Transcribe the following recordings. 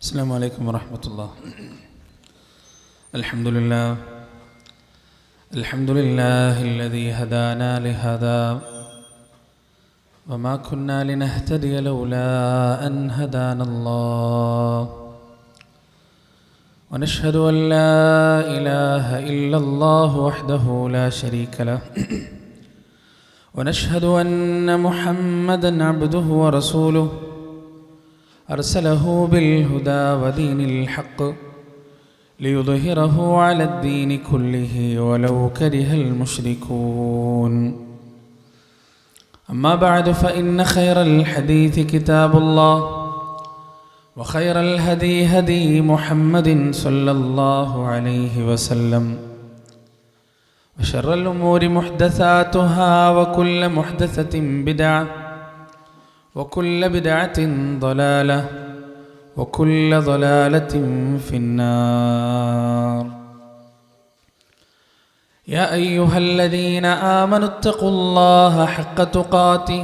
السلام عليكم ورحمة الله. الحمد لله الذي هدانا لهذا وما كنا لنهتدي لولا أن هدانا الله، ونشهد أن لا إله إلا الله وحده لا شريك له، ونشهد أن محمدًا عبده ورسوله أرسله بالهدى ودين الحق ليظهره على الدين كله ولو كره المشركون. أما بعد، فإن خير الحديث كتاب الله، وخير الهدي هدي محمد صلى الله عليه وسلم، وشر الأمور محدثاتها، وكل محدثة بدعة، وكل بدعة ضلالة، وكل ضلالة في النار. يا أيها الذين آمنوا اتقوا الله حق تقاته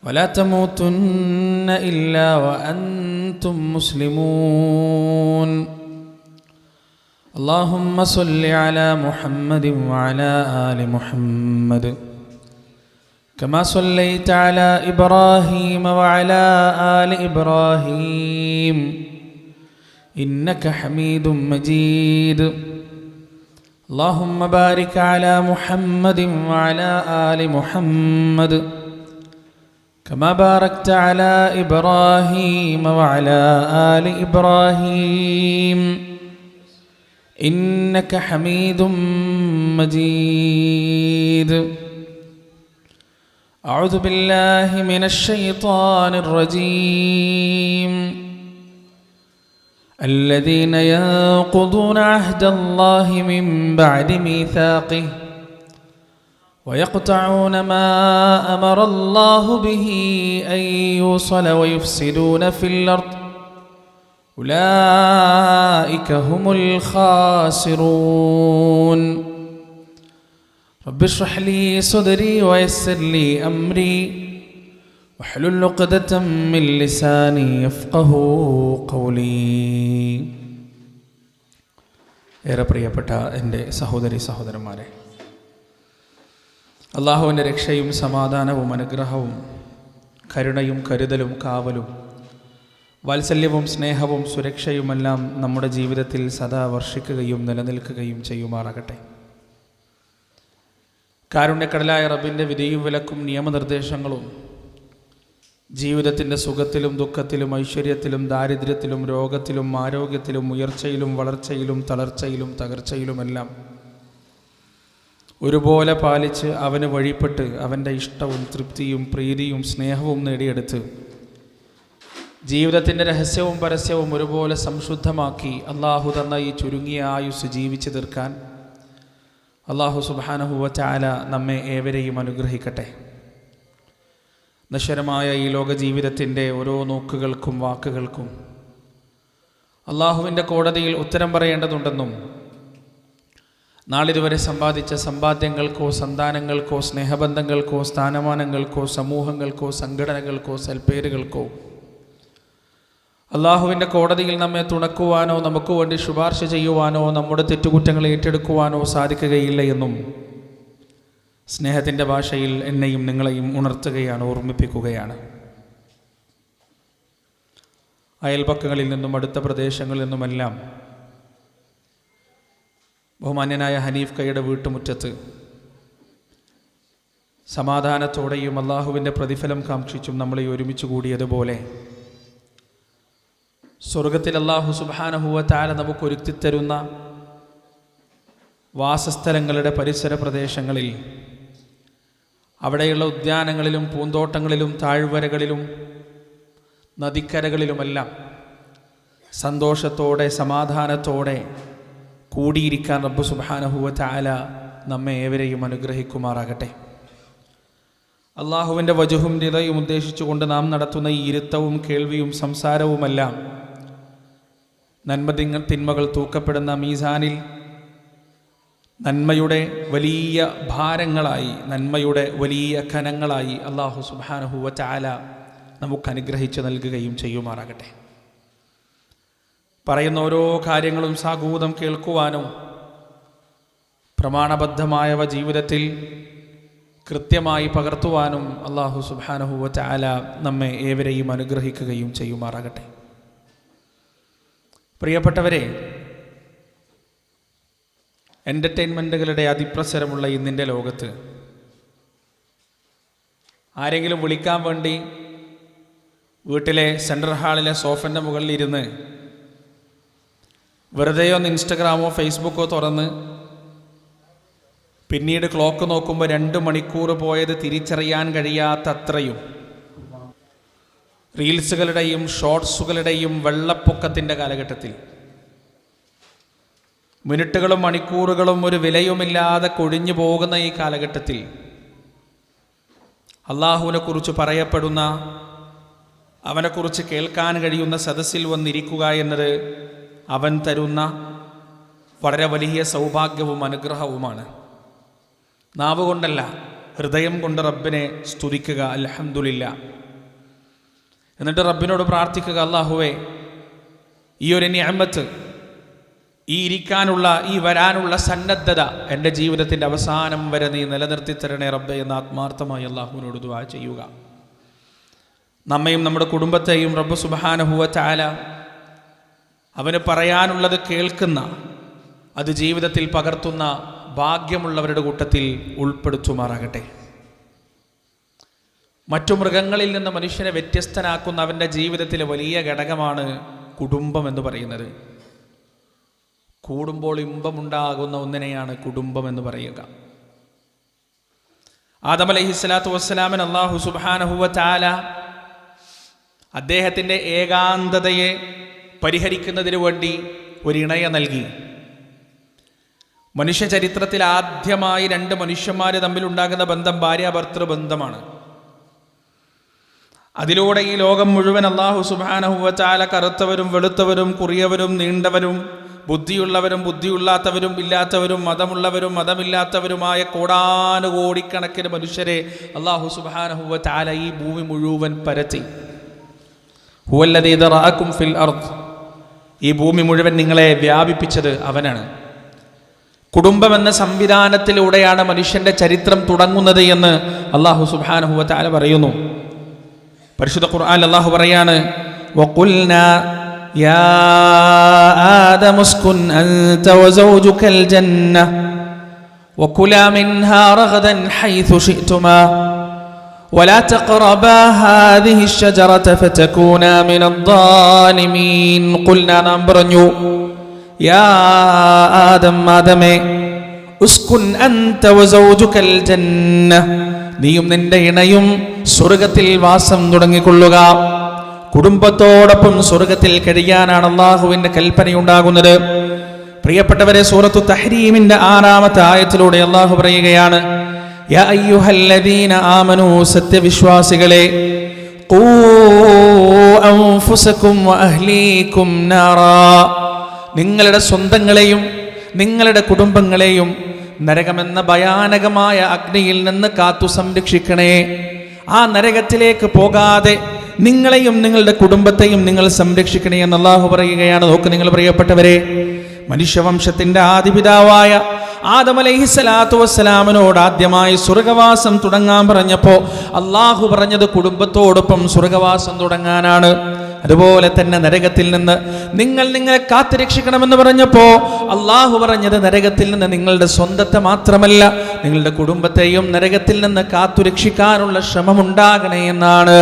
ولا تموتن إلا وأنتم مسلمون. اللهم صل على محمد وعلى آل محمد كما صليت على إبراهيم وعلى آل إبراهيم إنك حميد مجيد. اللهم بارك على محمد وعلى آل محمد كما باركت على إبراهيم وعلى آل إبراهيم إنك حميد مجيد. أعوذ بالله من الشيطان الرجيم. الذين ينقضون عهد الله من بعد ميثاقه ويقطعون ما أمر الله به أن يوصل ويفسدون في الأرض أولئك هم الخاسرون. رب اشرح لي صدري ويسر لي أمري واحلل عقدة من لساني يفقهوا قولي. ഏറെ പ്രിയപ്പെട്ട എൻ്റെ സഹോദരി സഹോദരന്മാരെ, അള്ളാഹുവിൻ്റെ രക്ഷയും സമാധാനവും അനുഗ്രഹവും കരുണയും കരുതലും കാവലും വാത്സല്യവും സ്നേഹവും സുരക്ഷയുമെല്ലാം നമ്മുടെ ജീവിതത്തിൽ സദാ വർഷിക്കുകയും നിലനിൽക്കുകയും ചെയ്യുമാറാകട്ടെ. കാരുണ്യക്കടലായ റബ്ബിൻ്റെ വിധിയും വിലക്കും നിയമനിർദ്ദേശങ്ങളും ജീവിതത്തിൻ്റെ സുഖത്തിലും ദുഃഖത്തിലും ഐശ്വര്യത്തിലും ദാരിദ്ര്യത്തിലും രോഗത്തിലും ആരോഗ്യത്തിലും ഉയർച്ചയിലും വളർച്ചയിലും തളർച്ചയിലും തകർച്ചയിലുമെല്ലാം ഒരുപോലെ പാലിച്ച് അവന് വഴിപ്പെട്ട് അവൻ്റെ ഇഷ്ടവും തൃപ്തിയും പ്രീതിയും സ്നേഹവും നേടിയെടുത്ത് ജീവിതത്തിൻ്റെ രഹസ്യവും പരസ്യവും ഒരുപോലെ സംശുദ്ധമാക്കി അള്ളാഹു തന്ന ഈ ചുരുങ്ങിയ ആയുസ് ജീവിച്ചു തീർക്കാൻ അല്ലാഹു സുബ്ഹാനഹു വ തആല നമ്മെ ഏവരെയും അനുഗ്രഹിക്കട്ടെ. നശ്വരമായ ഈ ലോക ജീവിതത്തിൻ്റെ ഓരോ നോക്കുകൾക്കും വാക്കുകൾക്കും അള്ളാഹുവിൻ്റെ കോടതിയിൽ ഉത്തരം പറയേണ്ടതുണ്ടെന്നും നാളിതുവരെ സമ്പാദിച്ച സമ്പാദ്യങ്ങൾക്കോ സന്താനങ്ങൾക്കോ സ്നേഹബന്ധങ്ങൾക്കോ സ്ഥാനമാനങ്ങൾക്കോ സമൂഹങ്ങൾക്കോ സംഘടനകൾക്കോ സൽപ്പേരുകൾക്കോ അള്ളാഹുവിൻ്റെ കോടതിയിൽ നമ്മെ തുണക്കുവാനോ നമുക്ക് വേണ്ടി ശുപാർശ ചെയ്യുവാനോ നമ്മുടെ തെറ്റുകുറ്റങ്ങൾ ഏറ്റെടുക്കുവാനോ സാധിക്കുകയില്ല എന്നും സ്നേഹത്തിൻ്റെ ഭാഷയിൽ എന്നെയും നിങ്ങളെയും ഉണർത്തുകയാണ്, ഓർമ്മിപ്പിക്കുകയാണ്. അയൽപക്കങ്ങളിൽ നിന്നും അടുത്ത പ്രദേശങ്ങളിൽ നിന്നുമെല്ലാം ബഹുമാന്യനായ ഹനീഫ് കയുടെ വീട്ടുമുറ്റത്ത് സമാധാനത്തോടെയും അള്ളാഹുവിൻ്റെ പ്രതിഫലം കാക്ഷിച്ചും നമ്മളെ ഒരുമിച്ച് കൂടിയതുപോലെ സ്വർഗത്തിൽ അല്ലാഹു സുബ്ഹാനഹു വ തആല നമുക്കൊരുക്കിത്തരുന്ന വാസസ്ഥലങ്ങളുടെ പരിസര പ്രദേശങ്ങളിൽ, അവിടെയുള്ള ഉദ്യാനങ്ങളിലും പൂന്തോട്ടങ്ങളിലും താഴ്വരകളിലും നദിക്കരകളിലുമെല്ലാം സന്തോഷത്തോടെ സമാധാനത്തോടെ കൂടിയിരിക്കാൻ റബ്ബ് സുബ്ഹാനഹു വ തആല നമ്മെ ഏവരെയും അനുഗ്രഹിക്കുമാറാകട്ടെ. അള്ളാഹുവിൻ്റെ വജഹും റിളയും ഉദ്ദേശിച്ചുകൊണ്ട് നാം നടത്തുന്ന ഈ ഇരുത്തവും കേൾവിയും സംസാരവുമെല്ലാം തിന്മകൾ തൂക്കപ്പെടുന്ന മീസാനിൽ നന്മയുടെ വലിയ ഭാരങ്ങളായി, നന്മയുടെ വലിയ കനങ്ങളായി അല്ലാഹു സുബ്ഹാനഹു വ തആല നമുക്ക് അനുഗ്രഹിച്ച് നൽകുകയും ചെയ്യുമാറാകട്ടെ. പറയുന്ന ഓരോ കാര്യങ്ങളും സാഗൂതം കേൾക്കുവാനും പ്രമാണബദ്ധമായവ ജീവിതത്തിൽ കൃത്യമായി പകർത്തുവാനും അല്ലാഹു സുബ്ഹാനഹു വ തആല നമ്മെ ഏവരെയും അനുഗ്രഹിക്കുകയും ചെയ്യുമാറാകട്ടെ. പ്രിയപ്പെട്ടവരെ, എൻ്റർടൈൻമെൻറ്റുകളുടെ അതിപ്രസരമുള്ള ഇന്നിൻ്റെ ലോകത്ത് ആരെങ്കിലും വിളിക്കാൻ വേണ്ടി വീട്ടിലെ സെൻട്രൽ ഹാളിലെ സോഫൻ്റെ മുകളിലിരുന്ന് വെറുതെ ഒന്ന് ഇൻസ്റ്റഗ്രാമോ ഫേസ്ബുക്കോ തുറന്ന് പിന്നീട് ക്ലോക്ക് നോക്കുമ്പോൾ 2 മണിക്കൂർ പോയത് തിരിച്ചറിയാൻ കഴിയാത്തത്രയും റീൽസുകളുടെയും ഷോർട്സുകളുടെയും വെള്ളപ്പൊക്കത്തിൻ്റെ കാലഘട്ടത്തിൽ മിനിറ്റുകളും മണിക്കൂറുകളും ഒരു വിലയുമില്ലാതെ കൊഴിഞ്ഞു പോകുന്ന ഈ കാലഘട്ടത്തിൽ അള്ളാഹുവിനെ കുറിച്ച് പറയപ്പെടുന്ന, അവനെക്കുറിച്ച് കേൾക്കാൻ കഴിയുന്ന സദസ്സിൽ വന്നിരിക്കുക എന്നത് അവൻ തരുന്ന വളരെ വലിയ സൗഭാഗ്യവും അനുഗ്രഹവുമാണ്. നാവ് കൊണ്ടല്ല, ഹൃദയം കൊണ്ട് റബ്ബിനെ സ്തുതിക്കുക, അൽഹംദുലില്ലാ. എന്നിട്ട് റബ്ബിനോട് പ്രാർത്ഥിക്കുക, അല്ലാഹുവേ, ഈ ഒരു നിഅമത്ത്, ഈ ഇരിക്കാനുള്ള, ഈ വരാനുള്ള സന്നദ്ധത എൻ്റെ ജീവിതത്തിൻ്റെ അവസാനം വരെ നീ നിലനിർത്തി തരണേ റബ്ബേ എന്ന് ആത്മാർത്ഥമായി അല്ലാഹുവിനോട് ദുആ ചെയ്യുക. നമ്മയും നമ്മുടെ കുടുംബത്തെയും റബ്ബ് സുബ്ഹാനഹു വ തആല അവന് പറയാനുള്ളത് കേൾക്കുന്ന, അത് ജീവിതത്തിൽ പകർത്തുന്ന ഭാഗ്യമുള്ളവരുടെ കൂട്ടത്തിൽ ഉൾപ്പെടുത്തുമാറാകട്ടെ. മറ്റു മൃഗങ്ങളിൽ നിന്ന് മനുഷ്യനെ വ്യത്യസ്തനാക്കുന്ന അവൻ്റെ ജീവിതത്തിലെ വലിയ ഘടകമാണ് കുടുംബം എന്ന് പറയുന്നത്. കൂടുമ്പോൾ ഇമ്പമുണ്ടാകുന്ന ഒന്നിനെയാണ് കുടുംബം എന്ന് പറയുക. ആദം അലൈഹിസ്സലാത്തു വസ്സലാമിന് അല്ലാഹു സുബ്ഹാനഹു വ തആല അദ്ദേഹത്തിൻ്റെ ഏകാന്തതയെ പരിഹരിക്കുന്നതിന് വേണ്ടി ഒരു ഇണയെ നൽകി. മനുഷ്യ ചരിത്രത്തിൽ ആദ്യമായി 2 മനുഷ്യന്മാർ തമ്മിലുണ്ടാകുന്ന ബന്ധം ഭാര്യാഭർത്തൃ ബന്ധമാണ്. അതിലൂടെ ഈ ലോകം മുഴുവൻ അല്ലാഹു സുബ്ഹാനഹു വ തആല കറുത്തവരും വെളുത്തവരും കുറിയവരും നീണ്ടവരും ബുദ്ധിയുള്ളവരും ബുദ്ധിയില്ലാത്തവരും ഇല്ലാത്തവരും മതമുള്ളവരും മതമില്ലാത്തവരുമായ കോടാനുകോടിക്കണക്കിന് മനുഷ്യരെ അല്ലാഹു സുബ്ഹാനഹു വ തആല ഈ ഭൂമി മുഴുവൻ പരത്തി. ഹുവല്ലദീ ദറഅകും ഫിൽ അർദ്, ഈ ഭൂമി മുഴുവൻ നിങ്ങളെ വ്യാപിപ്പിച്ചത് അവനാണ്. കുടുംബം എന്ന സംവിധാനത്തിലൂടെയാണ് മനുഷ്യന്റെ ചരിത്രം തുടങ്ങുന്നത് എന്ന് അല്ലാഹു സുബ്ഹാനഹു വ തആല പറയുന്നു. പരിശുദ്ധ ഖുർആനിൽ അല്ലാഹു പറയാണ്, വഖുൽനാ യാ ആദമു ഉസ്കുൻ അൻത വസൗജുകൽ ജന്ന വകുലാ മിൻഹാ റഗദൻ ഹൈഥു ശിഅ്തുമാ ولا تقربا هذه الشجرة فتكونا من الظالمين. قلنا നാം പറഞ്ഞു, യാ ആദം, ആദമേ, ഉസ്കുൻ അൻത വസൗജുകൽ ജന്ന, നീയും നിന്റെ ഇണയും സ്വർഗ്ഗത്തിൽ വാസം തുടങ്ങിക്കൊള്ളുക. കുടുംബത്തോടൊപ്പം സ്വർഗ്ഗത്തിൽ കഴിയാനാണ് അല്ലാഹുവിന്റെ കൽപ്പനയുണ്ടാകുന്നത്. പ്രിയപ്പെട്ടവരെ, സൂറത്തു തഹ്രീമിന്റെ 6-ാമത്തെ ആയത്തിലൂടെ അല്ലാഹു പറയുകയാണ്, യാ അയ്യുഹല്ലദീന ആമനൂ, സത്യവിശ്വാസികളെ, ഖൂ അൻഫുസകും വഅഹ്ലീകും നാറാ, നിങ്ങളുടെ സ്വന്തങ്ങളെയും നിങ്ങളുടെ കുടുംബങ്ങളെയും നരകമെന്ന ഭയാനകമായ അഗ്നിയിൽ നിന്ന് കാത്തു സംരക്ഷിക്കണേ. ആ നരകത്തിലേക്ക് പോകാതെ നിങ്ങളെയും നിങ്ങളുടെ കുടുംബത്തെയും നിങ്ങൾ സംരക്ഷിക്കണേ എന്ന് അല്ലാഹു പറയുകയാണ്. നോക്ക് നിങ്ങൾ പ്രിയപ്പെട്ടവരെ, മനുഷ്യവംശത്തിന്റെ ആദിപിതാവായ ആദം അലൈഹിസ്സലാത്തു വസ്സലാമിനോട് ആദ്യമായി സ്വർഗവാസം തുടങ്ങാൻ പറഞ്ഞപ്പോൾ അല്ലാഹു പറഞ്ഞത് കുടുംബത്തോടൊപ്പം സ്വർഗവാസം തുടങ്ങാനാണ്. അതുപോലെ തന്നെ നരകത്തിൽ നിന്ന് നിങ്ങളെ കാത്തുരക്ഷിക്കണമെന്ന് പറഞ്ഞപ്പോൾ അല്ലാഹു പറഞ്ഞത് നരകത്തിൽ നിന്ന് നിങ്ങളുടെ സ്വന്തത്തെ മാത്രമല്ല, നിങ്ങളുടെ കുടുംബത്തെയും നരകത്തിൽ നിന്ന് കാത്തുരക്ഷിക്കാനുള്ള ശ്രമമുണ്ടാകണേ എന്നാണ്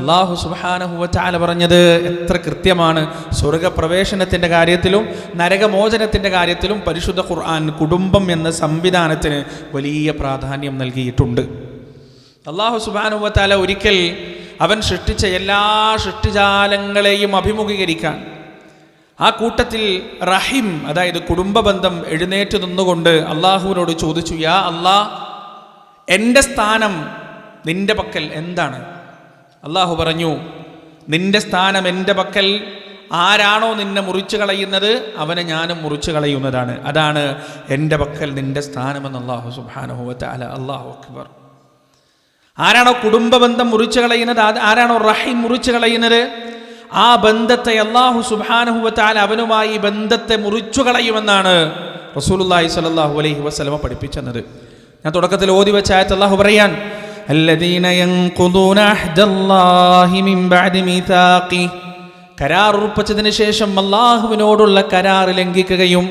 അല്ലാഹു സുബ്ഹാനഹു വ തആല പറഞ്ഞത്. എത്ര കൃത്യമാണ്! സ്വർഗപ്രവേശനത്തിന്റെ കാര്യത്തിലും നരകമോചനത്തിന്റെ കാര്യത്തിലും പരിശുദ്ധ ഖുർആൻ കുടുംബം എന്ന സംവിധാനത്തിന് വലിയ പ്രാധാന്യം നൽകിയിട്ടുണ്ട്. അല്ലാഹു സുബ്ഹാനഹു വ തആല ഒരിക്കൽ അവൻ സൃഷ്ടിച്ച എല്ലാ സൃഷ്ടിജാലങ്ങളെയും അഭിമുഖീകരിക്കാൻ ആ കൂട്ടത്തിൽ റഹിം, അതായത് കുടുംബ ബന്ധം എഴുന്നേറ്റ് നിന്നുകൊണ്ട് അള്ളാഹുവിനോട് ചോദിച്ചു, യാ അല്ലാ, എൻ്റെ സ്ഥാനം നിന്റെ പക്കൽ എന്താണ്? അള്ളാഹു പറഞ്ഞു, നിന്റെ സ്ഥാനം എൻ്റെ പക്കൽ ആരാണോ നിന്നെ മുറിച്ചു കളയുന്നത് അവനെ ഞാനും മുറിച്ചു കളയുന്നതാണ്. അതാണ് എൻ്റെ പക്കൽ നിന്റെ സ്ഥാനമെന്ന് അല്ലാഹു സുബ്ഹാനഹു വ തആല. അല്ലാഹു അക്ബർ. ആരാണോ കുടുംബ ബന്ധം മുറിച്ചു കളയുന്നത്, ആരാണോ റഹീം മുറിച്ചു കളയുന്നത്, ആ ബന്ധത്തെ അല്ലാഹു സുബ്ഹാനഹു വ തആല അവനുമായി ബന്ധത്തെ മുറിച്ചു കളയുമെന്നാണ് റസൂലുള്ളാഹി സ്വല്ലല്ലാഹു അലൈഹി വസല്ലമ പഠിപ്പിച്ചത്. ഞാൻ തുടക്കത്തിൽ ഓതി വെച്ച ആയത്ത് അല്ലാഹു പറയാൻ, അല്ലദീന യൻഖുദൂന അഹ്ദല്ലാഹി മിൻ ബഅദി മീസാഖി, കരാർ ഉറപ്പിച്ചതിന് ശേഷം അല്ലാഹുവിനോടുള്ള കരാർ ലംഘിക്കുകയും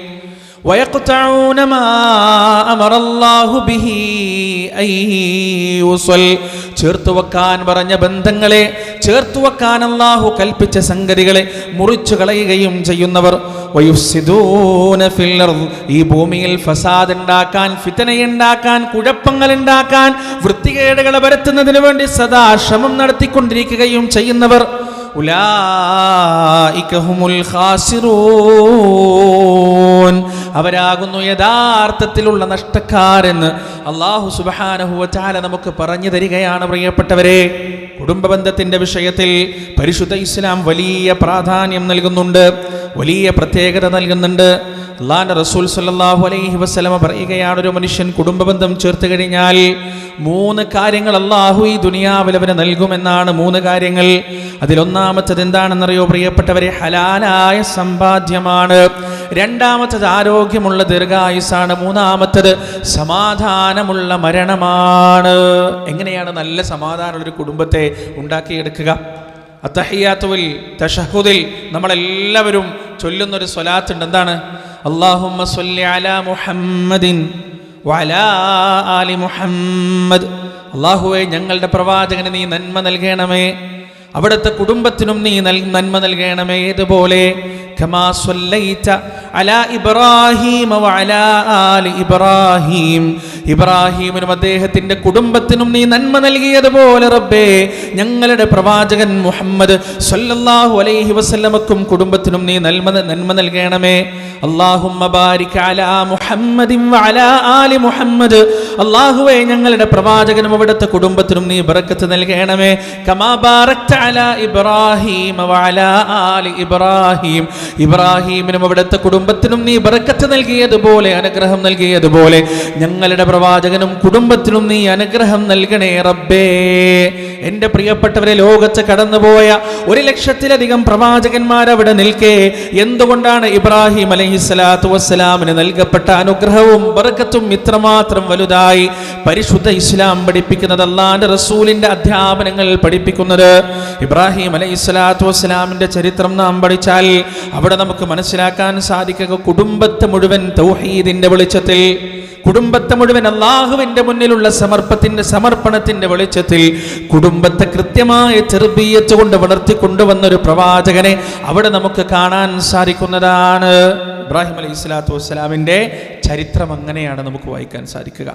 വയഖ്തഊന മാ അമറല്ലാഹു ബിഹി അയ്യുസൽ, ചേർത്തു വെക്കാൻ പറഞ്ഞ ബന്ധങ്ങളെ, ചേർത്തു വെക്കാൻ അല്ലാഹു കൽപ്പിച്ച സംഗതികളെ മുറിച്ചു കളയുകയും ചെയ്യുന്നവർ, വയുഫ്സിദൂന ഫിൽ അർദ്, ഈ ഭൂമിയിൽ ഫസാദ് ഉണ്ടാക്കാൻ, ഫിത്നയുണ്ടാക്കാൻ, കുഴപ്പങ്ങൾ ഉണ്ടാക്കാൻ, വൃത്തികേടുകൾ വരുത്തുന്നതിന് വേണ്ടി സദാ ശ്രമം നടത്തിക്കൊണ്ടിരിക്കുകയും ചെയ്യുന്നവർ, ഉലൈക ഹുമുൽ ഖാസിറൂൻ, അവരാകുന്നു യഥാർത്ഥത്തിലുള്ള നഷ്ടക്കാരെന്ന് അല്ലാഹു സുബ്ഹാനഹു വ തആല നമുക്ക് പറഞ്ഞു തരികയാണ്. പ്രിയപ്പെട്ടവരെ, കുടുംബ ബന്ധത്തിന്റെ വിഷയത്തിൽ പരിശുദ്ധ ഇസ്ലാം വലിയ പ്രാധാന്യം നൽകുന്നുണ്ട്, വലിയ പ്രത്യേകത നൽകുന്നുണ്ട്. അല്ലാഹുവിന്റെ റസൂൽ സല്ലല്ലാഹു അലൈഹി വസല്ലമ പറയുകയാണ്, ഒരു മനുഷ്യൻ കുടുംബ ബന്ധം ചേർത്ത് കഴിഞ്ഞാൽ 3 കാര്യങ്ങൾ അല്ലാഹു ഈ ദുനിയാവിൽ അവന് നൽകുമെന്നാണ്. 3 കാര്യങ്ങൾ. അതിലൊന്നാമത്തത് എന്താണെന്നറിയോ പ്രിയപ്പെട്ടവരെ? ഹലാലായ സമ്പാദ്യമാണ്. രണ്ടാമത്തത് ആരോഗ്യമുള്ള ദീർഘായുസാണ്. മൂന്നാമത്തത് സമാധാനമുള്ള മരണമാണ്. എങ്ങനെയാണ് നല്ല സമാധാനമുള്ള ഒരു കുടുംബത്തെ ഉണ്ടാക്കിയെടുക്കുക? അത്തഹിയാത്തുൽ തശഹുദിൽ നമ്മളെല്ലാവരും ചൊല്ലുന്നൊരു സ്വലാത്തുണ്ട്. എന്താണ്? അല്ലാഹുമ്മ സ്വല്ലി അലാ മുഹമ്മദിൻ വഅലാ ആലി മുഹമ്മദ്. അല്ലാഹുവേ, ഞങ്ങളുടെ പ്രവാചകന് നീ നന്മ നൽകണമേ, അവിടുത്തെ കുടുംബത്തിനും നീ നന്മ നൽകണമേ. ഏതുപോലെ? കമാ സ്വല്ലൈത അലാ ഇബ്രാഹീമ വഅലാ ആലി ഇബ്രാഹീം, ഇബ്രാഹീമിനും അദ്ദേഹത്തിന്റെ കുടുംബത്തിനും നീ നന്മ നൽകിയതുപോലെ റബ്ബേ, ഞങ്ങളുടെ പ്രവാചകൻ മുഹമ്മദ് സ്വല്ലല്ലാഹു അലൈഹി വസല്ലമക്കും കുടുംബത്തിനും നീ നന്മ നൽകണമേ. അല്ലാഹുമ്മ ബാരിക് അലാ മുഹമ്മദിൻ വഅലാ ആലി മുഹമ്മദ്, അല്ലാഹുവേ, ഞങ്ങളുടെ പ്രവാചകനും അവിടുത്തെ കുടുംബത്തിനും നീ ബറക്കത്ത് നൽകണമേ. കമാ ബാറക്ത അലാ ഇബ്രാഹീമ വഅലാ ആലി ഇബ്രാഹീം, ഇബ്രാഹീമിനും അവിടുത്തെ കുടുംബത്തിനും നീ ബറക്കത്ത് നൽകിയതുപോലെ, അനുഗ്രഹം നൽകിയതുപോലെ ഞങ്ങളുടെ പ്രവാചകനും കുടുംബത്തിനും നീ അനുഗ്രഹം നൽകണേ റബ്ബേ. എൻ്റെ പ്രിയപ്പെട്ടവരെ, ലോകത്ത് കടന്നുപോയ 1,00,000-ലധികം പ്രവാചകന്മാരവിടെ നിൽക്കെ എന്തുകൊണ്ടാണ് ഇബ്രാഹിം അലൈഹിസ്സലാത്തു വസ്സലാമിന് നൽകപ്പെട്ട അനുഗ്രഹവും ബറക്കത്തും ഇത്രമാത്രം വലുതായി? പരിശുദ്ധ ഇസ്ലാം പഠിപ്പിക്കുന്നത്, അല്ലാഹുവിന്റെ റസൂലിന്റെ അധ്യാപനങ്ങൾ പഠിപ്പിക്കുന്നത്. ഇബ്രാഹിം അലൈഹിസ്സലാത്തു വസ്സലാമിന്റെ ചരിത്രം നാം പഠിച്ചാൽ അവിടെ നമുക്ക് മനസ്സിലാക്കാൻ സാധിക്കുക, കുടുംബത്തെ മുഴുവൻ തൗഹീദിന്റെ വെളിച്ചത്തിൽ, കുടുംബത്തെ മുഴുവൻ അല്ലാഹുവിന്റെ മുന്നിലുള്ള സമർപ്പണത്തിന്റെ വെളിച്ചത്തിൽ കുടുംബത്തെ കൃത്യമായ തർബിയത്ത് കൊണ്ട് വളർത്തിക്കൊണ്ടുവന്നൊരു പ്രവാചകനെ അവിടെ നമുക്ക് കാണാൻ സാധിക്കുന്നതാണ്. ഇബ്രാഹിം അലൈഹിസ്സലാത്തു വസ്സലാമിന്റെ ചരിത്രം അങ്ങനെയാണ് നമുക്ക് വായിക്കാൻ സാധിക്കുക.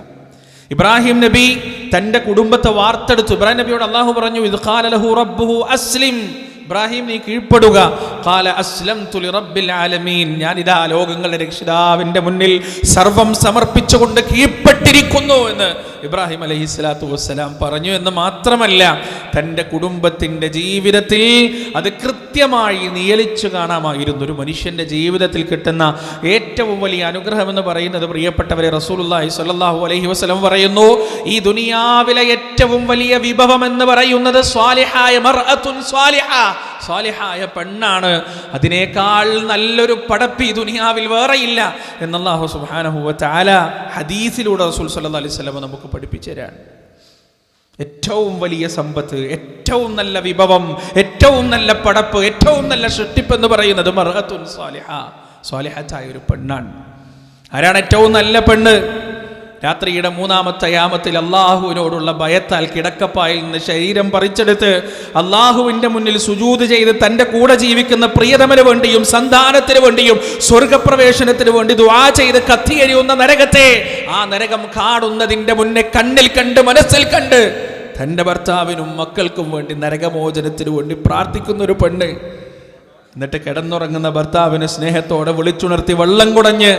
ഇബ്രാഹിം നബി തന്റെ കുടുംബത്തെ വാർത്തെടുത്തു. ഇബ്രാഹിം നബിയോട് അല്ലാഹു പറഞ്ഞു, ഇദ് ഖാല ലഹു റബ്ബുഹു അസ്ലിം, ഇബ്രാഹിം നീ കീഴ്പ്പെടുക. ഖാല അസ്ലംതു ലിറബ്ബിൽ ആലമീൻ, ഞാൻ ഇതാ ലോകങ്ങളുടെ രക്ഷിതാവിന്റെ മുന്നിൽ സർവം സമർപ്പിച്ചുകൊണ്ട് കീഴ്പ്പെട്ടിരിക്കുന്നു എന്ന് ഇബ്രാഹിം അലൈഹിസ്സലാത്തു വസ്സലാം പറഞ്ഞു. എന്ന് മാത്രമല്ല, തൻ്റെ കുടുംബത്തിൻ്റെ ജീവിതത്തിൽ അത് കൃത്യമായി നിയലിച്ചു കാണാമായിരുന്നു. ഒരു മനുഷ്യൻ്റെ ജീവിതത്തിൽ കിട്ടുന്ന ഏറ്റവും വലിയ അനുഗ്രഹം എന്ന് പറയുന്നത്, പ്രിയപ്പെട്ടവരെ, റസൂലുള്ളാഹി സ്വല്ലല്ലാഹു അലൈഹി വസല്ലം പറയുന്നു, ഈ ദുനിയാവിലെ ഏറ്റവും വലിയ വിഭവം എന്ന് പറയുന്നത് സ്വാലിഹായ മർഅത്തുൻ സ്വാലിഹ, സ്വാലിഹായ പെണ്ണാണ്. അതിനേക്കാൾ നല്ലൊരു പടപ്പ് ഈ ദുനിയാവിൽ വേറെയില്ല എന്ന് അല്ലാഹു സുബ്ഹാനഹു വ തആല ഹദീസിലൂടെ റസൂൽ സ്വല്ലല്ലാഹു അലൈഹി വസല്ലം നമുക്ക് പഠിപ്പിച്ചു തരാണ്. ഏറ്റവും വലിയ സമ്പത്ത്, ഏറ്റവും നല്ല വിഭവം, ഏറ്റവും നല്ല പടപ്പ്, ഏറ്റവും നല്ല സൃഷ്ടിപ്പ് എന്ന് പറയുന്നത് മർഅത്തുൻ സ്വാലിഹ, സ്വാലിഹത്തായ ഒരു പെണ്ണാണ്. ആരാണ് ഏറ്റവും നല്ല പെണ്ണ്? രാത്രിയുടെ 3-ാമത്തെ യാമത്തിൽ അള്ളാഹുവിനോടുള്ള ഭയത്താൽ കിടക്കപ്പായിൽ നിന്ന് ശരീരം പറിച്ചെടുത്ത് അള്ളാഹുവിൻ്റെ മുന്നിൽ സുജൂദ് ചെയ്ത് തൻ്റെ കൂടെ ജീവിക്കുന്ന പ്രിയതമന് വേണ്ടിയും സന്താനത്തിന് വേണ്ടിയും സ്വർഗപ്രവേശനത്തിന് വേണ്ടി ദുആ ചെയ്ത് കത്തിയെരിയുന്ന നരകത്തെ, ആ നരകം കാണുന്നതിൻ്റെ മുന്നേ കണ്ണിൽ കണ്ട് മനസ്സിൽ കണ്ട് തൻ്റെ ഭർത്താവിനും മക്കൾക്കും വേണ്ടി നരകമോചനത്തിന് വേണ്ടി പ്രാർത്ഥിക്കുന്ന ഒരു പെണ്ണ്. എന്നിട്ട് കിടന്നുറങ്ങുന്ന ഭർത്താവിനെ സ്നേഹത്തോടെ വിളിച്ചുണർത്തി വെള്ളം കുടഞ്ഞ്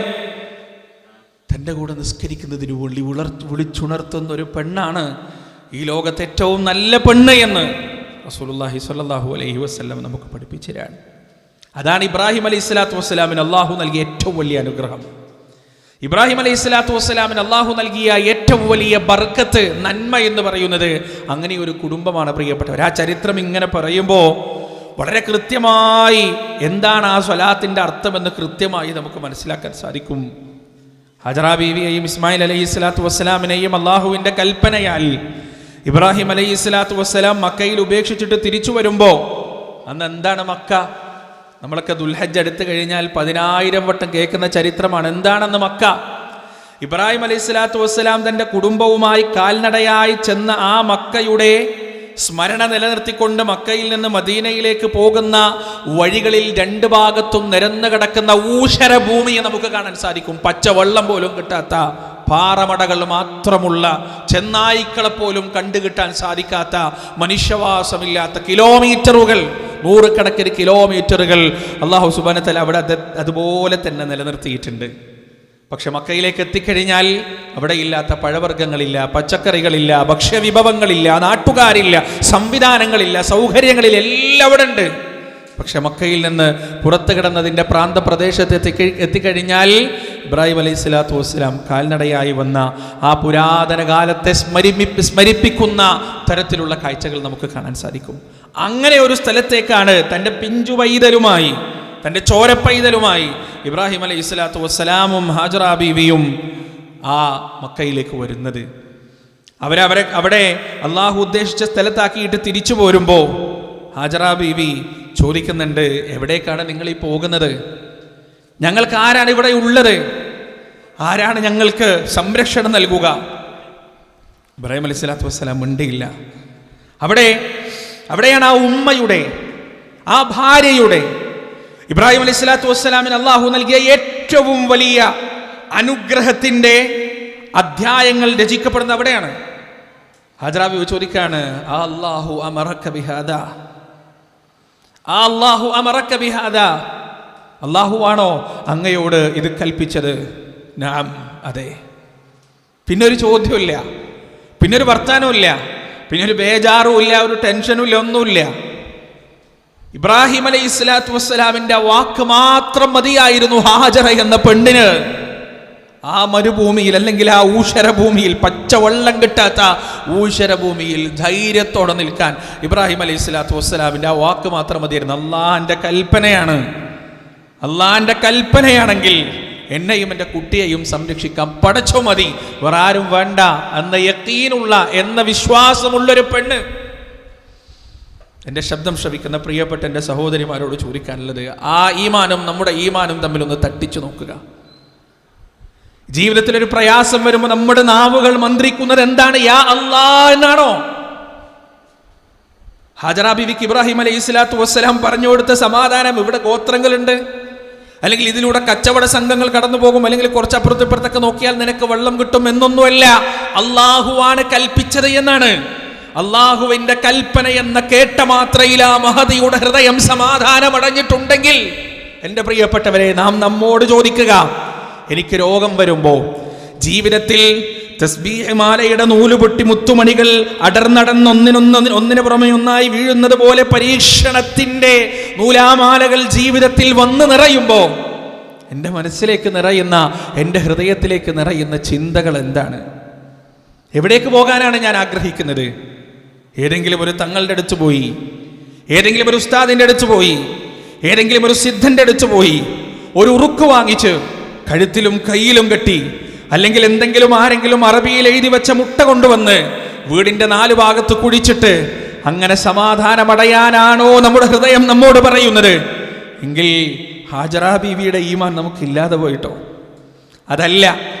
തൻ്റെ കൂടെ നിസ്കരിക്കുന്നതിന് വേണ്ടി വിളിച്ചുണർത്തുന്ന ഒരു പെണ്ണാണ് ഈ ലോകത്തെ ഏറ്റവും നല്ല പെണ്ണ് എന്ന് റസൂലുള്ളാഹി സ്വല്ലല്ലാഹു അലൈഹി വസല്ലം നമുക്ക് പഠിപ്പിച്ചു തരാണ്. അതാണ് ഇബ്രാഹിം അലൈഹിസ്സലാത്തു വസ്സലാമിന് അള്ളാഹു നൽകിയ ഏറ്റവും വലിയ അനുഗ്രഹം. ഇബ്രാഹിം അലൈഹിസ്സലാത്തു വസ്സലാമിന് അള്ളാഹു നൽകിയ ഏറ്റവും വലിയ ബർക്കത്ത്, നന്മ എന്ന് പറയുന്നത് അങ്ങനെ ഒരു കുടുംബമാണ്. പ്രിയപ്പെട്ടവർ, ആ ചരിത്രം ഇങ്ങനെ പറയുമ്പോൾ വളരെ കൃത്യമായി എന്താണ് ആ സ്വലാത്തിൻ്റെ അർത്ഥമെന്ന് കൃത്യമായി നമുക്ക് മനസ്സിലാക്കാൻ സാധിക്കും. ഹജറ ബീവിയെയും ഇസ്മായിൽ അലൈഹിസ്സലാത്തു വസ്സലാമിനെയും അള്ളാഹുവിൻ്റെ കൽപ്പനയാൽ ഇബ്രാഹിം അലൈഹിസ്സലാത്തു വസ്സലാം മക്കയിൽ ഉപേക്ഷിച്ചിട്ട് തിരിച്ചു വരുമ്പോൾ, അന്ന് എന്താണ് മക്ക? നമ്മളൊക്കെ ദുൽഹജ്ജ് എടുത്തു കഴിഞ്ഞാൽ 10,000 വട്ടം കേൾക്കുന്ന ചരിത്രമാണ്. എന്താണെന്ന് മക്ക? ഇബ്രാഹിം അലൈഹിസ്സലാത്തു വസ്സലാം തൻ്റെ കുടുംബവുമായി കാൽനടയായി ചെന്ന ആ മക്കയുടെ സ്മരണ നിലനിർത്തിക്കൊണ്ട് മക്കയിൽ നിന്ന് മദീനയിലേക്ക് പോകുന്ന വഴികളിൽ 2 ഭാഗത്തും നിരന്നു കിടക്കുന്ന ഊഷര ഭൂമിയെ നമുക്ക് കാണാൻ സാധിക്കും. പച്ചവെള്ളം പോലും കിട്ടാത്ത, പാറമടകൾ മാത്രമുള്ള, ചെന്നായ്ക്കളെ പോലും കണ്ടുകിട്ടാൻ സാധിക്കാത്ത, മനുഷ്യവാസമില്ലാത്ത കിലോമീറ്ററുകൾ, 100 കണക്കിന് കിലോമീറ്ററുകൾ അല്ലാഹു സുബ്ഹാനഹു വ തആല അവിടെ അതുപോലെ തന്നെ നിലനിർത്തിയിട്ടുണ്ട്. പക്ഷെ മക്കയിലേക്ക് എത്തിക്കഴിഞ്ഞാൽ അവിടെ ഇല്ലാത്ത പഴവർഗ്ഗങ്ങളില്ല, പച്ചക്കറികളില്ല, ഭക്ഷ്യവിഭവങ്ങളില്ല, നാട്ടുകാരില്ല, സംവിധാനങ്ങളില്ല, സൗകര്യങ്ങളില്ല, എല്ലാം അവിടെ ഉണ്ട്. പക്ഷെ മക്കയിൽ നിന്ന് പുറത്തു കിടന്നതിൻ്റെ പ്രാന്തപ്രദേശത്ത് എത്തിക്കഴിഞ്ഞാൽ ഇബ്രാഹിം അലൈഹിസ്സലാത്തു വസ്സലാം കാൽനടയായി വന്ന ആ പുരാതന കാലത്തെ സ്മരിപ്പിക്കുന്ന തരത്തിലുള്ള കാഴ്ചകൾ നമുക്ക് കാണാൻ സാധിക്കും. അങ്ങനെ ഒരു സ്ഥലത്തേക്കാണ് തൻ്റെ പിഞ്ചുവൈതലുമായി, തൻ്റെ ചോരപ്പൈതലുമായി ഇബ്രാഹിം അലൈഹിസ്സലാത്തു വസ്സലാമും ഹാജറ ബീവിയും ആ മക്കയിലേക്ക് വരുന്നത്. അവിടെ അള്ളാഹു ഉദ്ദേശിച്ച സ്ഥലത്താക്കിയിട്ട് തിരിച്ചു പോരുമ്പോൾ ഹാജറ ബീവി ചോദിക്കുന്നുണ്ട്, എവിടേക്കാണ് നിങ്ങൾ ഈ പോകുന്നത്? ഞങ്ങൾക്ക് ആരാണ് ഇവിടെ ഉള്ളത്? ആരാണ് ഞങ്ങൾക്ക് സംരക്ഷണം നൽകുക? ഇബ്രാഹിം അലൈഹിസ്സലാത്തു വസ്സലാം മിണ്ടിയില്ല. അവിടെയാണ് ആ ഉമ്മയുടെ, ആ ഭാര്യയുടെ, ഇബ്രാഹിം അലൈഹിസ്സലാത്തു വസ്സലാമിന് അള്ളാഹു നൽകിയ ഏറ്റവും വലിയ അനുഗ്രഹത്തിൻ്റെ അധ്യായങ്ങൾ രചിക്കപ്പെടുന്ന അവിടെയാണ്. ഹാജറ ബീവി ചോദിക്കാണ്, അല്ലാഹു അമറക ബിഹാദാ, അല്ലാഹു അമറക ബിഹാദാ, അല്ലാഹുവാണോ അങ്ങയോട് ഇത് കൽപ്പിച്ചത്? നഅം, അതെ. പിന്നൊരു ചോദ്യമില്ല, പിന്നൊരു വർത്താനമില്ല, പിന്നൊരു ബേജാറും ഇല്ല, ഒരു ടെൻഷനും ഇല്ല, ഒന്നുമില്ല. ഇബ്രാഹിം അലൈഹിസ്സലാത്തു വസ്സലാമിന്റെ വാക്ക് മാത്രം മതിയായിരുന്നു ഹാജറ എന്ന പെണ്ണിന് ആ മരുഭൂമിയിൽ, അല്ലെങ്കിൽ ആ ഊഷരഭൂമിയിൽ, പച്ചവെള്ളം കിട്ടാത്ത ഊഷരഭൂമിയിൽ ധൈര്യത്തോടെ നിൽക്കാൻ. ഇബ്രാഹിം അലൈഹിസ്സലാത്തു വസ്സലാമിന്റെ ആ വാക്ക് മാത്രം മതിയായിരുന്നു. അള്ളാഹിന്റെ കൽപ്പനയാണ്, അള്ളാഹിന്റെ കൽപ്പനയാണെങ്കിൽ എന്നെയും എൻ്റെ കുട്ടിയെയും സംരക്ഷിക്കാം, പടച്ചോ മതി, വേറെ ആരും വേണ്ട എന്ന യഖീനുള്ള, എന്ന വിശ്വാസമുള്ളൊരു പെണ്ണ്. എൻ്റെ ശബ്ദം ശ്രവിക്കുന്ന പ്രിയപ്പെട്ട എൻ്റെ സഹോദരിമാരോട് ചോദിക്കാനുള്ളത്, ആ ഈമാനും നമ്മുടെ ഈമാനും തമ്മിലൊന്ന് തട്ടിച്ചു നോക്കുക. ജീവിതത്തിലൊരു പ്രയാസം വരുമ്പോൾ നമ്മുടെ നാവുകൾ മന്ത്രിക്കുന്നത് എന്താണ്? യാ അല്ലാ എന്നാണോ? ഹാജറ ബീവിക്ക് ഇബ്രാഹിം അലൈഹിസ്സലാത്തു വസ്സലാം പറഞ്ഞു കൊടുത്ത സമാധാനം, ഇവിടെ ഗോത്രങ്ങളുണ്ട്, അല്ലെങ്കിൽ ഇതിലൂടെ കച്ചവട സംഘങ്ങൾ കടന്നു പോകും, അല്ലെങ്കിൽ കുറച്ച് അപ്പുറത്തിപ്പുറത്തൊക്കെ നോക്കിയാൽ നിനക്ക് വെള്ളം കിട്ടും എന്നൊന്നുമല്ല, അള്ളാഹുവാണ് കൽപ്പിച്ചത് എന്നാണ്. അള്ളാഹുവിന്റെ കൽപ്പന എന്ന കേട്ട മാത്രയിൽ ആ മഹദിയുടെ ഹൃദയം സമാധാനമടഞ്ഞിട്ടുണ്ടെങ്കിൽ, എൻ്റെ പ്രിയപ്പെട്ടവരെ, നാം നമ്മോട് ചോദിക്കുക, എനിക്ക് രോഗം വരുമ്പോൾ, ജീവിതത്തിൽ തസ്ബീഹ് മാലയുടെ നൂലുപൊട്ടി മുത്തുമണികൾ അടർന്നടന്ന് ഒന്നിനു പുറമെ ഒന്നായി വീഴുന്നത് പോലെ പരീക്ഷണത്തിന്റെ നൂലാമാലകൾ ജീവിതത്തിൽ വന്ന് നിറയുമ്പോൾ, എൻ്റെ മനസ്സിലേക്ക് നിറയുന്ന, എൻ്റെ ഹൃദയത്തിലേക്ക് നിറയുന്ന ചിന്തകൾ എന്താണ്? എവിടേക്ക് പോകാനാണ് ഞാൻ ആഗ്രഹിക്കുന്നത്? ഏതെങ്കിലും ഒരു തങ്ങളുടെ അടുത്ത് പോയി, ഏതെങ്കിലും ഒരു ഉസ്താദിന്റെ അടുത്ത് പോയി, ഏതെങ്കിലും ഒരു സിദ്ധന്റെ അടുത്ത് പോയി ഒരു ഉറുക്ക് വാങ്ങിച്ച് കഴുത്തിലും കയ്യിലും കെട്ടി, അല്ലെങ്കിൽ എന്തെങ്കിലും ആരെങ്കിലും അറബിയിൽ എഴുതി വെച്ച മുട്ട കൊണ്ടുവന്ന് വീടിന്റെ 4 ഭാഗത്ത് കുഴിച്ചിട്ട് അങ്ങനെ സമാധാനമടയാനാണോ നമ്മുടെ ഹൃദയം നമ്മോട് പറയുന്നത്? എങ്കിൽ ഹാജറ ബീവിയുടെ ഈമാൻ നമുക്കില്ലാതെ പോയിട്ടോ? അതല്ല,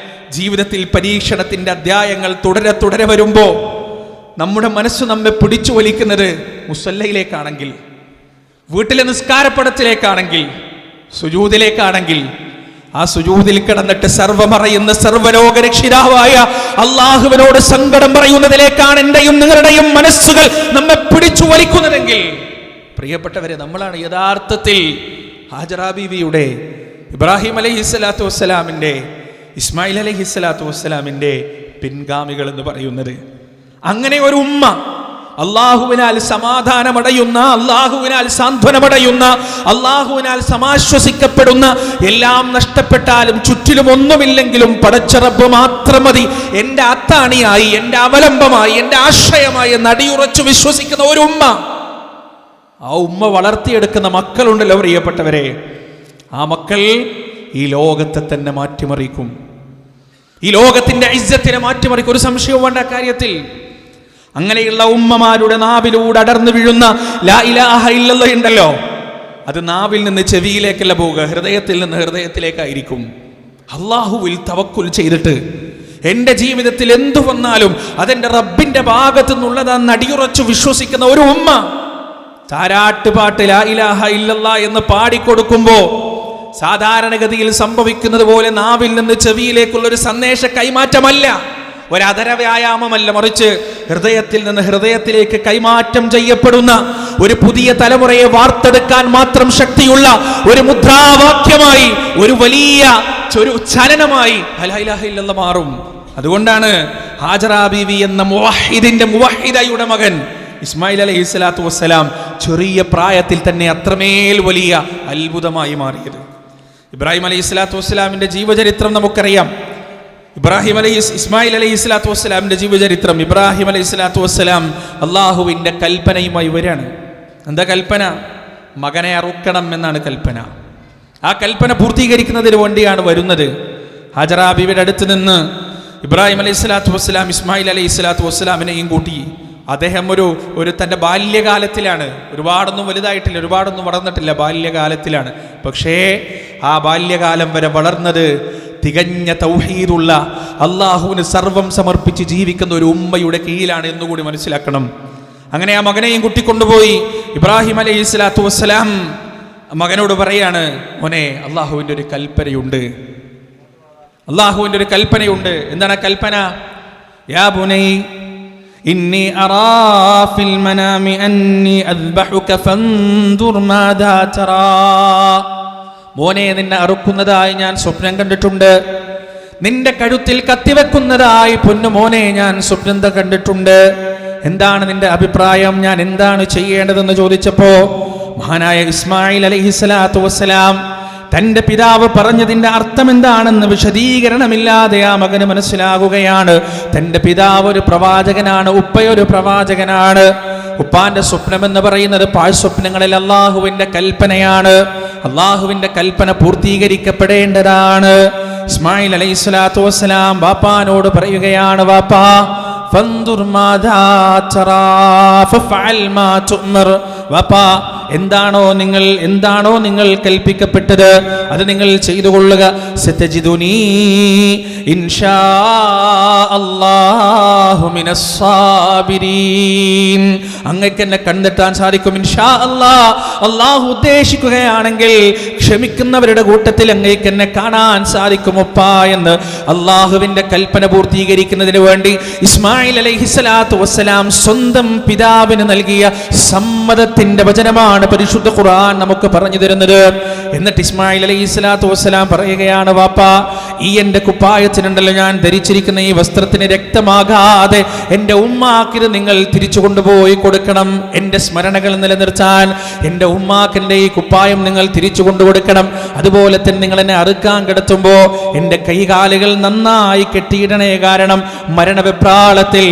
ജീവിതത്തിൽ പരീക്ഷണത്തിന്റെ അധ്യായങ്ങൾ തുടരെ വരുമ്പോൾ നമ്മുടെ മനസ്സ് നമ്മെ പിടിച്ചു വലിക്കുന്നത് മുസല്ലയിലേക്കാണെങ്കിൽ, വീട്ടിലെ നിസ്കാരപ്പടത്തിലേക്കാണെങ്കിൽ, സുജൂദിലേക്കാണെങ്കിൽ, ആ സുജൂദിൽ കിടന്നിട്ട് സർവമറിയുന്ന സർവലോകരക്ഷിതാവായ അള്ളാഹുവിനോട് സങ്കടം പറയുന്നതിലേക്കാണ് എന്റെയും നിങ്ങളുടെയും മനസ്സുകൾ നമ്മെ പിടിച്ചു വലിക്കുന്നതെങ്കിൽ, പ്രിയപ്പെട്ടവരെ, നമ്മളാണ് യഥാർത്ഥത്തിൽ ഹാജറ ബീവിയുടെ, ഇബ്രാഹിം അലൈഹിസ്സലാത്തു വസ്സലാമിന്റെ, ഇസ്മായിൽ അലൈഹിസ്സലാത്തു വസ്സലാമിന്റെ പിൻഗാമികൾ എന്ന് പറയുന്നത്. അങ്ങനെ ഒരു ഉമ്മ, അള്ളാഹുവിനാൽ സമാധാനമടയുന്ന, അള്ളാഹുവിനാൽ സാന്ത്വനമടയുന്ന, അള്ളാഹുവിനാൽ സമാശ്വസിക്കപ്പെടുന്ന, എല്ലാം നഷ്ടപ്പെട്ടാലും ചുറ്റിലും ഒന്നുമില്ലെങ്കിലും പടച്ച റബ്ബ് മാത്രം മതി എൻ്റെ അത്താണിയായി, എൻ്റെ അവലംബമായി, എൻ്റെ ആശ്രയമായി എന്ന് അടിയുറച്ചു വിശ്വസിക്കുന്ന ഒരു ഉമ്മ, ആ ഉമ്മ വളർത്തിയെടുക്കുന്ന മക്കളുണ്ടല്ലോ പ്രിയപ്പെട്ടവരെ, ആ മക്കൾ ഈ ലോകത്തെ തന്നെ മാറ്റിമറിക്കും. ഈ ലോകത്തിന്റെ ഇസ്സത്തിനെ മാറ്റിമറിക്കും, ഒരു സംശയവും വേണ്ട കാര്യത്തിൽ. അങ്ങനെയുള്ള ഉമ്മമാരുടെ നാവിലൂടെ അടർന്നു വീഴുന്ന ലാ ഇലാഹ ഇല്ലല്ലാഹ് ഉണ്ടല്ലോ, അത് നാവിൽ നിന്ന് ചെവിയിലേക്കല്ല പോവുക, ഹൃദയത്തിൽ നിന്ന് ഹൃദയത്തിലേക്കായിരിക്കും. അള്ളാഹുവിൽ തവക്കുൽ ചെയ്തിട്ട് എൻ്റെ ജീവിതത്തിൽ എന്തു വന്നാലും അതെൻ്റെ റബ്ബിന്റെ ഭാഗത്തു നിന്നുള്ളതാന്ന് അടിയുറച്ചു വിശ്വസിക്കുന്ന ഒരു ഉമ്മ താരാട്ടുപാട്ട് ലാ ഇലാഹ ഇല്ലല്ലാഹ് എന്ന് പാടിക്കൊടുക്കുമ്പോ സാധാരണഗതിയിൽ സംഭവിക്കുന്നത് പോലെ നാവിൽ നിന്ന് ചെവിയിലേക്കുള്ള ഒരു സന്ദേശ കൈമാറ്റമല്ല, ഒരധര വ്യായാമമല്ല, മറിച്ച് ഹൃദയത്തിൽ നിന്ന് ഹൃദയത്തിലേക്ക് കൈമാറ്റം ചെയ്യപ്പെടുന്ന ഒരു പുതിയ തലമുറയെ വാർത്തെടുക്കാൻ മാത്രം ശക്തിയുള്ള ഒരു മുദ്രാവാക്യമായി, ഒരു വലിയ ഒരു ചലനമായി ലാ ഇലാഹ ഇല്ലല്ലാഹ് മാറും. അതുകൊണ്ടാണ് ഹാജറ ബീവി എന്ന മുവഹിദയുടെ മകൻ ഇസ്മായിൽ അലൈഹിസ്സലാത്തു വസ്സലാം ചെറിയ പ്രായത്തിൽ തന്നെ അത്രമേൽ വലിയ അത്ഭുതമായി മാറിയത്. ഇബ്രാഹിം അലൈഹിസ്സലാത്തു വസ്സലാമിന്റെ ജീവചരിത്രം നമുക്കറിയാം. ഇസ്മായിൽ അലൈഹിസ്സലാത്തു വസ്സലാമിന്റെ ജീവചരിത്രം. ഇബ്രാഹിം അലൈഹിസ്സലാത്തു വസ്സലാം അള്ളാഹുവിന്റെ കൽപ്പനയുമായി വരികയാണ്. എന്താ കൽപ്പന? മകനെ അറുക്കണം എന്നാണ് കൽപ്പന. ആ കൽപ്പന പൂർത്തീകരിക്കുന്നതിന് വേണ്ടിയാണ് വരുന്നത്. ഹാജറ ബീവിയുടെ അടുത്ത് നിന്ന് ഇബ്രാഹിം അലൈഹിസ്സലാത്തു വസ്സലാം ഇസ്മായിൽ അലൈഹിസ്സലാത്തു വസ്സലാമിനെയും കൂട്ടി അദ്ദേഹം ഒരു തൻ്റെ ബാല്യകാലത്തിലാണ്, ഒരുപാടൊന്നും വലുതായിട്ടില്ല, ഒരുപാടൊന്നും വളർന്നിട്ടില്ല, ബാല്യകാലത്തിലാണ്. പക്ഷേ ആ ബാല്യകാലം വരെ വളർന്നത് തികഞ്ഞ തൗഹീദുള്ള അള്ളാഹുവിന് സർവം സമർപ്പിച്ച് ജീവിക്കുന്ന ഒരു ഉമ്മയുടെ കീഴിലാണ് എന്നുകൂടി മനസ്സിലാക്കണം. അങ്ങനെ ആ മകനെയും കൂട്ടിക്കൊണ്ടുപോയി ഇബ്രാഹിം അലൈഹിസ്സലാത്തു വസ്സലാം മകനോട് പറയാണ്, മോനെ, അള്ളാഹുവിൻ്റെ ഒരു കൽപ്പനയുണ്ട്, അള്ളാഹുവിൻ്റെ ഒരു കൽപ്പനയുണ്ട്. എന്താണ് ആ കൽപ്പന? യാ ബുനൈ ഇന്നി അറാ ഫിൽ മനാമി അന്നി അദ്ബഹുക ഫൻദുർ മാദാ തറാ. മോനെ, നിന്നെ അറുക്കുന്നതായി ഞാൻ സ്വപ്നം കണ്ടിട്ടുണ്ട്, നിന്റെ കഴുത്തിൽ കത്തിവെക്കുന്നതായി പൊന്നു മോനെ ഞാൻ സ്വപ്നം കണ്ടിട്ടുണ്ട്. എന്താണ് നിന്റെ അഭിപ്രായം? ഞാൻ എന്താണ് ചെയ്യേണ്ടതെന്ന് ചോദിച്ചപ്പോ മഹാനായ ഇസ്മായിൽ അലൈഹിസ്സലാത്തു വസ്സലാം തന്റെ പിതാവ് പറഞ്ഞതിന്റെ അർത്ഥം എന്താണെന്ന് വിശദീകരണമില്ലാതെ ആ മകന് മനസ്സിലാകുകയാണ്. തന്റെ പിതാവ് ഒരു പ്രവാചകനാണ്, ഉപ്പയൊരു പ്രവാചകനാണ്. ഉപ്പാന്റെ സ്വപ്നം എന്ന് പറയുന്നത് പാഴ്സ്വപ്നങ്ങളിൽ അള്ളാഹുവിന്റെ കൽപ്പനയാണ്. അള്ളാഹുവിന്റെ കൽപ്പന പൂർത്തീകരിക്കപ്പെടേണ്ടതാണ്. ഇസ്മായിൽ അലൈഹിസ്സലാത്തു വസ്സലാം ബാപ്പാനോട് പറയുകയാണ്, ബാപ്പാ ഫൻദുർ മാദാ തറാ ഫഫഅൽ മാ തുഅ്മർ. ബാപ്പാ, എന്താണോ നിങ്ങൾ കൽപ്പിക്കപ്പെട്ടത് അത് നിങ്ങൾ ചെയ്തു കൊള്ളുക. സതജിദുനീ ഇൻഷാ അല്ലാഹു മിനസ് സാബിരീൻ. അങ്ങക്ക് എന്നെ കണ്ടെത്താൻ സാധിക്കും ഇൻഷാ അല്ലാഹ്. അല്ലാഹു ഉദ്ദേശിക്കുകയാണെങ്കിൽ ക്ഷമിക്കുന്നവരുടെ കൂട്ടത്തിൽ അങ്ങേക്ക് എന്നെ കാണാൻ സാധിക്കും ഉപ്പാ എന്ന് അള്ളാഹുവിന്റെ കൽപ്പന പൂർത്തീകരിക്കുന്നതിന് വേണ്ടി ഇസ്മായിൽ അലൈഹിസ്സലാത്തു വസ്സലാം സ്വന്തം പിതാവിന് നൽകിയ സമ്മതത്തിന്റെ വചനമാണ് പരിശുദ്ധ ഖുർആൻ നമുക്ക് പറഞ്ഞു തരുന്നത്. എന്നിട്ട് ഇസ്മായിൽ അലൈഹിസ്സലാത്തു വസ്സലാം പറയുകയാണ്, വാപ്പാ, ഈ എൻ്റെ കുപ്പായത്തിനുണ്ടല്ലോ, ഞാൻ ധരിച്ചിരിക്കുന്ന ഈ വസ്ത്രത്തിന് രക്തമാകാതെ എൻ്റെ ഉമ്മാക്കിന് നിങ്ങൾ തിരിച്ചു കൊണ്ടുപോയി കൊടുക്കണം. എൻ്റെ സ്മരണകൾ നിലനിർത്താൻ എൻ്റെ ഉമ്മാക്കിൻ്റെ ഈ കുപ്പായം നിങ്ങൾ തിരിച്ചു കൊണ്ടുകൊടുക്കണം. അതുപോലെ തന്നെ നിങ്ങൾ എന്നെ അറുക്കാൻ കിടത്തുമ്പോൾ എൻ്റെ കൈകാലുകൾ നന്നായി കെട്ടിയിടണേ. കാരണം മരണവെപ്രാളത്തിൽ,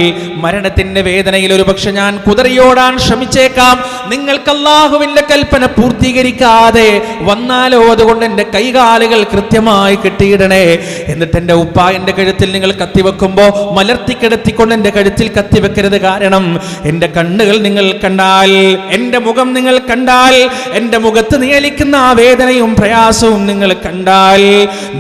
മരണത്തിന്റെ വേദനയിൽ ഒരു പക്ഷെ ഞാൻ കുതറിയോടാൻ ശ്രമിച്ചേക്കാം. നിങ്ങൾക്ക് അല്ലാഹുവിന്റെ കൽപ്പന പൂർത്തീകരിക്കാതെ വന്നാലോ, അതുകൊണ്ട് എൻ്റെ കൈകാലുകൾ കൃത്യമായി കെട്ടിയിടണേ. എന്നിട്ട് എൻ്റെ ഉപ്പ എൻ്റെ കഴുത്തിൽ നിങ്ങൾ കത്തിവെക്കുമ്പോൾ മലർത്തിക്കിടത്തിക്കൊണ്ട് എൻ്റെ കഴുത്തിൽ കത്തിവെക്കരുത്. കാരണം എൻ്റെ കണ്ണുകൾ നിങ്ങൾ കണ്ടാൽ, എൻ്റെ മുഖം നിങ്ങൾ കണ്ടാൽ, എൻ്റെ മുഖത്ത് നിയലിക്കുന്ന ആ വേദനയും പ്രയാസവും നിങ്ങൾ കണ്ടാൽ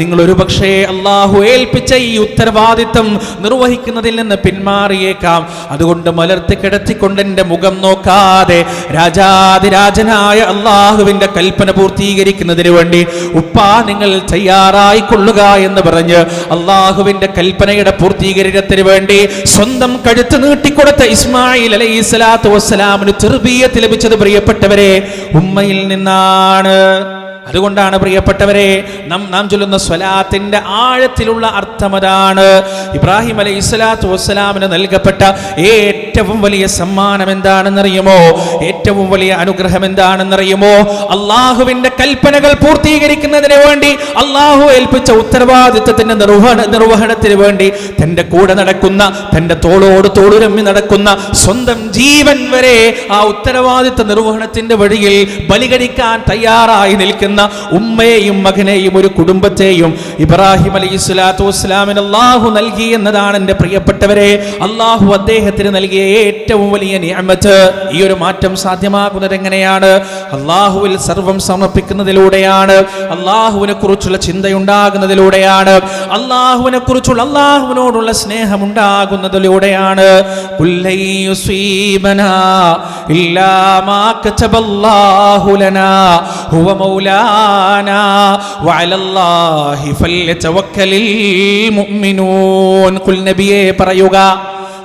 നിങ്ങൾ ഒരു പക്ഷേ അള്ളാഹു ഏൽപ്പിച്ച ഈ ഉത്തരവാദിത്വം നിർവഹിക്കുന്നതിൽ നിന്ന് പിന്മാറിയേക്കാം. അതുകൊണ്ട് മലർത്തി കിടത്തിക്കൊണ്ട് എൻ്റെ മുഖം നോക്കാതെ രാജാതിരാജനായ അള്ളാഹുവിന്റെ കൽപ്പന പൂർത്തീകരിക്കുന്നതിന് വേണ്ടി ഉപ്പാ നിങ്ങൾ തയ്യാറായിക്കൊള്ളുക എന്ന് പറഞ്ഞ് അള്ളാഹുവിന്റെ കൽപ്പനയുടെ പൂർത്തീകരണത്തിന് വേണ്ടി സ്വന്തം കഴുത്ത് നീട്ടിക്കൊടുത്ത ഇസ്മായിൽ അലൈഹിസ്സലാത്തു വസ്സലാമിന് തർബിയത്ത് ലഭിച്ചത് പ്രിയപ്പെട്ടവരെ ഉമ്മയിൽ നിന്നാണ്. അതുകൊണ്ടാണ് പ്രിയപ്പെട്ടവരെ നാം ചൊല്ലുന്ന സ്വലാത്തിന്റെ ആഴത്തിലുള്ള അർത്ഥം അതാണ്. ഇബ്രാഹിം അലൈഹിസ്സലാത്തു വസ്സലാമിന് നൽകപ്പെട്ട ഏറ്റവും വലിയ സമ്മാനം എന്താണെന്നറിയുമോ? ഏറ്റവും വലിയ അനുഗ്രഹം എന്താണെന്നറിയുമോ? അള്ളാഹുവിന്റെ കൽപ്പനകൾ പൂർത്തീകരിക്കുന്നതിന് വേണ്ടി, അള്ളാഹു ഏൽപ്പിച്ച ഉത്തരവാദിത്വത്തിന്റെ നിർവഹണത്തിന് വേണ്ടി തന്റെ കൂടെ നടക്കുന്ന, തന്റെ തോളോട് തോളുരമ്മി നടക്കുന്ന, സ്വന്തം ജീവൻ വരെ ആ ഉത്തരവാദിത്വ നിർവഹണത്തിന്റെ വഴിയിൽ ബലികഴിക്കാൻ തയ്യാറായി നിൽക്കുന്ന ഉമ്മയെയും മകനെയും ഒരു കുടുംബത്തെയും ഇബ്രാഹിം അലൈഹിസ്സലാത്തു വസ്സലാമിന് അള്ളാഹു നൽകി എന്നതാണ് എൻ്റെ പ്രിയപ്പെട്ടവരെ. അള്ളാഹു അദ്ദേഹത്തിന് നൽകിയ ഏറ്റവും വലിയ നിഅമത്ത്. ഈ ഒരു മാറ്റം സാധ്യമാകുന്നത് എങ്ങനെയാണ്? അള്ളാഹുവിൽ സർവം സമർപ്പിക്കുന്നതിലൂടെയാണ്, അള്ളാഹുവിനെ കുറിച്ചുള്ള ചിന്തയുണ്ടാകുന്നതിലൂടെയാണ്, അള്ളാഹുവിനെ കുറിച്ചുള്ള, അള്ളാഹുവിനോടുള്ള സ്നേഹം ഉണ്ടാകുന്നതിലൂടെയാണ്. കുല്ലൻ യുസീബനാ ഇല്ലാ മാ കതബല്ലാഹു ലനാ ഹുവ മൗലാനാ വഅലല്ലാഹി ഫല്യതവക്കലിൽ മുഅ്മിനൂൻ. ഖുൽ നബിയേ പറയുക,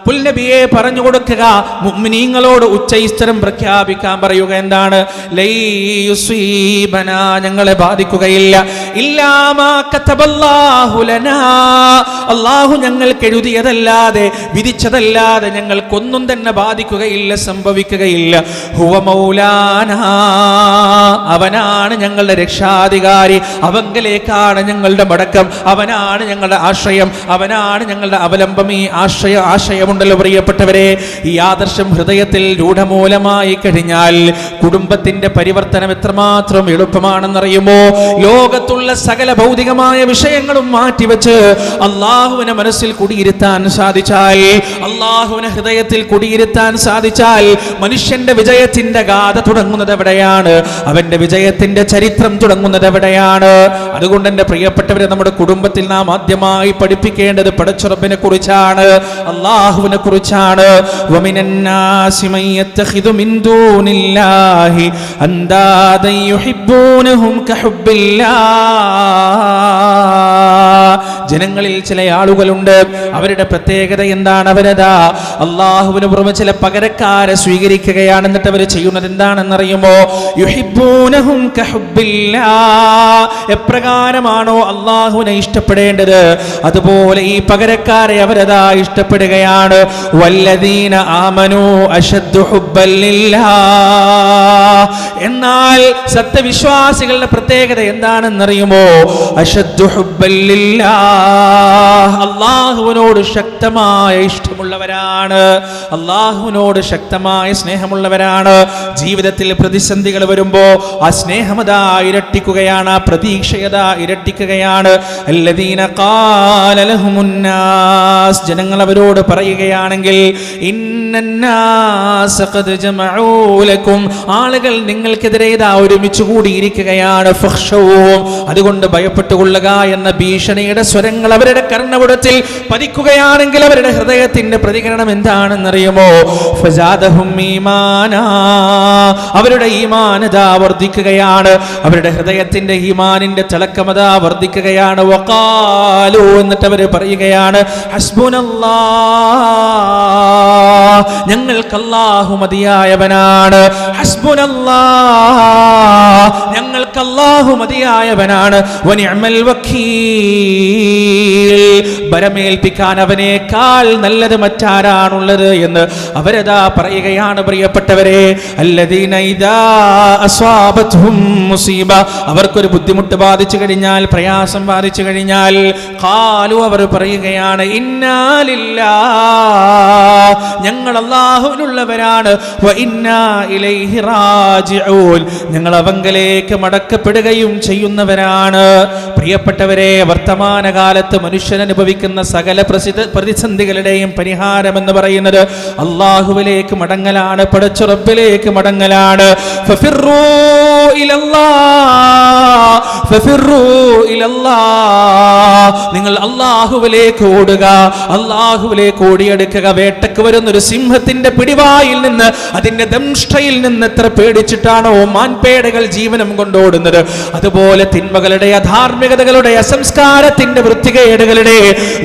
പുൽനബിയെ പറഞ്ഞു കൊടുക്കുക, മുഅ്മിനീങ്ങളോട് ഉച്ചൈസ്തരം പ്രഖ്യാപിക്കാൻ പറയുക. എന്താണ്? ലൈ യുസീബനാ, ഞങ്ങളെ ബാധിക്കുകയില്ല, ഇല്ലാ മാ കതബല്ലാഹു ലനാ, അല്ലാഹു ഞങ്ങൾക്ക് എഴുതിയതല്ലാതെ, വിധിച്ചതല്ലാതെ ഞങ്ങൾക്കൊന്നും തന്നെ ബാധിക്കുകയില്ല, സംഭവിക്കുകയില്ല. ഹുവ മൗലാനാ, അവനാണ് ഞങ്ങളുടെ രക്ഷാധികാരി, അവങ്കലേക്കാണ് ഞങ്ങളുടെ മടക്കം, അവനാണ് ഞങ്ങളുടെ ആശ്രയം, അവനാണ് ഞങ്ങളുടെ അവലംബം. ഈ ആശയമുണ്ടല്ലോ പ്രിയപ്പെട്ടവരെ. ഈ ആദർശം ഹൃദയത്തിൽ രൂഢമൂലമായി കഴിഞ്ഞാൽ കുടുംബത്തിന്റെ പരിവർത്തനം എത്രമാത്രം എളുപ്പമാണെന്നറിയുമോ? ലോകത്തുള്ള സകല ഭൗതികമായ വിഷയങ്ങളും മാറ്റിവെച്ച് അള്ളാഹുവിനെ മനസ്സിൽ കുടിയിരുത്താൻ സാധിച്ചാൽ, അള്ളാഹുവിനെ ഹൃദയത്തിൽ കുടിയിരുത്താൻ സാധിച്ചാൽ, മനുഷ്യന്റെ വിജയത്തിന്റെ ഗാഥ തുടങ്ങുന്നത് എവിടെയാണ്? അവന്റെ വിജയത്തിന്റെ ചരിത്രം തുടങ്ങുന്നത് എവിടെയാണ്? അതുകൊണ്ട് എൻ്റെ പ്രിയപ്പെട്ടവരെ, നമ്മുടെ കുടുംബത്തിൽ നാം ആദ്യമായി പഠിപ്പിക്കേണ്ടത് പടച്ചുറപ്പിനെ കുറിച്ചാണ്, അള്ളാഹുവിനെ കുറിച്ചാണ്. വമിനന്നാസി മൻ യത്തഖിദു മിൻ ദൂനില്ലാഹി അൻദാദൻ യുഹിബ്ബൂനഹും കഹുബ്ബില്ലാഹ്. ജനങ്ങളിൽ ചില ആളുകളുണ്ട്, അവരുടെ പ്രത്യേകത എന്താണ്? അവരതാ അള്ളാഹുവിന് പുറമെ ചില പകരക്കാരെ സ്വീകരിക്കുകയാണ്. എന്നിട്ട് അവർ ചെയ്യുന്നത് എന്താണെന്നറിയുമോ? യുഹിബ്ബൂനഹും കഹുബ്ബില്ലാഹ്. എപ്രകാരമാണോ അള്ളാഹുവിനെ ഇഷ്ടപ്പെടേണ്ടത്, അതുപോലെ ഈ പകരക്കാരെ അവരതാ ഇഷ്ടപ്പെടുകയാണ്. വല്ലദീന ആമനൂ അശദ്ദു ഹുബ്ബൻ ലില്ലാഹ്. എന്നാൽ സത്യവിശ്വാസികളുടെ പ്രത്യേകത എന്താണെന്നറിയുമോ? അശദ്ദു ഹുബ്ബൻ ലില്ലാഹ്. അള്ളാഹുവിനോട് ശക്തമായ ഇഷ്ടമുള്ളവരാണ്, അള്ളാഹുവിനോട് ശക്തമായ സ്നേഹമുള്ളവരാണ്. ജീവിതത്തിൽ പ്രതിസന്ധികൾ വരുമ്പോ ആ സ്നേഹമതാ ഇരട്ടിക്കുകയാണ്, ആ പ്രതീക്ഷയതാ ഇരട്ടിക്കുകയാണ്. അല്ലദീന ഖാല ലഹുമുന്നാസ്, ജനങ്ങൾ അവരോട് പറയുകയാണെങ്കിൽ, ഇന്നന്നാസ ഖദ് ജമഊ ലക്കും, ആളുകൾ നിങ്ങൾക്കെതിരെ ഇതാ ഒരുമിച്ച് കൂടിയിരിക്കുകയാണ്. ഫഖ്ശൗഹും, അതുകൊണ്ട് ഭയപ്പെട്ടുകൊള്ളുക എന്ന ഭീഷണിയുടെ സ്വരങ്ങൾ അവരുടെ കർണപുടത്തിൽ പതിക്കുകയാണെങ്കിൽ അവരുടെ ഹൃദയത്തിന്റെ പ്രതികരണം എന്താണെന്നറിയുമോ? ഫസാദഹും ഈമാനാ, അവരുടെ ഈമാനതാ വർദ്ധിക്കുകയാണ്, അവരുടെ ഹൃദയത്തിന്റെ ഈമാനിന്റെ തിളക്കമതാ വർദ്ധിക്കുകയാണ്. വഖാലു, എന്നിട്ട് അവർ പറയുകയാണ്, ഹസ്ബുനല്ലാഹ്, ഞങ്ങൾക്ക് അല്ലാഹു മതിയായവനാണ്. ഹസ്ബുനല്ലാഹ്, ഞങ്ങൾക്ക് അല്ലാഹു മതിയായവനാണ്. വനിഅമൽ വക്കീൽ, ബരമേൽപ്പിക്കാൻ അവനേക്കാൾ നല്ലത് മറ്റാരാണുള്ളത് എന്ന് അവരതാ പറയുകയാണ്. പ്രിയപ്പെട്ടവരെ, അല്ലദീന ഇദാ അസ്വാബത്ഹും മുസീബ, അവർക്കൊരു ബുദ്ധിമുട്ട് ബാധിച്ചു കഴിഞ്ഞാൽ, പ്രയാസം ബാധിച്ചു കഴിഞ്ഞാൽ, ഖാലു, അവർ പറയുകയാണ്, ഇന്നാ ലില്ലാഹ്, ഞങ്ങൾ അല്ലാഹുവിനുള്ളവരാണ്. വ ഇന്നാ ഇലൈഹി റാജിഊൻ, ഞങ്ങൾ അവങ്കലേക്ക് മടക്കപ്പെടുകയും ചെയ്യുന്നവരാണ്. പ്രിയപ്പെട്ടവരെ, വർത്തമാനകാലത്ത് മനുഷ്യൻ അനുഭവിക്കുന്ന സകല പ്രതിസന്ധികളുടെയും പരിഹാരം എന്ന് പറയുന്നത് അള്ളാഹുവിലേക്ക് മടങ്ങലാണ്, പടച്ച റബ്ബിലേക്ക് മടങ്ങലാണ്. ഫഫിറൂ ഇലല്ലാഹ്, ഫഫിറൂ ഇലല്ലാഹ്, നിങ്ങൾ അള്ളാഹുവിലേക്ക് ഓടുക, അള്ളാഹുവിലേക്ക് ഓടിയെടുക്കുക. വേട്ടക്ക് വരുന്നൊരു സിംഹത്തിന്റെ പിടിവായിൽ നിന്ന്, അതിന്റെ ദംഷ്ട്രയിൽ നിന്ന് എത്ര പേടിച്ചിട്ടാണോ മാൻപേടകൾ ജീവനം കൊണ്ടോടുന്നത്, അതുപോലെ തിന്മകളുടെ അധാർമിക അപാരകതകളുടെ, അസംസ്കാരത്തിന്റെ, വൃത്തികേടുകളുടെ,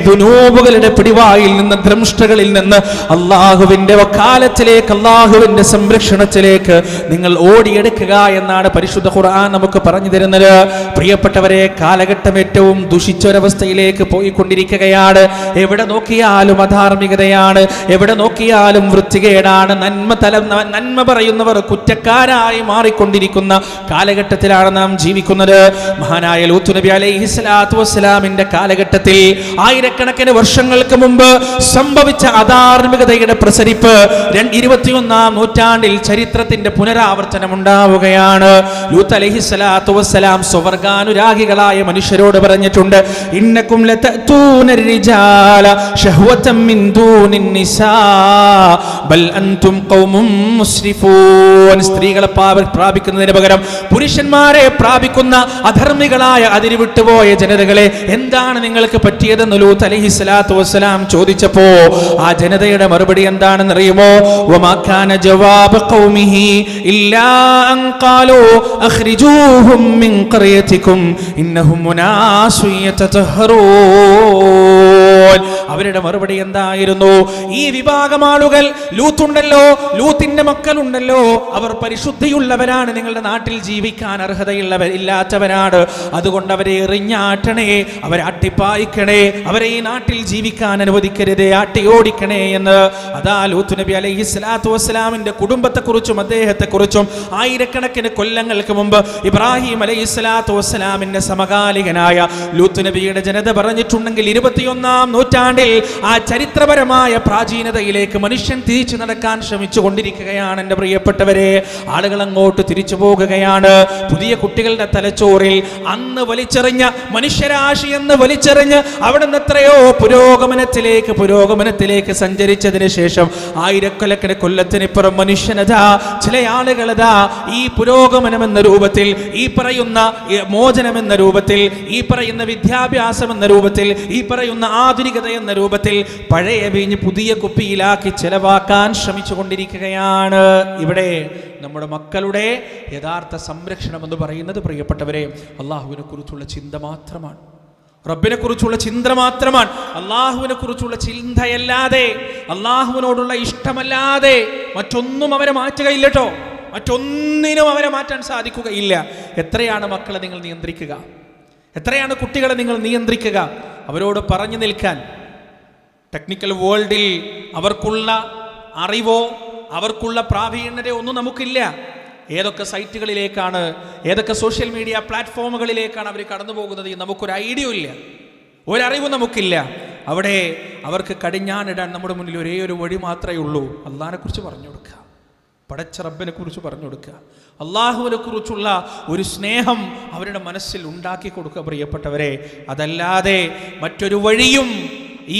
ദുനൂബുകളുടെ പിടിവായിൽ നിന്ന്, ദ്രംഷ്ടകളിൽ നിന്ന് അള്ളാഹുവിന്റെ വക്കാലത്തിലേക്ക്, അള്ളാഹുവിന്റെ സംരക്ഷണത്തിലേക്ക് നിങ്ങൾ ഓടിയെടുക്കുക എന്നാണ് പരിശുദ്ധ ഖുർആൻ നമുക്ക് പറഞ്ഞു തരുന്നത്. പ്രിയപ്പെട്ടവരെ, കാലഘട്ടം ഏറ്റവും ദുഷിച്ചൊരവസ്ഥയിലേക്ക് പോയിക്കൊണ്ടിരിക്കുകയാണ്. എവിടെ നോക്കിയാലും അധാർമികതയാണ്, എവിടെ നോക്കിയാലും വൃത്തികേടാണ്. നന്മ പറയുന്നവർ കുറ്റക്കാരായി മാറിക്കൊണ്ടിരിക്കുന്ന കാലഘട്ടത്തിലാണ് നാം ജീവിക്കുന്നത്. മഹാനായ ലൂത്ത് നബി അലൈഹിസ്സലാത്തു വസ്സലാമിന്റെ കാലഘട്ടത്തിൽ ആയിരക്കണക്കിന് വർഷങ്ങൾക്ക് മുമ്പ് സംഭവിച്ച അധാർമികതയുടെ പ്രസരിപ്പ് 21-ാം നൂറ്റാണ്ടിൽ ചരിത്രത്തിന്റെ പുനരാവർത്തനം ഉണ്ടാവുകയാണ്. ലൂത്ത് അലൈഹിസ്സലാത്തു വസ്സലാം സ്വർഗാനുരാഗികളായ മനുഷ്യരോട് പറഞ്ഞിട്ടുണ്ട്, ഇന്നകും ലതഅതൂന الرجال شهوة من دون النساء بل أنتم قوم مسرفون. സ്ത്രീകളെ പ്രാപിക്കുന്നതിന് പകരം പുരുഷന്മാരെ പ്രാപിക്കുന്ന അധർമ്മികളായ, അതിരുവിട്ടുപോയ ജനതകളെ, എന്താണ് നിങ്ങൾക്ക് പറ്റിയതെന്ന് ലൂത്ത് അലൈഹിസ്സലാത്തു വസ്സലാം ചോദിച്ചപ്പോ ആ ജനതയുടെ മറുപടി എന്താണെന്ന് അറിയുമോ? വമാ കാന ജവാബ ഖൗമിഹി ഇല്ലാ അൻ ഖാലൂ അഖ്രിജൂഹും മിൻ ഖറിയതികും ഇന്നഹും മുനാസുൻ യതതഹറൂൻ. അവരുടെ മറുപടി എന്തായിരുന്നു? ഈ വിഭാഗം ആളുകൾ, ലൂത്തുണ്ടല്ലോ, ലൂത്തിന്റെ മക്കളുണ്ടല്ലോ, അവർ പരിശുദ്ധിയുള്ളവരാണ്, നിങ്ങളുടെ നാട്ടിൽ ജീവിക്കാൻ ഇല്ലാത്തവരാണ്, അതുകൊണ്ട് അവരെ എറിഞ്ഞാട്ടണേ, അവരെ അട്ടിപ്പായിക്കണേ, അവരെ ഈ നാട്ടിൽ ജീവിക്കാൻ അനുവദിക്കരുതേ, ആട്ടിയോടിക്കണേ എന്ന്. അതാ ലൂത്ത് നബി അലൈഹിസ്സലാത്തു വസ്സലാമിന്റെ കുടുംബത്തെക്കുറിച്ചും അദ്ദേഹത്തെക്കുറിച്ചും ആയിരക്കണക്കിന് കൊല്ലങ്ങൾക്ക് മുമ്പ് ഇബ്രാഹിം അലൈഹിസ്സലാത്തു വസ്സലാമിന്റെ സമകാലികനായ ലൂത്ത് നബിയുടെ ജനത പറഞ്ഞിട്ടുണ്ടെങ്കിൽ 21-ാം നൂറ്റാണ്ടിൽ ആ ചരിത്രപരമായ പ്രാചീനതയിലേക്ക് മനുഷ്യൻ തിരിച്ചു നടക്കാൻ ശ്രമിച്ചു കൊണ്ടിരിക്കുകയാണ്. എൻ്റെ പ്രിയപ്പെട്ടവരെ, ആളുകൾ അങ്ങോട്ട് തിരിച്ചു പോകുകയാണ്. പുതിയ കുട്ടികളുടെ തലച്ചോറിൽ അന്ന് വലിച്ചെറിഞ്ഞ മനുഷ്യരാശി എന്ന് വലിച്ചെറിഞ്ഞ് അവിടെ നിന്ന് എത്രയോ പുരോഗമനത്തിലേക്ക് സഞ്ചരിച്ചതിന് ശേഷം ആയിരക്കണക്കിന് കൊല്ലത്തിനിപ്പുറം മനുഷ്യനതാ, ചില ആളുകളതാ ഈ പുരോഗമനം എന്ന രൂപത്തിൽ, ഈ പറയുന്ന മോചനം എന്ന രൂപത്തിൽ, ഈ പറയുന്ന വിദ്യാഭ്യാസം എന്ന രൂപത്തിൽ, ഈ പറയുന്ന ആധുനികത എന്ന രൂപത്തിൽ പഴയ വീഞ്ഞ് പുതിയ കുപ്പിയിലാക്കി ചെലവാക്കാൻ ശ്രമിച്ചു കൊണ്ടിരിക്കുകയാണ്. ഇവിടെ നമ്മുടെ മക്കളുടെ യഥാർത്ഥ സംരക്ഷണം എന്ന് പറയുന്നത്, പ്രിയപ്പെട്ടവരെ, അള്ളാഹുവിനെ കുറിച്ചുള്ള ചിന്ത മാത്രമാണ്, റബ്ബിനെ കുറിച്ചുള്ള ചിന്ത മാത്രമാണ്. അള്ളാഹുവിനെ കുറിച്ചുള്ള ചിന്തയല്ലാതെ, അള്ളാഹുവിനോടുള്ള ഇഷ്ടമല്ലാതെ മറ്റൊന്നും അവരെ മാറ്റുകയില്ല കേട്ടോ. മറ്റൊന്നിനും അവരെ മാറ്റാൻ സാധിക്കുകയില്ല. എത്രയാണ് മക്കളെ നിങ്ങൾ നിയന്ത്രിക്കുക? എത്രയാണ് കുട്ടികളെ നിങ്ങൾ നിയന്ത്രിക്കുക? അവരോട് പറഞ്ഞു നിൽക്കാൻ ടെക്നിക്കൽ വേൾഡിൽ അവർക്കുള്ള അറിവോ അവർക്കുള്ള പ്രാവീണ്യതയോ ഒന്നും നമുക്കില്ല. ഏതൊക്കെ സൈറ്റുകളിലേക്കാണ്, ഏതൊക്കെ സോഷ്യൽ മീഡിയ പ്ലാറ്റ്ഫോമുകളിലേക്കാണ് അവർ കടന്നു പോകുന്നത് എന്ന് നമുക്കൊരു ഐഡിയ ഇല്ല, ഒരറിവും നമുക്കില്ല. അവിടെ അവർക്ക് കടിഞ്ഞാണിടാൻ നമ്മുടെ മുന്നിൽ ഒരേ ഒരു വഴി മാത്രമേ ഉള്ളൂ. അള്ളാഹിനെ കുറിച്ച് പറഞ്ഞു കൊടുക്കുക, പടച്ച റബ്ബിനെ കുറിച്ച് പറഞ്ഞു കൊടുക്കുക, അള്ളാഹുവിനെ കുറിച്ചുള്ള ഒരു സ്നേഹം അവരുടെ മനസ്സിൽ ഉണ്ടാക്കി കൊടുക്കുക, പ്രിയപ്പെട്ടവരെ. അതല്ലാതെ മറ്റൊരു വഴിയും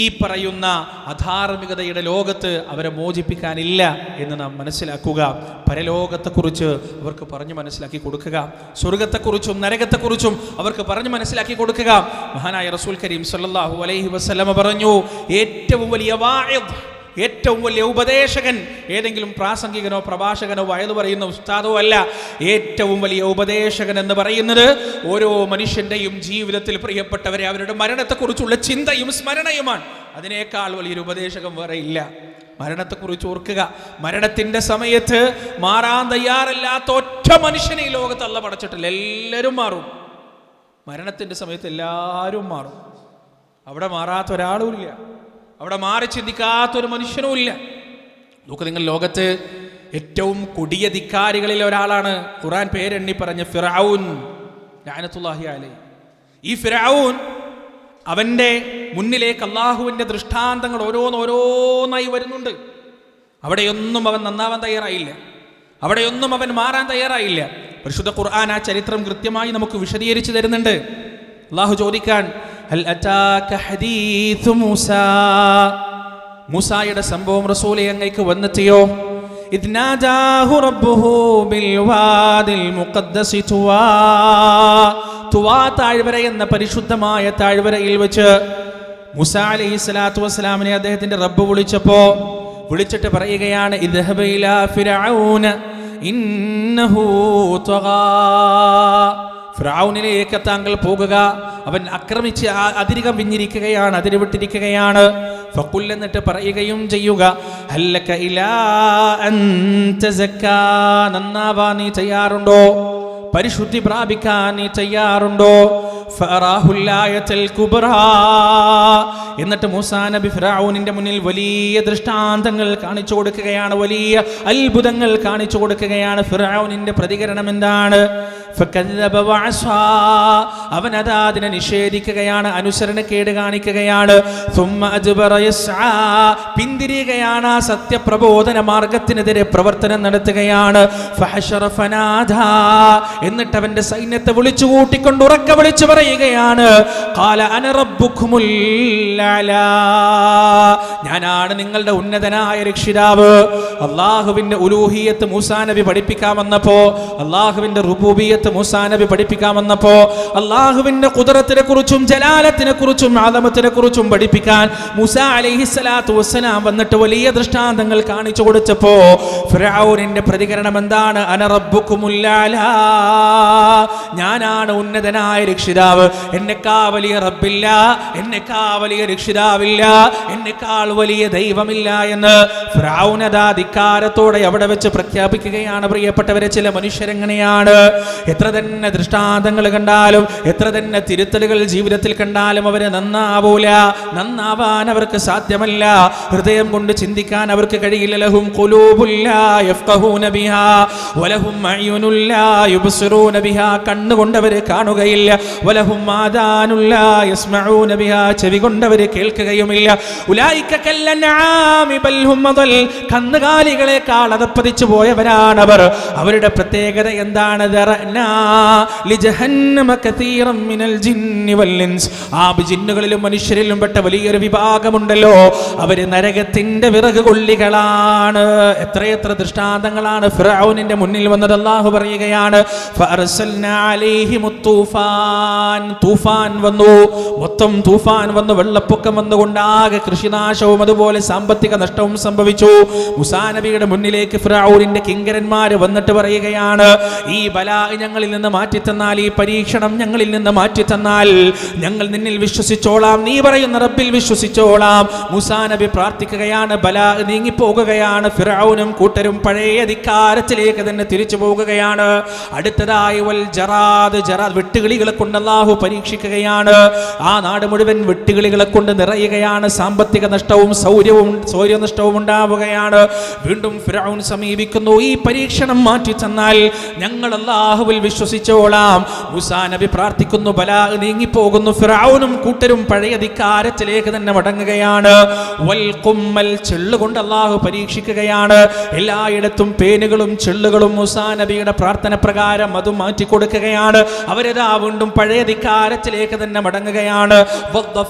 ഈ പറയുന്ന അധാർമികതയുടെ ലോകത്ത് അവരെ മോചിപ്പിക്കാനില്ല എന്ന് നാം മനസ്സിലാക്കുക. പരലോകത്തെക്കുറിച്ച് അവർക്ക് പറഞ്ഞു മനസ്സിലാക്കി കൊടുക്കുക, സ്വർഗത്തെക്കുറിച്ചും നരകത്തെക്കുറിച്ചും അവർക്ക് പറഞ്ഞു മനസ്സിലാക്കി കൊടുക്കുക. മഹാനായ റസൂൽ കരീം സല്ലല്ലാഹു അലൈഹി വസല്ലമ പറഞ്ഞു, ഏറ്റവും വലിയ വാഇദ്, ഏറ്റവും വലിയ ഉപദേശകൻ ഏതെങ്കിലും പ്രാസംഗികനോ പ്രഭാഷകനോ വയത് പറയുന്ന ഉസ്താദോ അല്ല. ഏറ്റവും വലിയ ഉപദേശകൻ എന്ന് പറയുന്നത് ഓരോ മനുഷ്യന്റെയും ജീവിതത്തിൽ, പ്രിയപ്പെട്ടവരെ, അവരുടെ മരണത്തെക്കുറിച്ചുള്ള ചിന്തയും സ്മരണയുമാണ്. അതിനേക്കാൾ വലിയൊരു ഉപദേശകൻ വേറെ ഇല്ല. മരണത്തെക്കുറിച്ച് ഓർക്കുക. മരണത്തിന്റെ സമയത്ത് മാറാൻ തയ്യാറല്ലാത്ത ഒറ്റ മനുഷ്യനെ ഈ ലോകത്ത് അല്ലാഹു പടച്ചിട്ടില്ല. എല്ലാവരും മാറും. മരണത്തിന്റെ സമയത്ത് എല്ലാവരും മാറും. അവിടെ മാറാത്ത ഒരാളും ഇല്ല, അവിടെ മാറി ചിന്തിക്കാത്തൊരു മനുഷ്യനും ഇല്ല. നോക്ക് നിങ്ങൾ, ലോകത്ത് ഏറ്റവും കൊടിയ ധിക്കാരികളിൽ ഒരാളാണ് ഖുർആൻ പേരെണ്ണി പറഞ്ഞ ഫിർഔൻ ലഅനത്തുല്ലാഹി അലൈഹി. ഈ ഫിർഔൻ, അവന്റെ മുന്നിലേക്ക് അള്ളാഹുവിന്റെ ദൃഷ്ടാന്തങ്ങൾ ഓരോന്നായി വരുന്നുണ്ട്. അവിടെയൊന്നും അവൻ നന്നാവാൻ തയ്യാറായില്ല, അവിടെയൊന്നും അവൻ മാറാൻ തയ്യാറായില്ല. പരിശുദ്ധ ഖുർആൻ ആ ചരിത്രം കൃത്യമായി നമുക്ക് വിശദീകരിച്ചു തരുന്നുണ്ട്. അള്ളാഹു ചോദിക്കാൻ, ഹൽ അതാക ഹദീഥു മൂസാ, മൂസായുടെ സംഭവം റസൂലേ അങ്ങേക്ക് വന്നെത്തിയോ? ഇദ് നാദാഹു റബ്ബുഹു ബിൽ വാദിൽ മുഖദ്ദസി തുവാ, തുവാ താഴ്വര എന്ന പരിശുദ്ധമായ താഴ്വരയിൽ വെച്ച് മൂസാ അലൈഹിസ്സലാത്തു വസ്സലാമിനെ അദ്ദേഹത്തിന്റെ റബ്ബ് വിളിച്ചിട്ട് പറയുകയാണ്, ഇദ്ഹബ ഇലാ ഫിർഔന ഇന്നഹു തഗാ, ഫിർഔനിലേക്ക് താങ്കൾ പോകുക. അവൻ ആക്രമിച്ച് അതിരികം വിഞ്ഞിരിക്കുകയാണ്, അതിരുവിട്ടിരിക്കുകയാണ്. ഫഖുൽ എന്നിട്ട് പറയുകയും ചെയ്യുക, ഹല്ലക ഇലാ അൻ തസക്കാ, നന്നാവാൻ നീ തയ്യാറുണ്ടോ? പരിശുദ്ധി പ്രാപിക്കാൻ നീ തയ്യാറുണ്ടോ? ഫഅറാഹുൽ ആയത്തുൽ കുബ്റാ, എന്നിട്ട് മൂസാ നബി ഫിർഔനിന്റെ മുന്നിൽ വലിയ ദൃഷ്ടാന്തങ്ങൾ കാണിച്ചു കൊടുക്കുകയാണ്, വലിയ അത്ഭുതങ്ങൾ കാണിച്ചു കൊടുക്കുകയാണ്. ഫിർഔനിന്റെ പ്രതികരണം എന്താണ്? ഫകദബ വഅസാ, അവൻ അതാ അതിനെ നിഷേധിക്കുകയാണ്, അനുസരണക്കേട് കാണിക്കുകയാണ്. സുമ്മ അജ്ബറ യസ്ആ, പിന്തിരിയുകയാണ്, സത്യപ്രബോധന മാർഗത്തിനെതിരെ പ്രവർത്തനം നടത്തുകയാണ്. ഫഹശറ ഫനാദാ, എന്നിട്ട് അവന്റെ സൈന്യത്തെ വിളിച്ചു കൂട്ടിക്കൊണ്ട് ഉറക്കെ വിളിച്ചു പറയുകയാണ്, ഖാല അന റബ്ബുകുമുൽ അലാ, ഞാനാണ് നിങ്ങളുടെ ഉന്നതനായ രക്ഷിതാവ്. അല്ലാഹുവിന്റെ ഉലൂഹിയത്ത് മൂസാ നബി പഠിപ്പിക്കാൻ വന്നപ്പോ, അല്ലാഹുവിന്റെ റുബൂബിയത്ത് മൂസാ നബി പഠിപ്പിക്കാൻ വന്നപ്പോ, അല്ലാഹുവിന്റെ ഖുദ്റത്തിനെ കുറിച്ചും ജലാലത്തിനെ കുറിച്ചും ആദമത്തിനെ കുറിച്ചും പഠിപ്പിക്കാൻ മൂസാ അലൈഹിസ്സലാത്തു വസ്സലാം വന്നിട്ട് വലിയ ദൃഷ്ടാന്തങ്ങൾ കാണിച്ചു കൊടുത്തപ്പോ ഫിർഔനിന്റെ പ്രതികരണം എന്താണ്? അന റബ്ബുകുമുൽ അലാ, ഞാനാണ് ഉന്നതനായ രക്ഷിതാവ്, എന്നെക്കാൾ വലിയ റബ്ബില്ല, എന്നെക്കാൾ വലിയ രക്ഷിതാവില്ല, എന്നെക്കാൾ വലിയ ദൈവമില്ല എന്ന് ഫിർഔൻ ധിക്കാരത്തോടെ അവിടെ വെച്ച് പ്രഖ്യാപിക്കുകയാണ്. പ്രിയപ്പെട്ടവരെ, ചില മനുഷ്യരെങ്ങനെയാണ്, എത്ര തന്നെ ദൃഷ്ടാന്തങ്ങൾ കണ്ടാലും, എത്ര തന്നെ തിരുത്തലുകൾ ജീവിതത്തിൽ കണ്ടാലും അവര് നന്നാവൂല, നന്നാവാൻ അവർക്ക് സാധ്യമല്ല. ഹൃദയം കൊണ്ട് ചിന്തിക്കാൻ അവർക്ക് കഴിയില്ല. ലഹും ഖുലൂബുൻ ലാ യഫ്ഖഹൂന ബിഹാ വലഹും അയ്യുനുൻ ലാ യുബ്സിറൂന ബിഹാ, കണ്ണുകൊണ്ട് അവര് കാണുകയില്ല. വലഹും ആദാനുൻ ലാ യസ്മഊന ബിഹാ, ചെവി കൊണ്ട് അവര് കേൾക്കുകയുമില്ല. ഉലൈക കല്ലൻആമി ബൽ ഹും അദൽ, കന്നുകാലികളെക്കാൾ അതപ്പതിച്ചു പോയവരാണവർ. അവരുടെ പ്രത്യേകത എന്താണ്? ദറനാ ലിജഹന്നമ കതീറൻ മിനൽ ജിന്നി വൽ ഇൻസ്, ആ ജിന്നുകളിലും മനുഷ്യരിലും പെട്ട വലിയൊരു വിഭാഗമുണ്ടല്ലോ, അവര് നരകത്തിന്റെ വിറക് കൊള്ളികളാണ്. എത്രയെത്ര ദൃഷ്ടാന്തങ്ങളാണ് ഫിർഔനിന്റെ മുന്നിൽ വന്നത്. അല്ലാഹു പറയുകയാണ്, ഫഅർസൽനാ അലൈഹിമുത് തൂഫാൻ, തൂഫാൻ വന്നു, മൊത്തം തൂഫാൻ വന്നു, വെള്ളപ്പൊക്കം വന്നുകൊണ്ടാകെ കൃഷിനാശവും അതുപോലെ സാമ്പത്തിക നഷ്ടവും സംഭവിച്ചു. മൂസാ നബിയുടെ മുന്നിലേക്ക് ഫിർഔനിന്റെ കിങ്കരന്മാര് വന്നിട്ട് പറയുകയാണ്, ഈ ബലാ ഞങ്ങളിൽ നിന്ന് മാറ്റിത്തന്നാൽ, ഈ പരീക്ഷണം ഞങ്ങളിൽ നിന്ന് മാറ്റിത്തന്നാൽ ഞങ്ങൾ നിന്നിൽ വിശ്വസിച്ചോളാം, നീ പറയുന്ന റബ്ബിൽ വിശ്വസിച്ചോളാം. മൂസാ നബി പ്രാർത്ഥിക്കുകയാണ്, ബലാ നീങ്ങിപ്പോകുകയാണ്. ഫിർഔനും കൂട്ടരും പഴയ ധിക്കാരത്തിലേക്ക് തന്നെ തിരിച്ചു പോകുകയാണ്. അടുത്തതായി വൽ ജറാദ്, ജറാദ് വെട്ടുകിളികളെ കൊണ്ട് അല്ലാഹു പരീക്ഷിക്കുകയാണ്. ആ നാട് മുഴുവൻ വെട്ടുകിളികളെ കൊണ്ട് നിറയുകയാണ്. സാമ്പത്തിക നഷ്ടവും സൗര്യനഷ്ടവും ഉണ്ടാവുകയാണ്. വീണ്ടും ഫിർഔൻ സമീപിക്കുന്നു, ഈ പരീക്ഷണം മാറ്റി തന്നാൽ ഞങ്ങൾ അല്ലാഹുവിൽ വിശ്വസിച്ചോളാം. മൂസാ നബി പ്രാർത്ഥിക്കുന്നു, ബലാ നീങ്ങിപ്പോകുന്നു. ഫിർഔനും കൂട്ടരും പഴയ ധിക്കാരത്തിലേക്ക് തന്നെ മടങ്ങുകയാണ്. വൽ ഖുമ്മൽ, ചെള്ളുകൊണ്ട് അല്ലാഹു പരീക്ഷിക്കുകയാണ്. എല്ലായിടത്തും പേനുകളും ചെള്ളുകളും മൂസാ നബിയുടെ പ്രാർത്ഥന പ്രകാരം അത് മാറ്റിക്കൊടുക്കുകയാണ്. അവരതാ വീണ്ടും പഴയ ധിക്കാരത്തിലേക്ക് തന്നെ മടങ്ങുകയാണ്.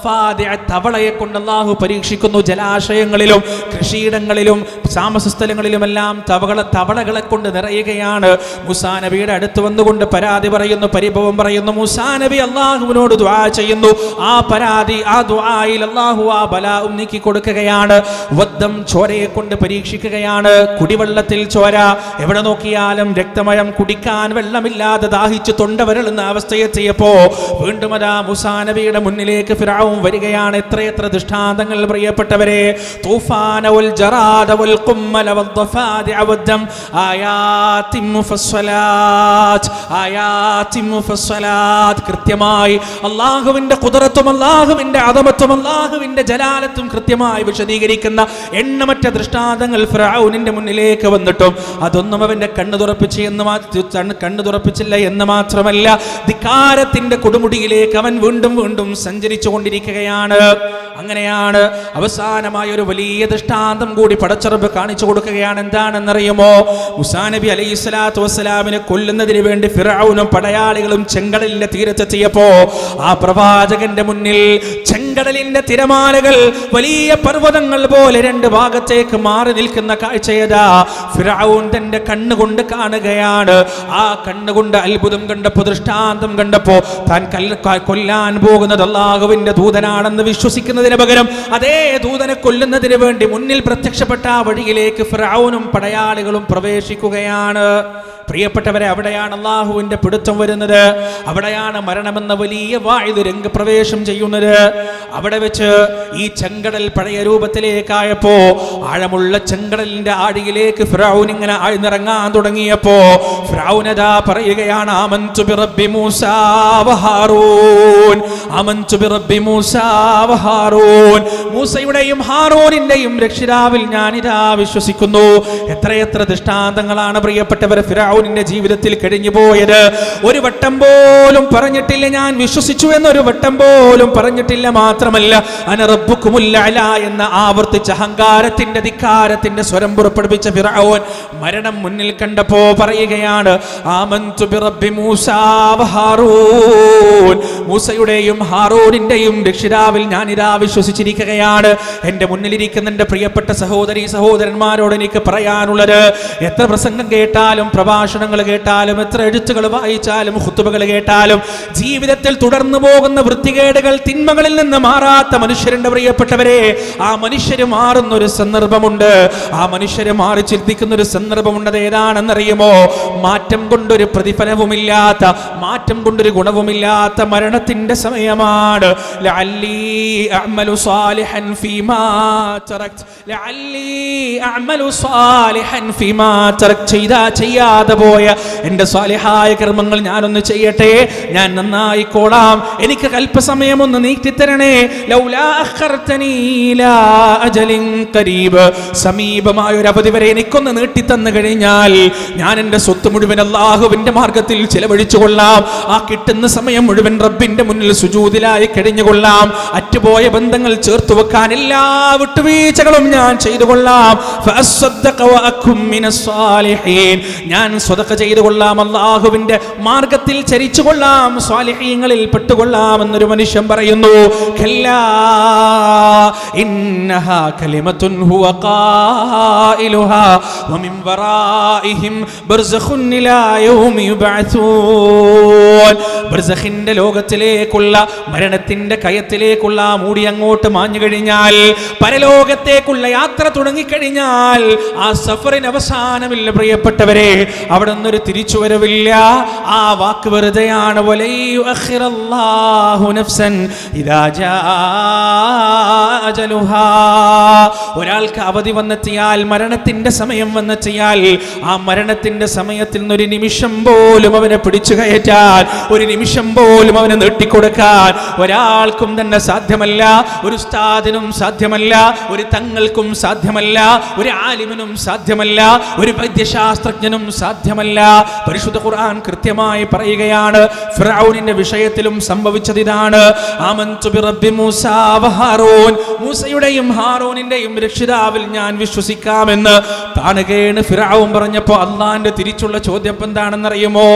തവളയെ കൊണ്ട് അല്ലാഹു പരീക്ഷിക്കുന്നു. ജലാശയങ്ങളിലും കൃഷിയിടങ്ങളിലും താമസ സ്ഥലങ്ങളിലുമെല്ലാം തവളകളെ കൊണ്ട് നിറയുകയാണ്. മൂസാ നബിയുടെ അടുത്ത് വന്നുകൊണ്ട് പരാതി പറയുന്നു, പരിഭവം പറയുന്നു. മൂസാ നബി അല്ലാഹുവിനോട് ദുആ ചെയ്യുന്നു. ആ പരാതി, ആ ദുആയിൽ അല്ലാഹു ആ ബലാഉം നീക്കി കൊടുക്കുകയാണ്. വദ്ദം, ചോരയെ കൊണ്ട് പരീക്ഷിക്കുകയാണ്. കുടിവെള്ളത്തിൽ ചോര, എവിടെ നോക്കിയാലും രക്തമയം, കുടിക്കാൻ വെള്ളമില്ലാതെ ദാഹിച്ച് തൊണ്ട വരളുന്ന അവസ്ഥയെത്തിയപ്പോ വീണ്ടും അതാ മൂസാ നബിയുടെ മുന്നിലേക്ക് ഫിർഔൻ വരികയാണ്. എത്രയെത്ര ദൃഷ്ടാന്തങ്ങൾ പ്രിയപ്പെട്ടവരെ. തൂഫാന വൽ ജറാദ വൽ ഖുമ്മല വദ്ദഫാദിഅ വദ്ദം ആയാതിൻ മുഫസ്സലാത്ത്, ആയാതിൻ മുഫസ്സലാത്ത്, കൃത്യമായി അല്ലാഹുവിന്റെ ഖുദ്റത്തും അല്ലാഹുവിന്റെ അദമത്തും അല്ലാഹുവിന്റെ ജലാലത്തും കൃത്യമായി വിശദീകരിക്കുന്ന എണ്ണമറ്റ ദൃഷ്ടാന്തങ്ങൾ ഫിർഔനിന്റെ മുന്നിലേക്ക് വന്നിട്ടും അതൊന്നും അവന്റെ കണ്ണു തുറപ്പിച്ചില്ല എന്ന് മാത്രമല്ല, ധിക്കാരത്തിന്റെ കൊടുമുടിയിലേക്ക് അവൻ വീണ്ടും വീണ്ടും സഞ്ചരിച്ചു കൊണ്ടിരിക്കുകയാണ്. അങ്ങനെയാണ് അവസാനമായ ഒരു വലിയ ദൃഷ്ടാന്തം കൂടി പടച്ചറബ് കാണിച്ചു കൊടുക്കുകയാണ്. എന്താണെന്നറിയുമോ? മൂസാ നബി അലൈഹിസ്സലാത്തു വസ്സലാമിനെ കൊല്ലുന്നതിന് വേണ്ടി ഫിർഔനും പടയാളികളും ചെങ്കടലിന്റെ തീരത്തെത്തിയപ്പോ ആ പ്രവാചകന്റെ മുന്നിൽ ചെങ്കടലിന്റെ തിരമാലകൾ വലിയ പർവ്വതങ്ങൾ പോലെ രണ്ട് ഭാഗത്തേക്ക് മാറി നിൽക്കുന്ന കാഴ്ചയതാ ഫിർഔൻ തന്റെ കണ്ണുകൊണ്ട് കാണുകയാണ്. ആ കണ്ണുകൊണ്ട് അത്ഭുതം കണ്ടപ്പോ, ദൃഷ്ടാന്തം കണ്ടപ്പോ, താൻ കൊല്ലാൻ പോകുന്നത് അല്ലാഹുവിന്റെ ദൂതനാണെന്ന് വിശ്വസിക്കുന്നതിന് പകരം അതേ ദൂതനെ കൊല്ലുന്നതിന് വേണ്ടി മുന്നിൽ പ്രത്യക്ഷപ്പെട്ട ആ വഴിയിലേക്ക് ഫിർഔനും പടയാളികളും പ്രവേശിക്കുകയാണ്. പ്രിയപ്പെട്ടവരെ, അവിടെയാണ് അള്ളാഹുവിന്റെ പിടുത്തം വരുന്നത്. അവിടെയാണ് മരണമെന്ന വലിയ വായിദ് രംഗപ്രവേശം ചെയ്യുന്നത്. അവിടെ വെച്ച് ഈ ചെങ്കടൽ പഴയ രൂപത്തിലേക്കായപ്പോ, ആഴമുള്ള ചെങ്കടലിന്റെ ആഴിയിലേക്ക് ഫിറഔൻ ഇങ്ങനെ ആഴ്ന്നിറങ്ങാൻ തുടങ്ങിയപ്പോ ഫിറഔനദാ പറയുകയാണ്, ആമന്തു ബിറബ്ബി മൂസാ വഹാറൂൻ, ആമന്തു ബിറബ്ബി മൂസാ വഹാറൂൻ, മൂസയുടെയും ഹാറൂനിന്റെയും രക്ഷിതാവിൽ ഞാനിതാ വിശ്വസിക്കുന്നു. എത്രയെത്ര ദൃഷ്ടാന്തങ്ങളാണ് പ്രിയപ്പെട്ടവർ ഫിറഔനിന്റെ ജീവിതത്തിൽ കഴിഞ്ഞു പോയത്. ഒരു വട്ടം പോലും പറഞ്ഞിട്ടില്ല ഞാൻ വിശ്വസിച്ചു എന്നൊരു വട്ടം പോലും പറഞ്ഞിട്ടില്ല. മാത്രമല്ല അന റബ്ബുക്കുമുൽ അലാ എന്ന ആവർത്തിച്ച അഹങ്കാരത്തിന്റെ ധിക്കാരത്തിന്റെ സ്വരം പുറപ്പെടുവിച്ച ഫിറഔൻ മരണം മുന്നിൽ കണ്ടപ്പോ പറയുകയാണ്, ആമന്തു ബിറബ്ബി മൂസാ വഹാറൂൻ, മൂസയുടെയും ഹാറൂനിന്റെയും രക്ഷിതാവിൽ ഞാനിതാ വിശ്വസിച്ചിരിക്കുകയാണ്. എന്റെ മുന്നിലിരിക്കുന്ന എന്റെ പ്രിയപ്പെട്ട സഹോദരി സഹോദരന്മാരോട് എനിക്ക് പറയാനുള്ളത്, എത്ര പ്രസംഗം കേട്ടാലും പ്രഭാഷണങ്ങൾ കേട്ടാലും എത്ര എഴുത്തുകൾ വായിച്ചാലും ഖുതുബകൾ കേട്ടാലും ജീവിതത്തിൽ തുടർന്നു പോകുന്ന വൃത്തികേടുകൾ തിന്മകളിൽ നിന്ന് മാറാത്ത മനുഷ്യരുടെ പ്രിയപ്പെട്ടവരെ, ആ മനുഷ്യര് മാറുന്ന ഒരു സന്ദർഭമുണ്ട്. ആ മനുഷ്യര് മാറി ചിന്തിക്കുന്ന ഒരു സന്ദർഭമുണ്ട്. അത് ഏതാണെന്നറിയുമോ? മാറ്റം കൊണ്ടൊരു പ്രതിഫലവുമില്ലാത്ത, മാറ്റം കൊണ്ടൊരു ഗുണവുമില്ലാത്ത മരണത്തിന്റെ സമയമാണ്. ലഅല്ലി അഅമലു സാലിഹൻ ഫീമാ തറക്ത്, ലഅല്ലി അഅമലു സാലിഹൻ ഫീമാ തറക്ത്, ചെയ്യാതെ പോയ എന്റെ സാലിഹായ കർമ്മങ്ങൾ ഞാനൊന്ന് ചെയ്യട്ടെ, ഞാൻ നന്നായിക്കോളാം, എനിക്ക് അല്പസമയം ഒന്ന് നീട്ടിത്തരണേ. ലൗലാ അഖർതനീ ഇലാ അജലിൻ ഖരീബ്, സമീപമായ ഒരു അവധി വരെ എനിക്കൊന്ന് നീട്ടിത്തന്നു കഴിഞ്ഞാൽ ഞാൻ എന്റെ സ്വത്ത് മുഴുവൻ അല്ലാഹുവിന്റെ മാർഗത്തിൽ ചിലവഴിച്ചു കൊള്ളാം. ആ കിട്ടുന്ന സമയം മുഴുവൻ റബ്ബിന്റെ മുന്നിൽ സുജൂദിലായി കഴിഞ്ഞുകൊള്ളാം. അറ്റുപോയ ബന്ധങ്ങൾ ചേർത്തു വെക്കാൻ എല്ലാ വിട്ടുവീഴ്ചകളും ഞാൻ ചെയ്തു കൊള്ളാം. ഫഅസ്സദ്ദഖ വഅകും മിനസ് സാലിഹീൻ, ഞാൻ സ്വതക്ക ചെയ്തു കൊള്ളാം, അല്ലാഹുവിന്റെ മാർഗത്തിൽ ചരിച്ചു കൊള്ളാം, സ്വാലിഹീങ്ങളിൽ പെട്ടുകൊള്ളാം എന്നൊരു മനുഷ്യൻ പറയുന്നു. കല്ലാ ഇന്നഹാ കലിമത്തുൻ ഹുവ ഖായിലുഹാ വമിൻ വറാഇഹിം ബർസഖുൻ ഇലാ യൗമി യുബഅസൂൻ. ബർസഖിന്റെ ലോകത്തിലേക്കുള്ള, മരണത്തിന്റെ കയത്തിലേക്കുള്ള മൂടി അങ്ങോട്ട് മാഞ്ഞു കഴിഞ്ഞാൽ, പരലോകത്തേക്കുള്ള യാത്ര തുടങ്ങിക്കഴിഞ്ഞാൽ ആ സഫറിന് അവസാനമില്ല പ്രിയപ്പെട്ടവരെ. അവിടെ നിന്നൊരു തിരിച്ചുവരവില്ല. ആ വാക്ക് വെറുതെയാണ്. ഒരാൾക്ക് അവധി വന്നെത്തിയാൽ, മരണത്തിന്റെ സമയം വന്നെത്തിയാൽ, ആ മരണത്തിന്റെ സമയത്തിൽ നിന്നൊരു നിമിഷം പോലും അവനെ പിടിച്ചു കയറ്റാൻ, ഒരു നിമിഷം പോലും അവനെ നീട്ടിക്കൊടുക്കാൻ ഒരാൾക്കും തന്നെ സാധ്യമല്ല. ഒരു ഉസ്താദിനും സാധ്യമല്ല, ഒരു തങ്ങൾക്കും സാധ്യമല്ല, ഒരു ആലിമിനും സാധ്യമല്ല, ഒരു വൈദ്യശാസ്ത്രജ്ഞനും സാധ്യമല്ല. പരിശുദ്ധ ഖുർആൻ കൃത്യമായി പറയുകയാണ്. ഫിറഔനിന്റെ വിഷയത്തിലും സംഭവിച്ചത് ഇതാണ്. ആമന്തു ബിറബ്ബി മൂസാ വഹാറൂൻ, മൂസയുടെയും ഹാറൂനിന്റെയും രക്ഷിതാവിൽ ഞാൻ വിശ്വസിക്കാമെന്ന് താണുകേണ് ഫിറഔൻ പറഞ്ഞപ്പോ അള്ളാന്റെ തിരിച്ചുള്ള ചോദ്യം എന്താണെന്നറിയുമോ?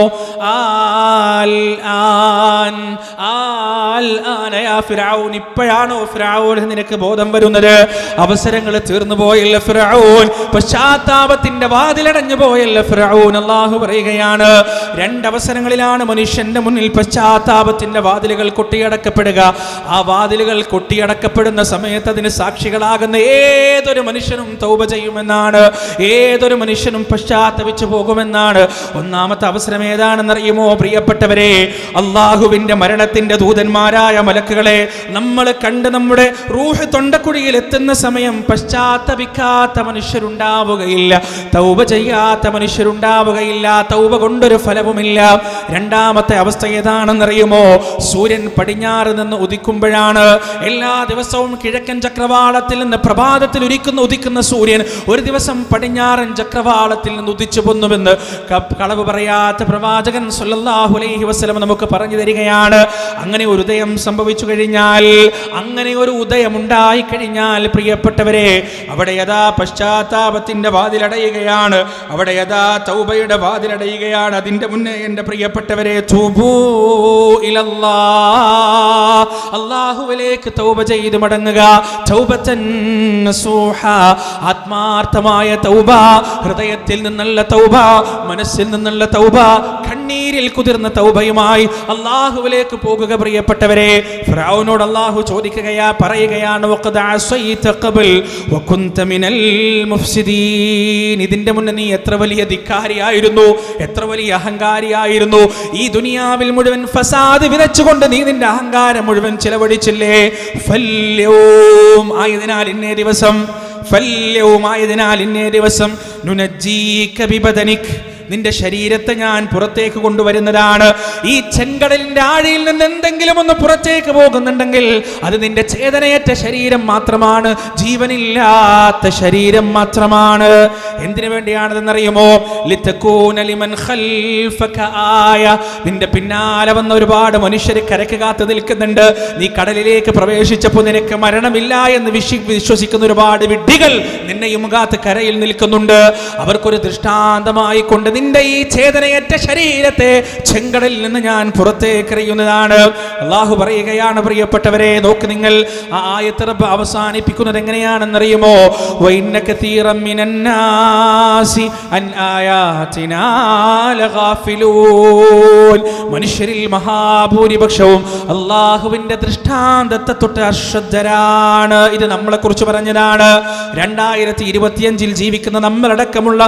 ഇപ്പോഴാണോ ഫിറഔൻ നിനക്ക് ബോധം വരുന്നത്? അവസരങ്ങൾ തീർന്നു പോയല്ല ഫിറഔൻ, പശ്ചാത്താപത്തിന്റെ വാതിലടഞ്ഞു പോയല്ല ഫിറഔൻ. അല്ലാഹു പറയുകയാണ്, രണ്ടവസരങ്ങളിലാണ് മനുഷ്യന്റെ മുന്നിൽ പശ്ചാത്താപത്തിന്റെ വാതിലുകൾ കൊട്ടിയടക്കപ്പെടുക. ആ വാതിലുകൾ കൊട്ടിയടക്കപ്പെടുന്ന സമയത്ത് അതിന് സാക്ഷികളാകുന്ന ഏതൊരു മനുഷ്യനും തൗബ ചെയ്യുമെന്നാണ്, ഏതൊരു മനുഷ്യനും പശ്ചാത്തപിച്ചു പോകുമെന്നാണ്. ഒന്നാമത്തെ അവസരം ഏതാണെന്നറിയുമോ പ്രിയപ്പെട്ടവരെ? അള്ളാഹുവിന്റെ മരണത്തിന്റെ ദൂതന്മാരായ മലക്കുകളെ നമ്മൾ കണ്ട് നമ്മുടെ റൂഹ് തൊണ്ടക്കുഴിയിൽ എത്തുന്ന സമയം പശ്ചാത്തപിക്കാത്ത മനുഷ്യരുണ്ടാവുകയില്ല, തൗബ ചെയ്യാത്ത മനുഷ്യരുണ്ടാവുകയില്ല, തൗബ കൊണ്ടൊരു ഫലവുമില്ല. രണ്ടാമത്തെ അവസ്ഥ ഏതാണെന്നറിയുമോ? സൂര്യൻ പടിഞ്ഞാറ് നിന്ന് ഉദിക്കുമ്പോഴാണ്. എല്ലാ ദിവസവും കിഴക്കൻ ചക്രവാളത്തിൽ നിന്ന് പ്രഭാതത്തിൽ ഉദിക്കുന്ന സൂര്യൻ ഒരു ദിവസം പടിഞ്ഞാറൻ ചക്രവാളത്തിൽ നിന്ന് ഉദിച്ചു പൊന്നുമെന്ന് കളവ് പറയാത്ത പ്രവാചകൻ സല്ലല്ലാഹു അലൈഹി വസല്ലം നമുക്ക് പറഞ്ഞു തരികയാണ്. അങ്ങനെ ഒരു ഉദയം സംഭവിച്ചു കഴിഞ്ഞാൽ, അങ്ങനെ ഒരു ഉദയം ഉണ്ടായി കഴിഞ്ഞാൽ പ്രിയപ്പെട്ടവരെ, അവിടെ യഥാ പശ്ചാത്താപത്തിന്റെ വാതിലടയുകയാണ്, അവിടെ യഥാ തൗബയുടെ വാതിലടയുകയാണ്. അതിന്റെ മുന്നേ എൻ്റെ പ്രിയപ്പെട്ടവരെ, തൂബൂ ഇലല്ലാഹ്, അല്ലാഹുവിലേക്ക് തൗബ ചെയ്ത് മടങ്ങുക. തൗബത്തൻ നസൂഹ, ആത്മാർത്ഥമായ തൗബ, ഹൃദയത്തിൽ നിന്നുള്ള തൗബ, മനസ്സിൽ നിന്നുള്ള തൗബ, കണ്ണീരിൽ കുതിർന്ന തൗബയുമായി അല്ലാഹുവിലേക്ക് പോകുക പ്രിയപ്പെട്ടവരെ. ഫിർഔനോട് അല്ലാഹു ചോദിക്കുകയാ, പറയുകയാണ്, വഖദ് അസൈത ഖബൽ വകുൻത മിനൽ മുഫ്സിദീൻ. ഇതിന്റെ മുന്നേ നീ എത്ര വലിയ ധിക്കാരിയായിരുന്നു, എത്ര വലിയ അഹങ്കാരിയായിരുന്നു. ഈ ദുനിയാവിൽ മുഴുവൻ ഫസാദ് വിതച്ചുകൊണ്ട് നീ നിന്റെ അഹങ്കാരം മുഴുവൻ ചിലവഴിച്ചില്ലേ. ഫല്യൗം ആയതിനാൽ ഇന്നേ ദിവസം, ഫല്യൗം ആയതിനാൽ ഇന്നേ ദിവസം, നുനജ്ജീക ബിബദനിക്, നിന്റെ ശരീരത്തെ ഞാൻ പുറത്തേക്ക് കൊണ്ടുവരുന്നതാണ്. ഈ ചെങ്കടലിന്റെ ആഴിയിൽ നിന്ന് എന്തെങ്കിലും ഒന്ന് പുറത്തേക്ക് പോകുന്നുണ്ടെങ്കിൽ അത് നിന്റെ ചേതനയേറ്റ ശരീരം മാത്രമാണ്, ജീവനില്ലാത്ത ശരീരം മാത്രമാണ്. എന്തിനു വേണ്ടിയാണെന്നറിയുമോ? ലിതകൂന ലിമൻ ഖൽഫക ആയ, നിന്റെ പിന്നാലെ വന്ന ഒരുപാട് മനുഷ്യർ കരക്ക് കാത്തു നിൽക്കുന്നുണ്ട്. നീ കടലിലേക്ക് പ്രവേശിച്ചപ്പോൾ നിനക്ക് മരണമില്ല എന്ന് വിശ്വസിക്കുന്ന ഒരുപാട് വിഡ്ഢികൾ നിന്നെയും കാത്ത് കരയിൽ നിൽക്കുന്നുണ്ട്. അവർക്കൊരു ദൃഷ്ടാന്തമായി കൊണ്ട് നിന്റെ ഈ ചേതനയേറ്റ ശരീരത്തെ ചെങ്കടലിൽ നിന്ന് ഞാൻ പുറത്തേക്ക് എറിയുന്നതാണ്. അല്ലാഹു പറയുകയാണ് പ്രിയപ്പെട്ടവരെ, നോക്ക് നിങ്ങൾ, ആ ആയത്ത് റബ്ബ് അവസാനിപ്പിക്കുന്നത് എങ്ങനെയാണെന്നറിയുമോ? വഇന്ന കതീറൻ മിനന്നാസി അൻ ആയാതിനാ ലഗാഫിലൂൻ. മനുഷ്യരിൽ മഹാഭൂരിപക്ഷവും അല്ലാഹുവിന്റെ ദൃഷ്ടാന്തത്തെ തൊട്ട് അശ്രദ്ധരാണ്. ഇത് നമ്മളെ കുറിച്ച് പറഞ്ഞതാണ്. 2025 ജീവിക്കുന്ന നമ്മളടക്കമുള്ള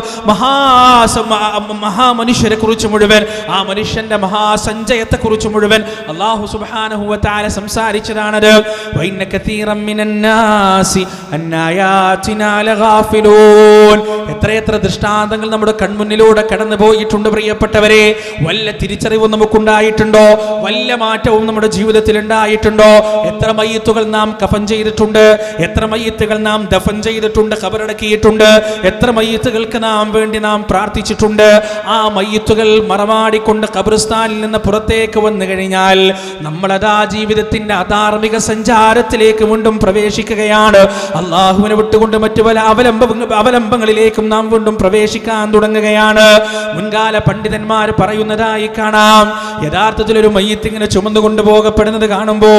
മഹാമനുഷ്യരെ കുറിച്ച് മുഴുവൻ, ആ മനുഷ്യന്റെ മഹാസഞ്ചയത്തെ കുറിച്ച് മുഴുവൻ അല്ലാഹു സുബ്ഹാനഹു വ തആല സംസാരിച്ചതാണത്. വഇന്ന കതീറൻ മിനന്നാസി അൻ ആയാതിനാ ലഗാഫിലൂൻ. എത്രയെത്ര ദൃഷ്ടാന്തങ്ങൾ നമ്മുടെ കൺമുന്നിലൂടെ കടന്നു പോയിട്ടുണ്ട് പ്രിയപ്പെട്ടവരെ. വല്ല തിരിച്ചറിവും നമുക്കുണ്ടായിട്ടുണ്ടോ? വല്ല മാറ്റവും നമ്മുടെ ജീവിതത്തിൽ ഉണ്ടായിട്ടുണ്ടോ? എത്ര മയ്യിത്തുകൾ നാം കഫൻ ചെയ്തിട്ടുണ്ട്, എത്ര മയ്യിത്തുകൾ നാം ദഫൻ ചെയ്തിട്ടുണ്ട്, ഖബറടക്കിയിട്ടുണ്ട്, എത്ര മയ്യിത്തുകൾക്ക് വേണ്ടി നാം പ്രാർത്ഥിച്ചിട്ടുണ്ട്. ആ മയ്യിത്തുകൾ മറമാടിക്കൊണ്ട് ഖബർസ്ഥാനിൽ നിന്ന് പുറത്തേക്ക് വന്നു കഴിഞ്ഞാൽ നമ്മളതാ ജീവിതത്തിന്റെ അധാർമിക സഞ്ചാരത്തിലേക്ക് വീണ്ടും പ്രവേശിക്കുകയാണ്. അള്ളാഹുവിനെ വിട്ടുകൊണ്ട് മറ്റു പല അവലംബങ്ങളിലേക്കും നാം വീണ്ടും പ്രവേശിക്കാൻ തുടങ്ങുകയാണ്. മുൻകാല പണ്ഡിതന്മാർ പറയുന്നതായി കാണാം, യഥാർത്ഥത്തിൽ ഒരു മയ്യിത്ത് ഇങ്ങനെ ചുമന്നു കൊണ്ടുപോകപ്പെടുന്നത് കാണുമ്പോ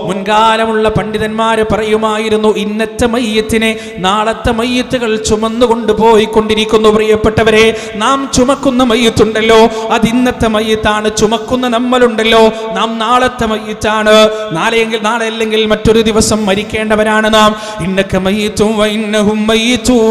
മുൻകാലമുള്ള പണ്ഡിതന്മാർ പറയുമായിരുന്നു, ഇന്നത്തെ മയ്യിത്തിനെ നാളത്തെ മയ്യിത്തുകൾ ചുമന്നു കൊണ്ടുപോയിക്കൊണ്ടിരിക്കുന്നു. പ്രിയപ്പെട്ടവരെ, നാം ചുമക്കുന്ന മയ്യിത്തുണ്ടല്ലോ, അത് ഇന്നത്തെ മയ്യിത്താണ്. ചുമക്കുന്ന നമ്മളുണ്ടല്ലോ, നാം നാളത്തെ മയ്യിത്താണ്. നാളെ അല്ലെങ്കിൽ മറ്റൊരു ദിവസം മരിക്കേണ്ടവരാണ് നാം. ഇന്നക മയ്യിത്തും വഇന്നഹും മയ്യിത്തൂൻ.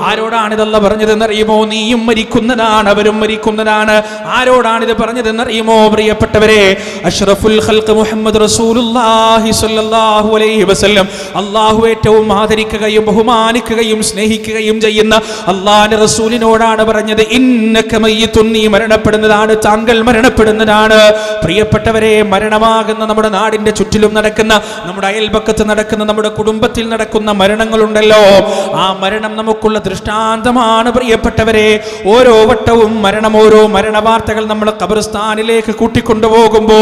ആരോടാണിതല്ല പറഞ്ഞതെന്നറിയുമോ? നീയും മരിക്കുന്നതാണ്, അവരും മരിക്കുന്നതാണ്. ആരോടാണിത് പറഞ്ഞതെന്നറിയുമോ പ്രിയപ്പെട്ടവരെ? അഷ്റഫുൽ ഖൽഖ് മുഹമ്മദ് റസൂലുള്ളാഹി സ്വല്ലല്ലാഹു അലൈഹി വസല്ലം, അല്ലാഹു ഏറ്റവും ആദരിക്കുകയും ബഹുമാനിക്കുകയും സ്നേഹിക്കുകയും ചെയ്യുന്ന അല്ലാഹുവിന്റെ റസൂലിനോടാണ് പറഞ്ഞത്, ഇന്നക മയ്യിത്തുൻ, നീ മരണപ്പെടുന്നതാണ്, താങ്കൾ മരണപ്പെടുന്നതാണ്. പ്രിയപ്പെട്ടവരെ, മരണമാകുന്ന നമ്മുടെ നാടിന്റെ ചുറ്റിലും നടക്കുന്ന, നമ്മുടെ അയൽപക്കത്ത് നടക്കുന്ന, നമ്മുടെ കുടുംബത്തിൽ നടക്കുന്ന മരണങ്ങളുണ്ടല്ലോ, ആ മരണം നമുക്കുള്ള ദൃഷ്ടാന്തമാണ് പ്രിയപ്പെട്ടവരെ. ഓരോ വട്ടവും ഓരോ മരണവാർത്തകൾ നമ്മൾ ഖബർസ്ഥാനിലേക്ക് കൂട്ടിക്കൊണ്ടുപോകുമ്പോ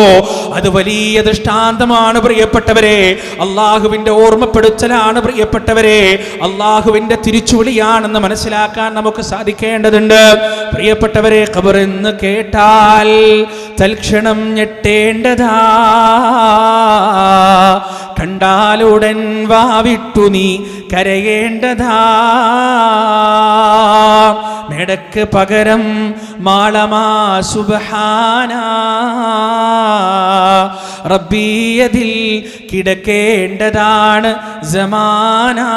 അത് വലിയ ദൃഷ്ടാന്തമാണ് പ്രിയപ്പെട്ടവരെ. അള്ളാഹുവിന്റെ ഓർമ്മപ്പെടുത്തലാണ് പ്രിയപ്പെട്ടവരെ, അള്ളാഹുവിന്റെ തിരിച്ചുവിളിയാണെന്ന് മനസ്സിലാക്കാൻ നമുക്ക് സാധിക്കേണ്ടതുണ്ട്. പ്രിയപ്പെട്ടവരെ, ഖബർ എന്ന് കേട്ടാൽ തൽക്ഷണം ഞെട്ടേണ്ടതാ, കണ്ടാലുടൻ വാവിട്ടു നീ കരയേണ്ടതാ. മേടക്ക് പകരം മാളമാ സുബ്ഹാനാ, റബ്ബിയതിൽ കിടക്കേണ്ടതാണ് സമാനാ.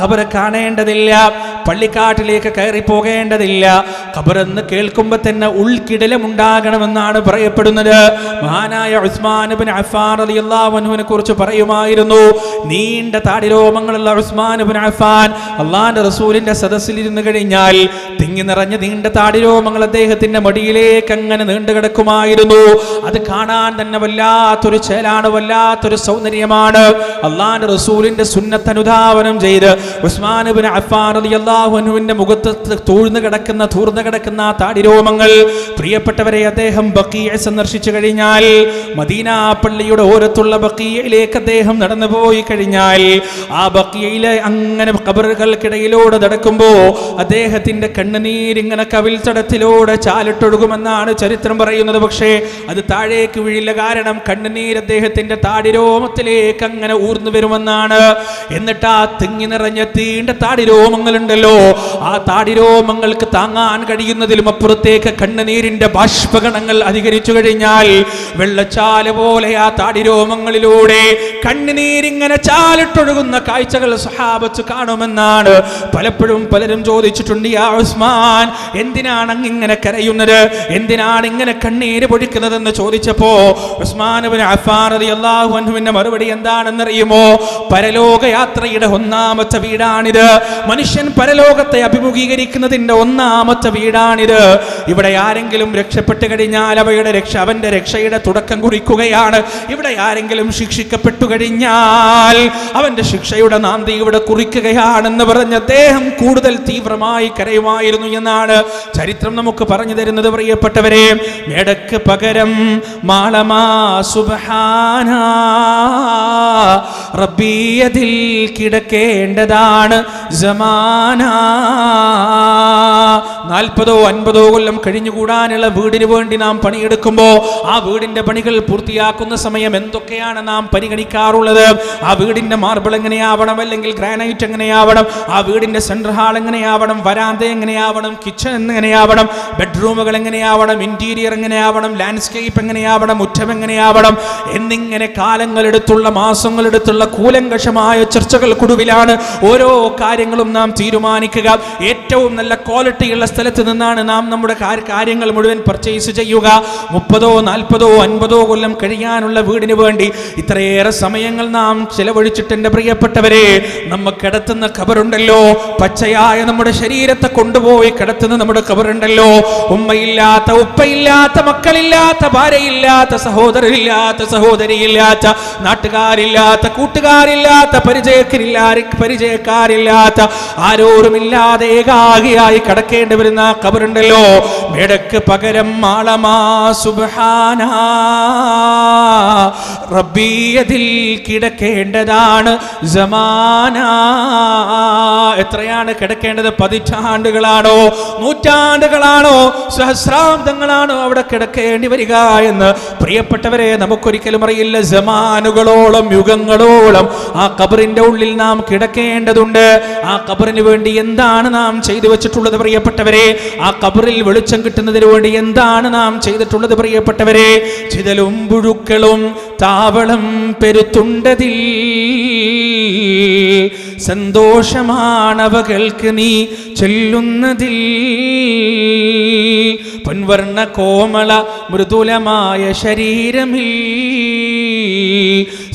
ഖബർ കാണേണ്ടതില്ല, പള്ളിക്കാട്ടിലേക്ക് കയറി പോകേണ്ടതില്ല. ഖബറെന്ന് കേൾക്കുമ്പോൾ തന്നെ ഉൾക്കിടലമുണ്ടാകണമെന്നാണ് പറയപ്പെടുന്നത്. മഹാനായ ഉസ്മാൻ ഇബ്നു അഫ്ഫാൻ റളിയല്ലാഹു അൻഹുവിനെ കുറിച്ച് പറയുമായിരുന്നു, നീണ്ട താടിരോമങ്ങളുള്ള ഉസ്മാൻ ഇബ്നു അഫ്ഫാൻ അള്ളാഹുവിന്റെ റസൂലിന്റെ സദസ്സിൽ ഇരുന്ന് കഴിഞ്ഞാൽ തിങ്ങി നിറഞ്ഞ നീണ്ട താടിരോമങ്ങൾ അദ്ദേഹത്തിന്റെ മടിയിലേക്ക് അങ്ങനെ നീണ്ടു കിടക്കുമായിരുന്നു. അത് കാണാൻ തന്നെ വല്ലാത്തൊരു ചേലാണ്, വല്ലാത്തൊരു സൗന്ദര്യമാണ്. അള്ളാഹുവിന്റെ റസൂലിന്റെ സുന്നത്ത് അനുധാവനം ചെയ്ത് ഉസ്മാൻ ഇബ്നു അഫ്ഫാൻ റളിയല്ലാഹു അൻഹുവിന്റെ മുഖത്ത് തൂർന്നു കിടക്കുന്ന താടിരോമങ്ങൾ, പ്രിയപ്പെട്ടവരെ, അദ്ദേഹം ബഖീഅ സന്ദർശിച്ചു കഴിഞ്ഞാൽ, മദീന പള്ളിയുടെ ഓരത്തുള്ള ബഖീഅയിലേക്ക് അദ്ദേഹം നടന്നു പോയി കഴിഞ്ഞാൽ, ആ ബഖീഅയിലെ അങ്ങനെ ഖബറുകൾക്കിടയിലൂടെ നടക്കുമ്പോ അദ്ദേഹത്തിന്റെ കണ്ണുനീരിങ്ങനെ കവിൽ തടത്തിലൂടെ ചാലിട്ടൊഴുകുമെന്നാണ് ചരിത്രം പറയുന്നത്. പക്ഷേ അത് താഴേക്ക് വീഴില്ല, കാരണം കണ്ണുനീർ അദ്ദേഹത്തിന്റെ താടിരോമത്തിലേക്ക് അങ്ങനെ ഊർന്നു വരുമെന്നാണ്. എന്നിട്ട് ആ തിങ്ങി നിറഞ്ഞ നിറഞ്ഞ തീണ്ട താടിരോമങ്ങളുണ്ടല്ലോ, ആ താടിരോമങ്ങൾക്ക് താങ്ങാൻ കഴിയുന്നതിലും അപ്പുറത്തേക്ക് കണ്ണുനീരിന്റെ ബാഷ്പകണങ്ങൾ അധികരിച്ചു കഴിഞ്ഞാൽ വെള്ളച്ചാല് പോലെ ആ താടിരോമങ്ങളിലൂടെ കണ്ണുനീരിങ്ങനെ ചാലിട്ടൊഴുകുന്ന കാഴ്ചകൾ സ്വഹാബത്ത് കാണുമെന്നാണ് പലപ്പോഴും പലരും ചോദിച്ചിട്ടുണ്ട്. യാ ഉസ്മാൻ, എന്തിനാണ് അങ്ങിങ്ങനെ കരയുന്നത്, എന്തിനാണ് ഇങ്ങനെ കണ്ണീര് പൊഴിക്കുന്നതെന്ന് ചോദിച്ചപ്പോ ഉസ്മാൻ ഇബ്നു അഫ്ഫാൻ റളിയല്ലാഹു അൻഹുവിന്റെ മറുപടി എന്താണെന്നറിയുമോ? പരലോകയാത്രയുടെ ഒന്നാമത്തെ വീടാണിത്. മനുഷ്യൻ പരലോകത്തെ അഭിമുഖീകരിക്കുന്നതിന്റെ ഒന്നാമത്തെ വീടാണിത്. ഇവിടെ ആരെങ്കിലും രക്ഷപ്പെട്ടു കഴിഞ്ഞാൽ അവന്റെ രക്ഷയുടെ തുടക്കം കുറിക്കുകയാണ്. ഇവിടെ ആരെങ്കിലും ശിക്ഷിക്കപ്പെട്ടു കഴിഞ്ഞാൽ അവന്റെ ശിക്ഷയുടെ നാന്തി ഇവിടെ കുറിക്കുകയാണെന്ന് പറഞ്ഞ് അദ്ദേഹം കൂടുതൽ തീവ്രമായി കരയുമായിരുന്നു എന്നാണ് ചരിത്രം നമുക്ക് പറഞ്ഞു തരുന്നത്. പ്രിയപ്പെട്ടവരെ, മേടക്ക് പകരം മാളമാ സുബ്ഹാനാ റബ്ബിയതിൽ കിടക്കേണ്ടതാണ് സമാന. 40 or 50 കൊല്ലം കഴിഞ്ഞുകൂടാനുള്ള വീടിന് വേണ്ടി നാം പണിയെടുക്കുമ്പോൾ ആ വീടിന്റെ പണികൾ പൂർത്തിയാക്കുന്ന സമയം എന്തൊക്കെയാണ് നാം പരിഗണിക്കാറുള്ളത്? ആ വീടിന്റെ മാർബിൾ എങ്ങനെയാവണം, അല്ലെങ്കിൽ ഗ്രാനൈറ്റ് എങ്ങനെയാവണം, ആ വീടിന്റെ സെൻട്രൽ ഹാൾ എങ്ങനെയാവണം, വരാന്ത എങ്ങനെയാവണം, കിച്ചൺ എങ്ങനെയാവണം, ബെഡ്റൂമുകൾ എങ്ങനെയാവണം, ഇന്റീരിയർ എങ്ങനെയാവണം, ലാൻഡ്സ്കേപ്പ് എങ്ങനെയാവണം, മുറ്റം എങ്ങനെയാവണം എന്നിങ്ങനെ കാലങ്ങളെടുത്തുള്ള മാസങ്ങളെടുത്തുള്ള കൂലങ്കഷമായ ചർച്ചകൾക്കൊടുവിലാണ് ഓരോ കാര്യങ്ങളും നാം തീരുമാനിക്കുക. ഏറ്റവും നല്ല ക്വാളിറ്റിയുള്ള സ്ഥലത്ത് നിന്നാണ് നാം നമ്മുടെ കാര്യങ്ങൾ മുഴുവൻ പർച്ചേസ് ചെയ്യുക. 30 or 40 or 50 കൊല്ലം കഴിയാനുള്ള വീടിന് വേണ്ടി ഇത്രയേറെ സമയങ്ങൾ നാം ചെലവഴിച്ചിട്ട് എൻ്റെ പ്രിയപ്പെട്ടവരെ, നമ്മ കിടത്തുന്ന ഖബറുണ്ടല്ലോ, പച്ചയായ നമ്മുടെ ശരീരത്തെ കൊണ്ടുപോയി കിടത്തുന്ന നമ്മുടെ ഖബറുണ്ടല്ലോ, ഉമ്മയില്ലാത്ത, ഉപ്പയില്ലാത്ത, മക്കളില്ലാത്ത, ഭാര്യയില്ലാത്ത, സഹോദരനില്ലാത്ത, സഹോദരിയില്ലാത്ത, നാട്ടുകാരില്ലാത്ത, കൂട്ടുകാരില്ലാത്ത, പരിചയക്കാരില്ലാത്ത, ആരോരുമില്ലാതെ ഏകാഗിയായി കടക്കേണ്ടി വരുന്ന ഖബറുണ്ടല്ലോ, മേടക്ക് പകരം മാളമാ സുബ്ഹാനാ റബ്ബിയതിൽ കിടക്കേണ്ടതാണ് സമാന. എത്രയാണ് കിടക്കേണ്ടത്? പതിറ്റാണ്ടുകളാണോ, നൂറ്റാണ്ടുകളാണോ, സഹസ്രാബ്ദങ്ങളാണോ അവിടെ കിടക്കേണ്ടി വരിക എന്ന് പ്രിയപ്പെട്ടവരെ നമുക്കൊരിക്കലും അറിയില്ല. സമാനുകളോളം, യുഗങ്ങളോളം ആ ഖബറിന്റെ ഉള്ളിൽ നാം കിടക്കേണ്ടതുണ്ട്. ആ ഖബറിന് വേണ്ടി എന്താണ് നാം ചെയ്തു വെച്ചിട്ടുള്ളത് പ്രിയപ്പെട്ടവരെ? ആ ഖബറിൽ വെളിച്ചം കിട്ടുന്നതിന് വേണ്ടി എന്താണ് നാം ചെയ്തിട്ടുള്ളത് പ്രിയപ്പെട്ടവരെ? ചിതലും പുഴുക്കളും താവളം പെരുത്തുണ്ടതിൽ സന്തോഷമാണവകൾക്ക് നീ ചൊല്ലുന്നതിൽ. പൊൻവർണ്ണ കോമള മൃദുലമായ ശരീരമിൽ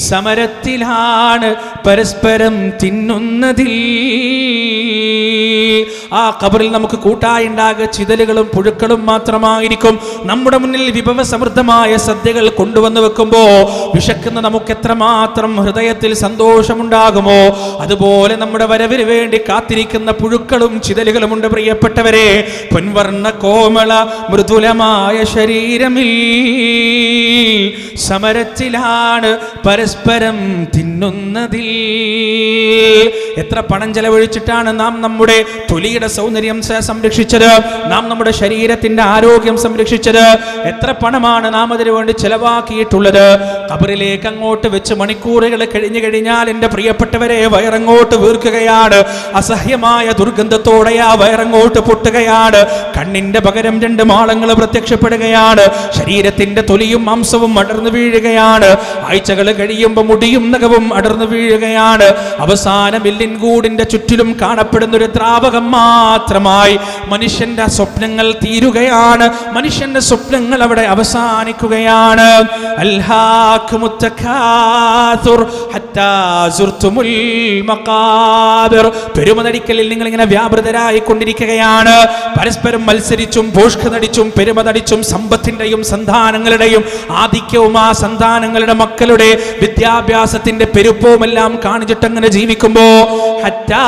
സമരത്തിലാണ് പരസ്പരം തിന്നുന്നതിൽ. ആ ഖബറിൽ നമുക്ക് കൂട്ടായി ഉണ്ടാകുക ചിതലുകളും പുഴുക്കളും മാത്രമായിരിക്കും. നമ്മുടെ മുന്നിൽ വിഭവ സമൃദ്ധമായ സദ്യകൾ കൊണ്ടുവന്ന് വെക്കുമ്പോ വിശക്കുന്ന നമുക്ക് എത്രമാത്രം ഹൃദയത്തിൽ സന്തോഷമുണ്ടാകുമോ, അതുപോലെ നമ്മുടെ വരവിന് വേണ്ടി കാത്തിരിക്കുന്ന പുഴുക്കളും ചിതലുകളും ഉണ്ട് പ്രിയപ്പെട്ടവരെ. പൊൻവർണ്ണ കോമള മൃദുലമായ ശരീരമിൽ സമരത്തിലാണ് പരസ്പരം തിന്നുന്നതിൽ. എത്ര പണം ചെലവഴിച്ചിട്ടാണ് നാം നമ്മുടെ തൊലിയുടെ സൗന്ദര്യം സംരക്ഷിച്ചത്, നാം നമ്മുടെ ശരീരത്തിന്റെ ആരോഗ്യം സംരക്ഷിച്ചത്? എത്ര പണമാണ് നാം അതിനു വേണ്ടി ചെലവാക്കിയിട്ടുള്ളത്? ഖബറിലേക്ക് അങ്ങോട്ട് വെച്ച് മണിക്കൂറുകൾ കഴിഞ്ഞു കഴിഞ്ഞാൽ എൻ്റെ പ്രിയപ്പെട്ടവരെ വയറങ്ങോട്ട് വീർക്കുകയാണ്. അസഹ്യമായ ദുർഗന്ധത്തോടെ ആ വയറങ്ങോട്ട് പൊട്ടുകയാണ്. കണ്ണിന്റെ പകരം 2 മാളങ്ങൾ പ്രത്യക്ഷപ്പെടുകയാണ്. ശരീരത്തിന്റെ തൊലിയും മാംസവും അടർന്നു വീഴുകയാണ്. ആഴ്ചകൾ കഴിയുമ്പോൾ മുടിയും നഖവും അടർന്നു വീഴുകയാണ്. അവസാനം എല്ലിൻ കൂടിന്റെ ചുറ്റിലും കാണപ്പെടുന്ന ഒരു ദ്രാവകം മാത്രമായി മനുഷ്യന്റെ സ്വപ്നങ്ങൾ തീരുകയാണ്. മനുഷ്യന്റെ സ്വപ്നങ്ങൾ അവിടെ അവസാനിക്കുകയാണ്. അൽഹാകുമുത് തകാസുർ ഹത്താ സുർതുമുൽ മഖാബിർ. പെരുമനടിക്കലിൽ നിങ്ങൾ ഇങ്ങനെ വ്യാപൃതരായി കൊണ്ടിരിക്കുകയാണ്. പരസ്പരം മത്സരിച്ചും ഭോഷ്ക നടിച്ചും പെരുമ നടിച്ചും സമ്പത്തിന്റെയും സന്താനങ്ങളുടെയും ആധിക്യവും ആ സന്താനങ്ങളുടെ മക്കളുടെ വിദ്യാഭ്യാസത്തിന്റെ പെരുപ്പവും എല്ലാം കാണിച്ചിട്ട് അങ്ങനെ ജീവിക്കുമ്പോ ഹത്താ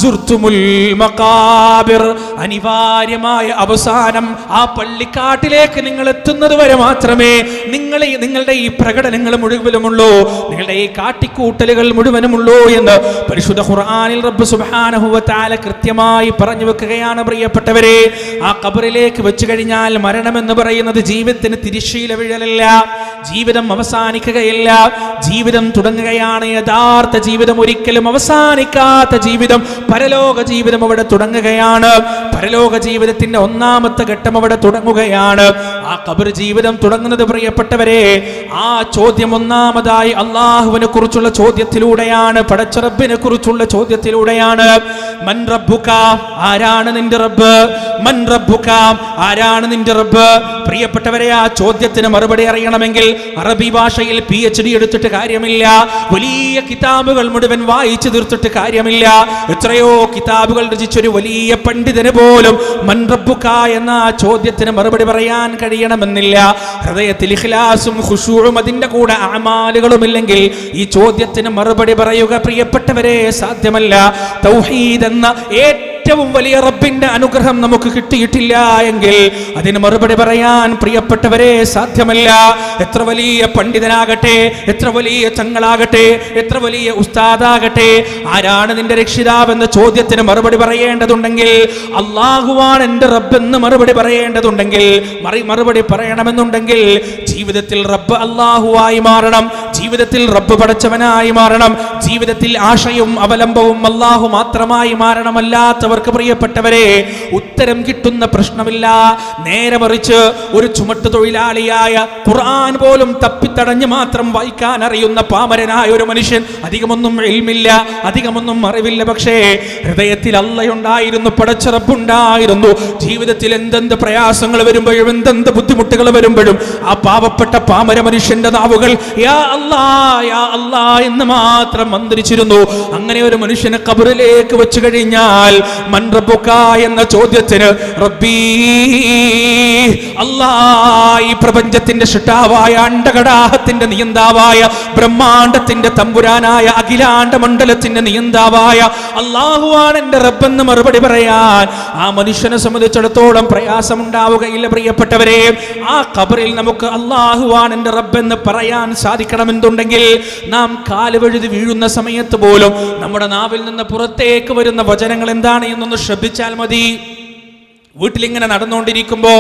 സുർതുമുൽ മഖാബിർ മഖാബിർ, അനിവാര്യമായ അവസാനം ആ പള്ളിക്കാട്ടിലേക്ക് നിങ്ങൾ എത്തുന്നത് വരെ മാത്രമേ നിങ്ങളുടെ ഈ പ്രകടനങ്ങൾ മുഴുവനുമുള്ളൂ, നിങ്ങളുടെ ഈ കാട്ടിക്കൂട്ടലുകൾ മുഴുവനുമുള്ളൂ എന്ന് പരിശുദ്ധ ഖുർആനിൽ റബ്ബ് സുബ്ഹാനഹു വ തആല കൃത്യമായി പറഞ്ഞു വെക്കുകയാണ്. പ്രിയപ്പെട്ടവരെ, ആ ഖബറിലേക്ക് വെച്ചു കഴിഞ്ഞാൽ മരണമെന്ന് പറയുന്നത് ജീവിതത്തിന് തിരശ്ശീല വീഴലല്ല, ജീവിതം അവസാനിക്കുകയില്ല, ജീവിതം തുടങ്ങുകയാണ്. യഥാർത്ഥ ജീവിതം ഒരിക്കലും അവസാനിക്കാത്ത ജീവിതം, പരലോക ജീവിതം അവിടെ തുടങ്ങുകയാണ്. പരലോക ജീവിതത്തിന്റെ ഒന്നാമത്തെ ഘട്ടം അവിടെ തുടങ്ങുകയാണ്. ആ ഖബർ ജീവിതം തുടങ്ങുന്നത് പ്രിയപ്പെട്ടവരെ, ആ ചോദ്യം ഒന്നാമതായി അള്ളാഹുവിനെ കുറിച്ചുള്ള ചോദ്യത്തിലൂടെയാണ്, പടച്ച റബ്ബിനെ കുറിച്ചുള്ള ചോദ്യത്തിലൂടെയാണ്. മൻ റബ്ബുക, ആരാണ് നിന്റെ റബ്ബ്? മൻ റബ്ബുക, ആരാണ് നിന്റെ റബ്ബ്? പ്രിയപ്പെട്ടവരെ, ആ ചോദ്യത്തിന് മറുപടി അറിയണമെങ്കിൽ അറബി ഭാഷയിൽ PhD എടുത്തിട്ട് കാര്യമില്ല, വലിയ കിതാബുകൾ മുഴുവൻ വായിച്ചു തീർത്തിട്ട് കാര്യമില്ല. എത്രയോ കിതാബുകൾ രചിച്ചൊരു വലിയ പണ്ഡിതന് പോലും മൻ റബ്ബുക എന്ന ആ ചോദ്യത്തിന് മറുപടി പറയാൻ കഴിയണമെന്നില്ല. ഹൃദയത്തിൽ ഇഖ്ലാസും ഖുശൂഉം അതിന്റെ കൂടെ അമാലുകളും ഇല്ലെങ്കിൽ ഈ ചോദ്യത്തിന് മറുപടി പറയുക പ്രിയപ്പെട്ടവരെ സാധ്യമല്ല. തൗഹീദ് എന്ന ഏറ്റവും വലിയ റബ്ബിന്റെ അനുഗ്രഹം നമുക്ക് കിട്ടിയിട്ടില്ല എങ്കിൽ അതിന് മറുപടി പറയാൻ പ്രിയപ്പെട്ടവരെ സാധ്യമല്ല. എത്ര വലിയ പണ്ഡിതനാകട്ടെ, എത്ര വലിയ തങ്ങളാകട്ടെ, എത്ര വലിയ ഉസ്താദാകട്ടെ, ആരാണ് നിന്റെ രക്ഷിതാവ് എന്ന ചോദ്യത്തിന് മറുപടി പറയേണ്ടതുണ്ടെങ്കിൽ, അള്ളാഹുവാണ് എൻ്റെ റബ്ബെന്ന് മറുപടി പറയേണ്ടതുണ്ടെങ്കിൽ, മറുപടി പറയണമെന്നുണ്ടെങ്കിൽ ജീവിതത്തിൽ റബ്ബ് അള്ളാഹുവായി മാറണം, ജീവിതത്തിൽ റബ്ബ് പടച്ചവനായി മാറണം, ജീവിതത്തിൽ ആശയും അവലംബവും അള്ളാഹു മാത്രമായി മാറണമല്ലാത്തവർ പ്രിയപ്പെട്ടവരെ ഉത്തരം കിട്ടുന്ന പ്രശ്നമില്ല. നേരെ മറിച്ച് ഒരു ചുമട്ട് തൊഴിലാളിയായ, ഖുർആൻ പോലും തപ്പിത്തടഞ്ഞ് മാത്രം വായിക്കാൻ അറിയുന്ന പാമരനായ ഒരു മനുഷ്യൻ, അധികമൊന്നും ഇൽമില്ല, അധികമൊന്നും അറിവില്ല, പക്ഷേ ഹൃദയത്തിൽ അള്ളയുണ്ടായിരുന്നു, പടച്ച റബ്ബുണ്ടായിരുന്നു. ജീവിതത്തിൽ എന്തെന്ത് പ്രയാസങ്ങൾ വരുമ്പോഴും, എന്തെന്ത് ബുദ്ധിമുട്ടുകൾ വരുമ്പോഴും ആ പാവപ്പെട്ട പാമര മനുഷ്യന്റെ നാവുകൾ യാ അല്ലാ യാ അല്ലാ എന്ന് മാത്രം മന്ത്രിച്ചിരുന്നു. അങ്ങനെ ഒരു മനുഷ്യനെ ഖബറിലേക്ക് വെച്ചു കഴിഞ്ഞാൽ മൻ റബ്ബുക എന്ന ചോദ്യത്തിന് റബ്ബീ, അല്ലാ, ഈ പ്രപഞ്ചത്തിന്റെ സൃഷ്ടാവായ, അണ്ടകടാഹത്തിന്റെ നിയന്താവായ, ബ്രഹ്മാണ്ടത്തിന്റെ തമ്പുരാനായ, അഖിലാണ്ട മണ്ഡലത്തിന്റെ നിയന്താവായ അല്ലാഹുവാണ് എൻ്റെ റബ്ബെന്ന് മറുപടി പറയാൻ ആ മനുഷ്യനെ സംബന്ധിച്ചിടത്തോളം പ്രയാസമുണ്ടാവുകയില്ല. പ്രിയപ്പെട്ടവരെ, ആ ഖബറിൽ നമുക്ക് അല്ലാഹുവാണ് എൻ്റെ റബ്ബെന്ന് പറയാൻ സാധിക്കണമെന്നുണ്ടെങ്കിൽ നാം കാലുവഴുതി വീഴുന്ന സമയത്ത് പോലും നമ്മുടെ നാവിൽ നിന്ന് പുറത്തേക്ക് വരുന്ന വചനങ്ങൾ എന്താണ് എന്നൊന്ന് ശ്രദ്ധിച്ചാൽ മതി. വീട്ടിലിങ്ങനെ നടന്നുകൊണ്ടിരിക്കുമ്പോ,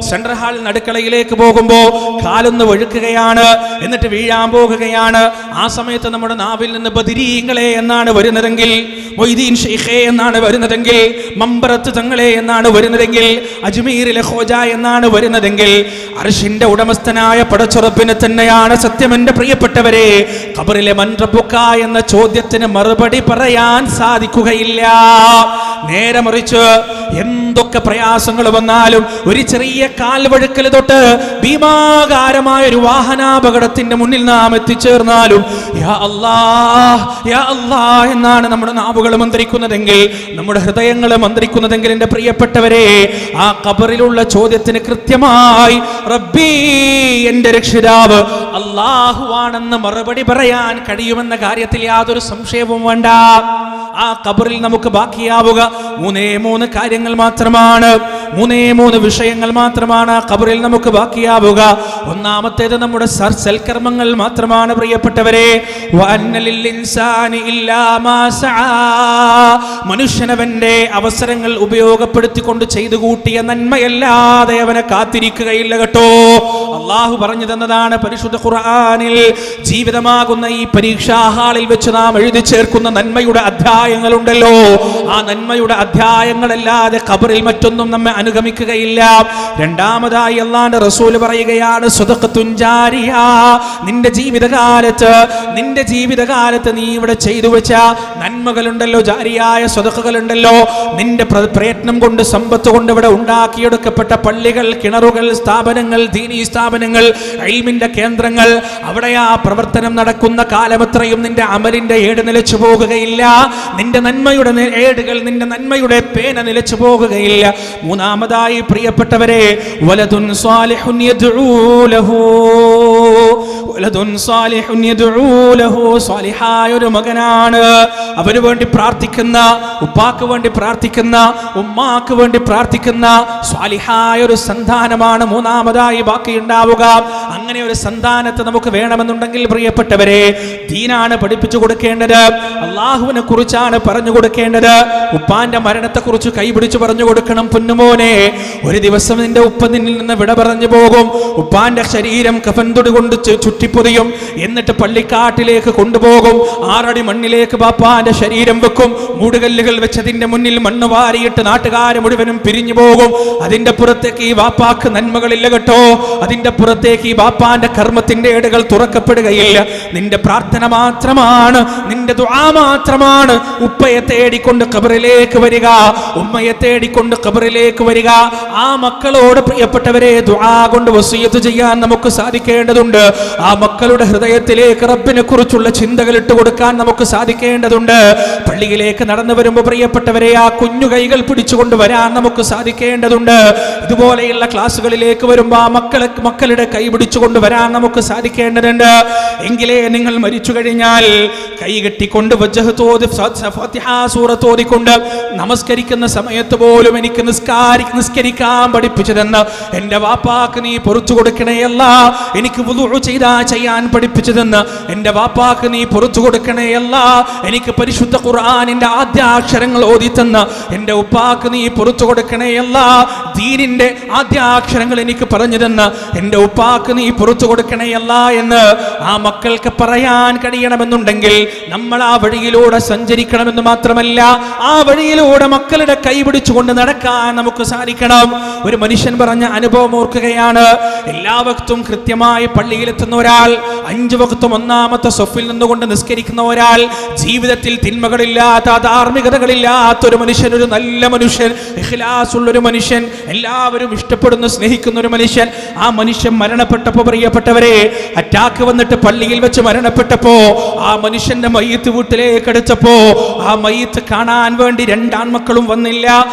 സെൻട്രൽ ഹാളിൽ അടുക്കളയിലേക്ക് പോകുമ്പോ കാലൊന്ന് വഴുക്കുകയാണ്, എന്നിട്ട് വീഴാൻ പോകുകയാണ്. ആ സമയത്ത് നമ്മുടെ നാവിൽ നിന്ന് ബദിരീങ്ങളെ എന്നാണ് വരുന്നതെങ്കിൽ, മൊയ്തീൻ ഷെയ്ഖേ എന്നാണ് വരുന്നതെങ്കിൽ, മമ്പറത്ത് തങ്ങളെ എന്നാണ് വരുന്നതെങ്കിൽ, അജ്മീറിലെ ഖോജ എന്നാണ് വരുന്നതെങ്കിൽ, അർശിന്റെ ഉടമസ്ഥനായ പടച്ചുറപ്പിന് തന്നെയാണ് സത്യം. എൻ്റെ പ്രിയപ്പെട്ടവരെ, ഖബറിലെ മൻ റബ്ബുക എന്ന ചോദ്യത്തിന് മറുപടി പറയാൻ സാധിക്കുകയില്ല. നേരെ മറിച്ച് എന്തൊക്കെ പ്രയാസങ്ങൾ വന്നാലും, ഒരു ചെറിയ കാൽവഴുക്കൽ തൊട്ട് ഭീമാകാരമായ ഒരു വാഹനാപകടത്തിന്റെ മുന്നിൽ നാം എത്തിച്ചേർന്നാലും യാ അല്ലാഹ് യാ അല്ലാഹ് എന്നാണ് നമ്മുടെ നാവുകൾ മന്ത്രിക്കുന്നതെങ്കിൽ, നമ്മുടെ ഹൃദയങ്ങൾ മന്ത്രിക്കുന്നതെങ്കിൽ, എൻ്റെ പ്രിയപ്പെട്ടവരെ, ആ ഖബറിലുള്ള ചോദ്യത്തിന് കൃത്യമായി റബ്ബി, എൻ്റെ രക്ഷിതാവ് അല്ലാഹുവാണെന്ന് മറുപടി പറയാൻ കഴിയുമെന്ന കാര്യത്തിൽ യാതൊരു സംശയവും വേണ്ട. ആ ഖബറിൽ നമുക്ക് ബാക്കിയാവുക മൂന്ന് കാര്യങ്ങൾ മാത്രമാണ്, മൂന്ന് വിഷയങ്ങൾ മാത്രമാണ് ആ ഖബറിൽ നമുക്ക് ബാക്കിയാവുക. ഒന്നാമത്തേത് നമ്മുടെ സൽക്കർമ്മങ്ങൾ മാത്രമാണ്. പ്രിയപ്പെട്ടവരെ, മനുഷ്യനവന്റെ അവസരങ്ങൾ ഉപയോഗപ്പെടുത്തിക്കൊണ്ട് ചെയ്തു കൂട്ടിയ നന്മയല്ലാതെ അവനെ കാത്തിരിക്കുകയില്ല കേട്ടോ. അള്ളാഹു പറഞ്ഞു തന്നതാണ് പരിശുദ്ധ ഖുർആനിൽ. ജീവിതമാകുന്ന ഈ പരീക്ഷാ ഹാളിൽ വെച്ച് നാം എഴുതി ചേർക്കുന്ന നന്മയുടെ അധ്യായങ്ങളുണ്ടല്ലോ, ആ നന്മയുടെ അധ്യായങ്ങളല്ലാതെ ഖബറിൽ മറ്റൊന്നും നമ്മെ അനുഗമിക്കുകയില്ല. രണ്ടാമതായി അല്ലാഹുവിന്റെ റസൂൽ പറയുകയാണ്, സദഖത്തുൻ ജാരിയ, നിന്റെ ജീവിതകാലത്ത് നീ ഇവിടെ ചെയ്തു വെച്ച നന്മകളുണ്ടല്ലോ, ജാരിയായ സദഖകളുണ്ടല്ലോ, നിന്റെ പ്രയത്നം കൊണ്ട്, സമ്പത്ത് കൊണ്ട് ഇവിടെ ഉണ്ടാക്കിയെടുക്കപ്പെട്ട പള്ളികൾ, കിണറുകൾ, സ്ഥാപനങ്ങൾ, ദീനീ സ്ഥാപനങ്ങൾ, ഇൽമിന്റെ കേന്ദ്രങ്ങൾ, അവിടെ ആ പ്രവർത്തനം നടക്കുന്ന കാലമത്രയും നിന്റെ അമലിന്റെ ഏട് നിലച്ചു പോകുകയില്ല. നിന്റെ നന്മയുടെ ഏടുകൾ, നിന്റെ നന്മയുടെ പേന നിലച്ചു പോകുകയില്ല. മൂന്നാമതായി പ്രിയപ്പെട്ടവരെ, വലദുൻ സാലിഹുൻ യദ്ഉ ലഹു, വലദുൻ സാലിഹുൻ യദ്ഉ ലഹു, സാലിഹായ ഒരു മകനാണ്, അവൻ റബ്ബിന് വേണ്ടി പ്രാർത്ഥിക്കുന്ന, ഉപ്പാക്ക് വേണ്ടി പ്രാർത്ഥിക്കുന്ന, ഉമ്മാക്ക് വേണ്ടി പ്രാർത്ഥിക്കുന്ന സ്വാലിഹായ ഒരു സന്താനമാണ് മൂന്നാമതായി ബാക്കിയുണ്ടാവുക. അങ്ങനെ ഒരു സന്താനത്തെ നമുക്ക് വേണമെന്നുണ്ടെങ്കിൽ പ്രിയപ്പെട്ടവരെ, ദീനാണ് പഠിപ്പിച്ചു കൊടുക്കേണ്ടത്, അള്ളാഹുവിനെ കുറിച്ചാണ് പറഞ്ഞു കൊടുക്കേണ്ടത്. ഉപ്പാന്റെ മരണത്തെ കുറിച്ച് കൈപിടിച്ച് പറഞ്ഞു കൊടുക്കണം. പൊന്നുമോനെ, ഒരു ദിവസം നിന്റെ ഉപ്പ നിന്നിൽ നിന്ന് വിട പറഞ്ഞു പോകും. ഉപ്പാന്റെ ശരീരം കഫൻ തുണി കൊണ്ട് ചുറ്റിപ്പൊതിയും. എന്നിട്ട് പള്ളിക്കാട്ടിലേക്ക് കൊണ്ടുപോകും. 6 അടി മണ്ണിലേക്ക് ബാപ്പാന്റെ ശരീരം വെക്കും. മൂടുകല്ലുകൾ വെച്ചതിന്റെ മുന്നിൽ മണ്ണ് വാരിയിട്ട് നാട്ടുകാരെ മുഴുവനും പിരിഞ്ഞു പോകും. അതിന്റെ പുറത്തേക്ക് ഈ ബാപ്പാക്ക് നന്മകളില്ല കേട്ടോ. അതിന്റെ പുറത്തേക്ക് ഈ ബാപ്പാന്റെ കർമ്മത്തിന്റെ ഏടുകൾ തുറക്കപ്പെടുകയില്ല. നിന്റെ പ്രാർത്ഥന മാത്രമാണ്, നിന്റെ ദുആ മാത്രമാണ് ഉപ്പയെ തേടിക്കൊണ്ട് ഖബറിലേക്ക് വരിക, ഉമ്മയെ തേടിക്കൊണ്ട് ഖബറിലേക്ക് വരിക. ആ മക്കളോട് പ്രിയപ്പെട്ടവരെ ദുആ കൊണ്ട് വസിയത്ത് ചെയ്യാൻ നമുക്ക് സാധിക്കേണ്ടതുണ്ട്. ആ മക്കളുടെ ഹൃദയത്തിലേക്ക് റബ്ബിനെ കുറിച്ചുള്ള ചിന്തകൾ ഇട്ട് കൊടുക്കാൻ നമുക്ക് സാധിക്കേണ്ടതുണ്ട്. പള്ളിയിലേക്ക് നടന്നു വരുമ്പോൾ പ്രിയപ്പെട്ടവരെ ആ കുഞ്ഞു കൈകൾ പിടിച്ചുകൊണ്ട് വരാൻ നമുക്ക് സാധിക്കേണ്ടതുണ്ട്. ഇതുപോലെയുള്ള ക്ലാസ്സുകളിലേക്ക് വരുമ്പോൾ ആ മക്കളുടെ കൈ പിടിച്ചുകൊണ്ട് വരാൻ നമുക്ക് സാധിക്കേണ്ടതുണ്ട്. എങ്കിലേ നിങ്ങൾ മരിച്ചു കഴിഞ്ഞാൽ കൈ കെട്ടിക്കൊണ്ട് സൂറത്തോതിക്കൊണ്ട് നമസ്കരിക്കുന്ന സമയത്ത് പോലും എനിക്ക് നിസ്കരിക്കാൻ പഠിപ്പിച്ചതെന്ന് എന്റെ വാപ്പാക്ക് നീ പൊറുത്തു കൊടുക്കണേയല്ല. എനിക്ക് വുളു ചെയ്യാൻ പഠിപ്പിച്ചതെന്ന് എന്റെ വാപ്പാക്ക് നീ പൊറുത്തു കൊടുക്കണേയല്ല. എനിക്ക് പരിശുദ്ധ ഖുർആനിന്റെ ആദ്യാക്ഷരങ്ങൾ ഓതിത്തന്ന് എന്റെ ഉപ്പാക്ക് നീ പൊറുത്തു കൊടുക്കണേയല്ല. ദീനിന്റെ ആദ്യാക്ഷരങ്ങൾ എനിക്ക് പറഞ്ഞു തന്ന് എന്റെ ഉപ്പാക്ക് നീ പൊറുത്തു കൊടുക്കണേയല്ല എന്ന് ആ മക്കൾക്ക് പറയാൻ കഴിയണമെന്നുണ്ടെങ്കിൽ നമ്മൾ ആ വഴിയിലൂടെ സഞ്ചരിക്കണമെന്ന് മാത്രമല്ല, ആ വഴിയിലൂടെ മക്കളുടെ കൈ പിടിച്ചുകൊണ്ട് നടക്കാൻ നമുക്ക് സാധിക്കണം. ഒരു മനുഷ്യൻ പറഞ്ഞ അനുഭവം ഓർക്കുകയാണ്. എല്ലാ വക്തും കൃത്യമായി പള്ളിയിലെത്തുന്ന ഒരാൾ, 5 വക്തും ഒന്നാമത്തെ സൊഫിൽ നിന്നുകൊണ്ട് നിസ്കരിക്കുന്ന ഒരാൾ, ജീവിതത്തിൽ തിന്മകളില്ലാത്ത ധാർമ്മികതകളില്ലാത്ത ഒരു മനുഷ്യൻ, ഒരു നല്ല മനുഷ്യൻ, ഇഖ്ലാസുള്ളൊരു മനുഷ്യൻ, എല്ലാവരും ഇഷ്ടപ്പെടുന്ന സ്നേഹിക്കുന്ന ഒരു മനുഷ്യൻ. ആ മനുഷ്യൻ മരണപ്പെട്ടപ്പോൾ പ്രിയപ്പെട്ടവരെ, അറ്റാക്ക് വന്നിട്ട് പള്ളിയിൽ വെച്ച് മരണപ്പെട്ടപ്പോ ആ മനുഷ്യന്റെ മയ്യത്ത് വീട്ടിലേക്ക് എടുത്തപ്പോ ആ മയ്യത്ത് കാണാൻ വേണ്ടി 2 ആൺമക്കളും വന്നില്ല.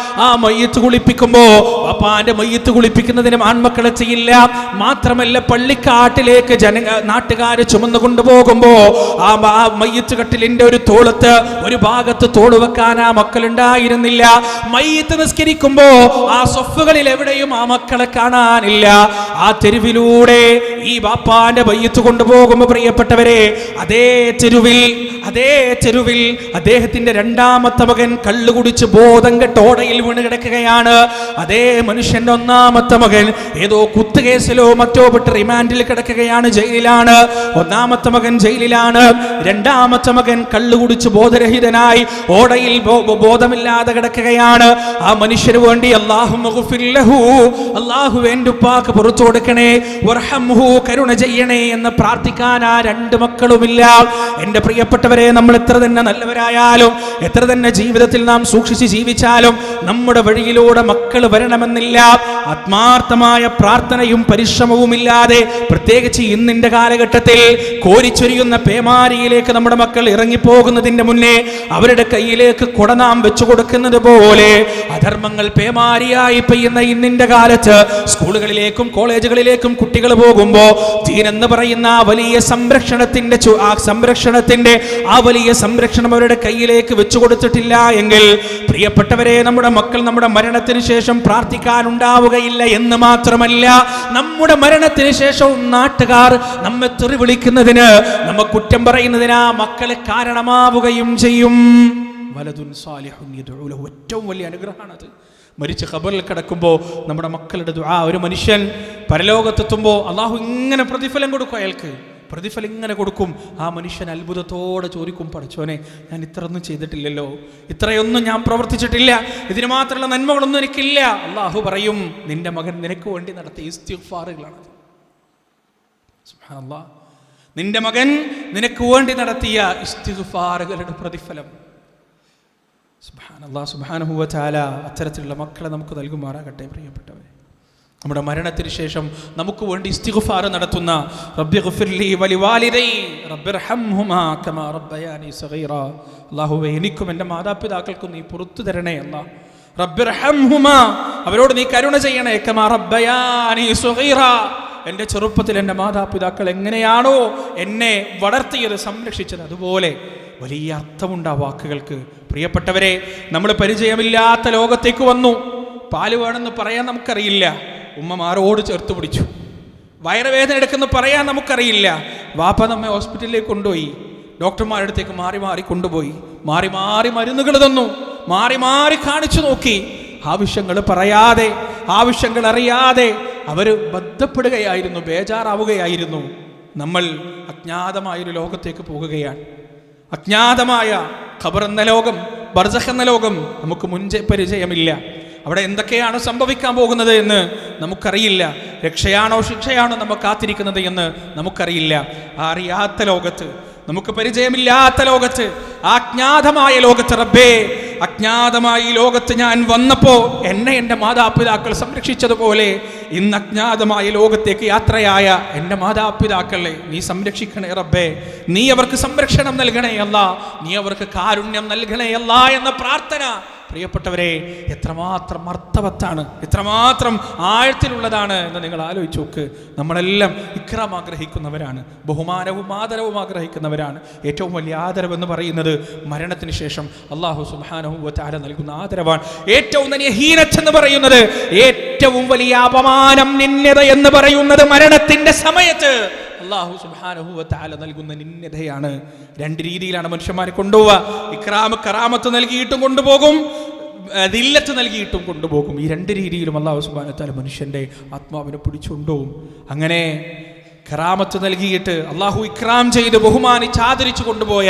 ആ മയ്യത്ത് കുളിപ്പിക്കുമ്പോ പാപ്പാന്റെ മയ്യത്ത് കുളിപ്പിക്കുന്നതിനും ആൺമക്കളെ ചെയ്യില്ല. മാത്രമല്ല പള്ളിക്കാട്ടിലേക്ക് നാട്ടുകാര് ചുമന്നു കൊണ്ടുപോകുമ്പോ ആ മയ്യത്ത് കട്ടിലിന്റെ ഒരു തോളത്ത് ഒരു ഭാഗത്ത് തോള് വെക്കാൻ ആ മക്കളുണ്ടായിരുന്നില്ല. മയ്യത്ത് നിസ്കരിക്കുമ്പോ ആ സൊഫുകളിൽ എവിടെയും ആ മക്കളെ കാണാനില്ല. ആ തെരുവിലൂടെ ഈ ബാപ്പാന്റെ മയ്യത്ത് കൊണ്ടുപോകുമ്പോ പ്രിയപ്പെട്ടവരെ, അതേ തെരുവിൽ അദ്ദേഹത്തിന്റെ 2ാമത്തെ മകൻ കള്ളു കുടിച്ച് ബോധം കെട്ട് ഓടയിൽ വീണ് കിടക്കുകയാണ്. അതേ മനുഷ്യന്റെ 1ാമത്തെ മകൻ ഏതോ കുത്തുകേസിലോ മറ്റോ പെട്ട് റിമാൻഡിൽ കിടക്കുകയാണ്, ജയിലിലാണ്. 1ാമത്തെ മകൻ ജയിലിലാണ്. 2ാമത്തെ മകൻ കള്ളു കുടിച്ച് ബോധരഹിതനായി ഓടയിൽ ബോധമില്ലാതെ കിടക്കുകയാണ്. ആ മനുഷ്യന് വേണ്ടി അല്ലാഹു എന്റെ ഉപ്പാക്ക് പുറത്തു കൊടുക്കണേ, വർഹംഹു കരുണ ചെയ്യണേ എന്ന് പ്രാർത്ഥിക്കാൻ ആ 2 മക്കളുമില്ല. എന്റെ പ്രിയപ്പെട്ടവരെ, നമ്മൾ എത്ര തന്നെ നല്ലവരായാലും, എത്ര തന്നെ ജീവിതത്തിൽ നാം സൂക്ഷിച്ച് ജീവിച്ചാലും നമ്മുടെ വഴിയിലൂടെ മക്കൾ വരണമെന്നില്ല. ആത്മാർത്ഥമായ പ്രാർത്ഥനയും പരിശ്രമവും ഇല്ലാതെ, പ്രത്യേകിച്ച് ഇന്നിന്റെ കാലഘട്ടത്തിൽ കോരിച്ചൊരിയുന്ന പേമാരിയിലേക്ക് നമ്മുടെ മക്കൾ ഇറങ്ങിപ്പോകുന്നതിന്റെ മുന്നേ അവരുടെ കയ്യിലേക്ക് കൊട നാം വെച്ചു കൊടുക്കുന്നത് പോലെ അധർമ്മങ്ങൾ പേമാരിയായി പെയ്യുന്ന ഇന്നിന്റെ കാലത്ത് സ്കൂളുകളിലേക്കും കോളേജുകളിലേക്കും കുട്ടികൾ പോകുമ്പോ ദീൻ എന്ന് പറയുന്ന ആ വലിയ സംരക്ഷണത്തിന്റെ ആ വലിയ സംരക്ഷണം അവരുടെ കയ്യിലേക്ക് വെച്ചു കൊടുത്തിട്ടില്ല എങ്കിൽ പ്രിയപ്പെട്ടവരെ, നമ്മുടെ മക്കൾ നമ്മുടെ മരണത്തിന് ശേഷം പ്രാർത്ഥിക്കാനുണ്ടാവുകയില്ല എന്ന് മാത്രമല്ല, നമ്മുടെ മരണത്തിന് ശേഷവും നാട്ടുകാർ നമ്മെ തെറി വിളിക്കുന്നതിന്, നമ്മെ കുറ്റം പറയുന്നതിന് ആ മക്കളെ കാരണമാവുകയും ചെയ്യും. വലദുൻ സാലിഹുൻ യദ്ഉ ലഹു, ഏറ്റവും വലിയ അനുഗ്രഹമാണത്. മരിച്ച് ഖബറിൽ കിടക്കുമ്പോൾ നമ്മുടെ മക്കളുടെ ദുആ, ഒരു മനുഷ്യൻ പരലോകത്തെത്തുമ്പോൾ അള്ളാഹു ഇങ്ങനെ പ്രതിഫലം കൊടുക്കും, അയാൾക്ക് പ്രതിഫലം ഇങ്ങനെ കൊടുക്കും. ആ മനുഷ്യൻ അത്ഭുതത്തോടെ ചോദിക്കും, പഠിച്ചോനെ, ഞാൻ ഇത്രയൊന്നും ചെയ്തിട്ടില്ലല്ലോ, ഇത്രയൊന്നും ഞാൻ പ്രവർത്തിച്ചിട്ടില്ല, ഇതിന് മാത്രമുള്ള നന്മകളൊന്നും എനിക്കില്ല. അള്ളാഹു പറയും, നിന്റെ മകൻ നിനക്ക് വേണ്ടി നടത്തിയ ഇസ്തിഗ്ഫാറുകളാണ്. സുബ്ഹാനല്ലാഹ്, നിന്റെ മകൻ നിനക്ക് വേണ്ടി നടത്തിയ ഇസ്തിഗ്ഫാറുകളുടെ പ്രതിഫലം. സുബ്ഹാനല്ലാഹ്, സുബ്ഹാനഹു വ തആല അത്തരത്തിലുള്ള മക്കളെ നമുക്ക് നൽകുമാറാകട്ടെ. പ്രിയപ്പെട്ടവരെ, നമ്മുടെ മരണത്തിന് ശേഷം നമുക്ക് വേണ്ടി ഇസ്തിഗ്ഫാർ നടത്തുന്ന റബ്ബി ഗഫിർലി വലിവാലിദൈ റബ്ബിർഹംഹുമാ കമാ റബ്ബയാനി സഗീറാ, അല്ലാഹുവേ എനിക്കും എൻ്റെ മാതാപിതാക്കൾക്കും നീ പുറത്തു തരണേ അല്ലാ. റബ്ബിർഹംഹുമാ, അവരോട് നീ കരുണ ചെയ്യണേ. കമാ റബ്ബയാനി സഗീറാ, എൻ്റെ ചെറുപ്പത്തിൽ എൻ്റെ മാതാപിതാക്കൾ എങ്ങനെയാണോ എന്നെ വളർത്തിയത്, സംരക്ഷിച്ചത്, അതുപോലെ വലിയ അർത്ഥമുണ്ട് ആ വാക്കുകൾക്ക്. പ്രിയപ്പെട്ടവരെ, നമ്മൾ പരിചയമില്ലാത്ത ലോകത്തേക്ക് വന്നു. പാല് വേണമെന്ന് പറയാൻ നമുക്കറിയില്ല, ഉമ്മമാരോട് ചേർത്ത് പിടിച്ചു. വയറുവേദന എടുക്കുന്ന പറയാൻ നമുക്കറിയില്ല, വാപ്പ നമ്മെ ഹോസ്പിറ്റലിലേക്ക് കൊണ്ടുപോയി, ഡോക്ടർമാരുടെ അടുത്തേക്ക് മാറി മാറി കൊണ്ടുപോയി, മാറി മാറി മരുന്നുകൾ തന്നു, മാറി മാറി കാണിച്ചു നോക്കി. ആവശ്യങ്ങൾ പറയാതെ, ആവശ്യങ്ങൾ അറിയാതെ അവർ ബന്ധപ്പെടുകയായിരുന്നു, ബേജാറാവുകയായിരുന്നു. നമ്മൾ അജ്ഞാതമായൊരു ലോകത്തേക്ക് പോകുകയാണ്. അജ്ഞാതമായ ഖബർ എന്ന ലോകം, ബർസഖ് എന്ന ലോകം നമുക്ക് മുൻപേ പരിചയമില്ല. അവിടെ എന്തൊക്കെയാണ് സംഭവിക്കാൻ പോകുന്നത് എന്ന് നമുക്കറിയില്ല. രക്ഷയാണോ ശിക്ഷയാണോ നമുക്ക് കാത്തിരിക്കുന്നത് എന്ന് നമുക്കറിയില്ല. ആ അറിയാത്ത ലോകത്ത്, നമുക്ക് പരിചയമില്ലാത്ത ലോകത്ത്, അജ്ഞാതമായ ലോകത്ത്, റബ്ബേ, അജ്ഞാതമായ ഈ ലോകത്ത് ഞാൻ വന്നപ്പോ എന്നെ എൻ്റെ മാതാപിതാക്കൾ സംരക്ഷിച്ചതുപോലെ ഇന്ന് അജ്ഞാതമായ ലോകത്തേക്ക് യാത്രയായ എൻ്റെ മാതാപിതാക്കളെ നീ സംരക്ഷിക്കണേ റബ്ബേ. നീ അവർക്ക് സംരക്ഷണം നൽകണേ അല്ലാ, നീ അവർക്ക് കാരുണ്യം നൽകണേ അല്ലാ എന്ന പ്രാർത്ഥന പ്രിയപ്പെട്ടവരെ എത്രമാത്രം അർത്ഥവത്താണ്, എത്രമാത്രം ആഴത്തിലുള്ളതാണ് എന്ന് നിങ്ങൾ ആലോചിച്ച് നോക്ക്. നമ്മളെല്ലാം ഇക്റാം ആഗ്രഹിക്കുന്നവരാണ്, ബഹുമാനവും ആദരവും ആഗ്രഹിക്കുന്നവരാണ്. ഏറ്റവും വലിയ ആദരവ് എന്ന് പറയുന്നത് മരണത്തിന് ശേഷം അല്ലാഹു സുബ്ഹാനഹു വ തആല നൽകുന്ന ആദരവാണ്. ഏറ്റവും വലിയ ഹീനത്ത് എന്ന് പറയുന്നത്, ഏറ്റവും വലിയ അപമാനം, നിന്ദത എന്ന് പറയുന്നത് മരണത്തിന്റെ സമയത്ത് അല്ലാഹു സുബ്ഹാനഹു വ തആല നൽകുന്ന നിന്ദതയാണ്. രണ്ട് രീതിയിലാണ് മനുഷ്യന്മാരെ കൊണ്ടുപോവുക. ഇക്റാം, കറാമത്ത് നൽകിയിട്ടും കൊണ്ടുപോകും, ദില്ലത്ത് നൽകിയിട്ടും കൊണ്ടുപോകും. ഈ രണ്ട് രീതിയിലും അല്ലാഹു സുബ്ഹാനഹു വ തആല മനുഷ്യന്റെ ആത്മാവിനെ പിടിച്ചുകൊണ്ടുപോകും. അങ്ങനെ കറാമത്ത് നൽകിയിട്ട് അല്ലാഹു ഇക്റാം ചെയ്ത് ബഹുമാനിച്ച് ആദരിച്ചു കൊണ്ടുപോയ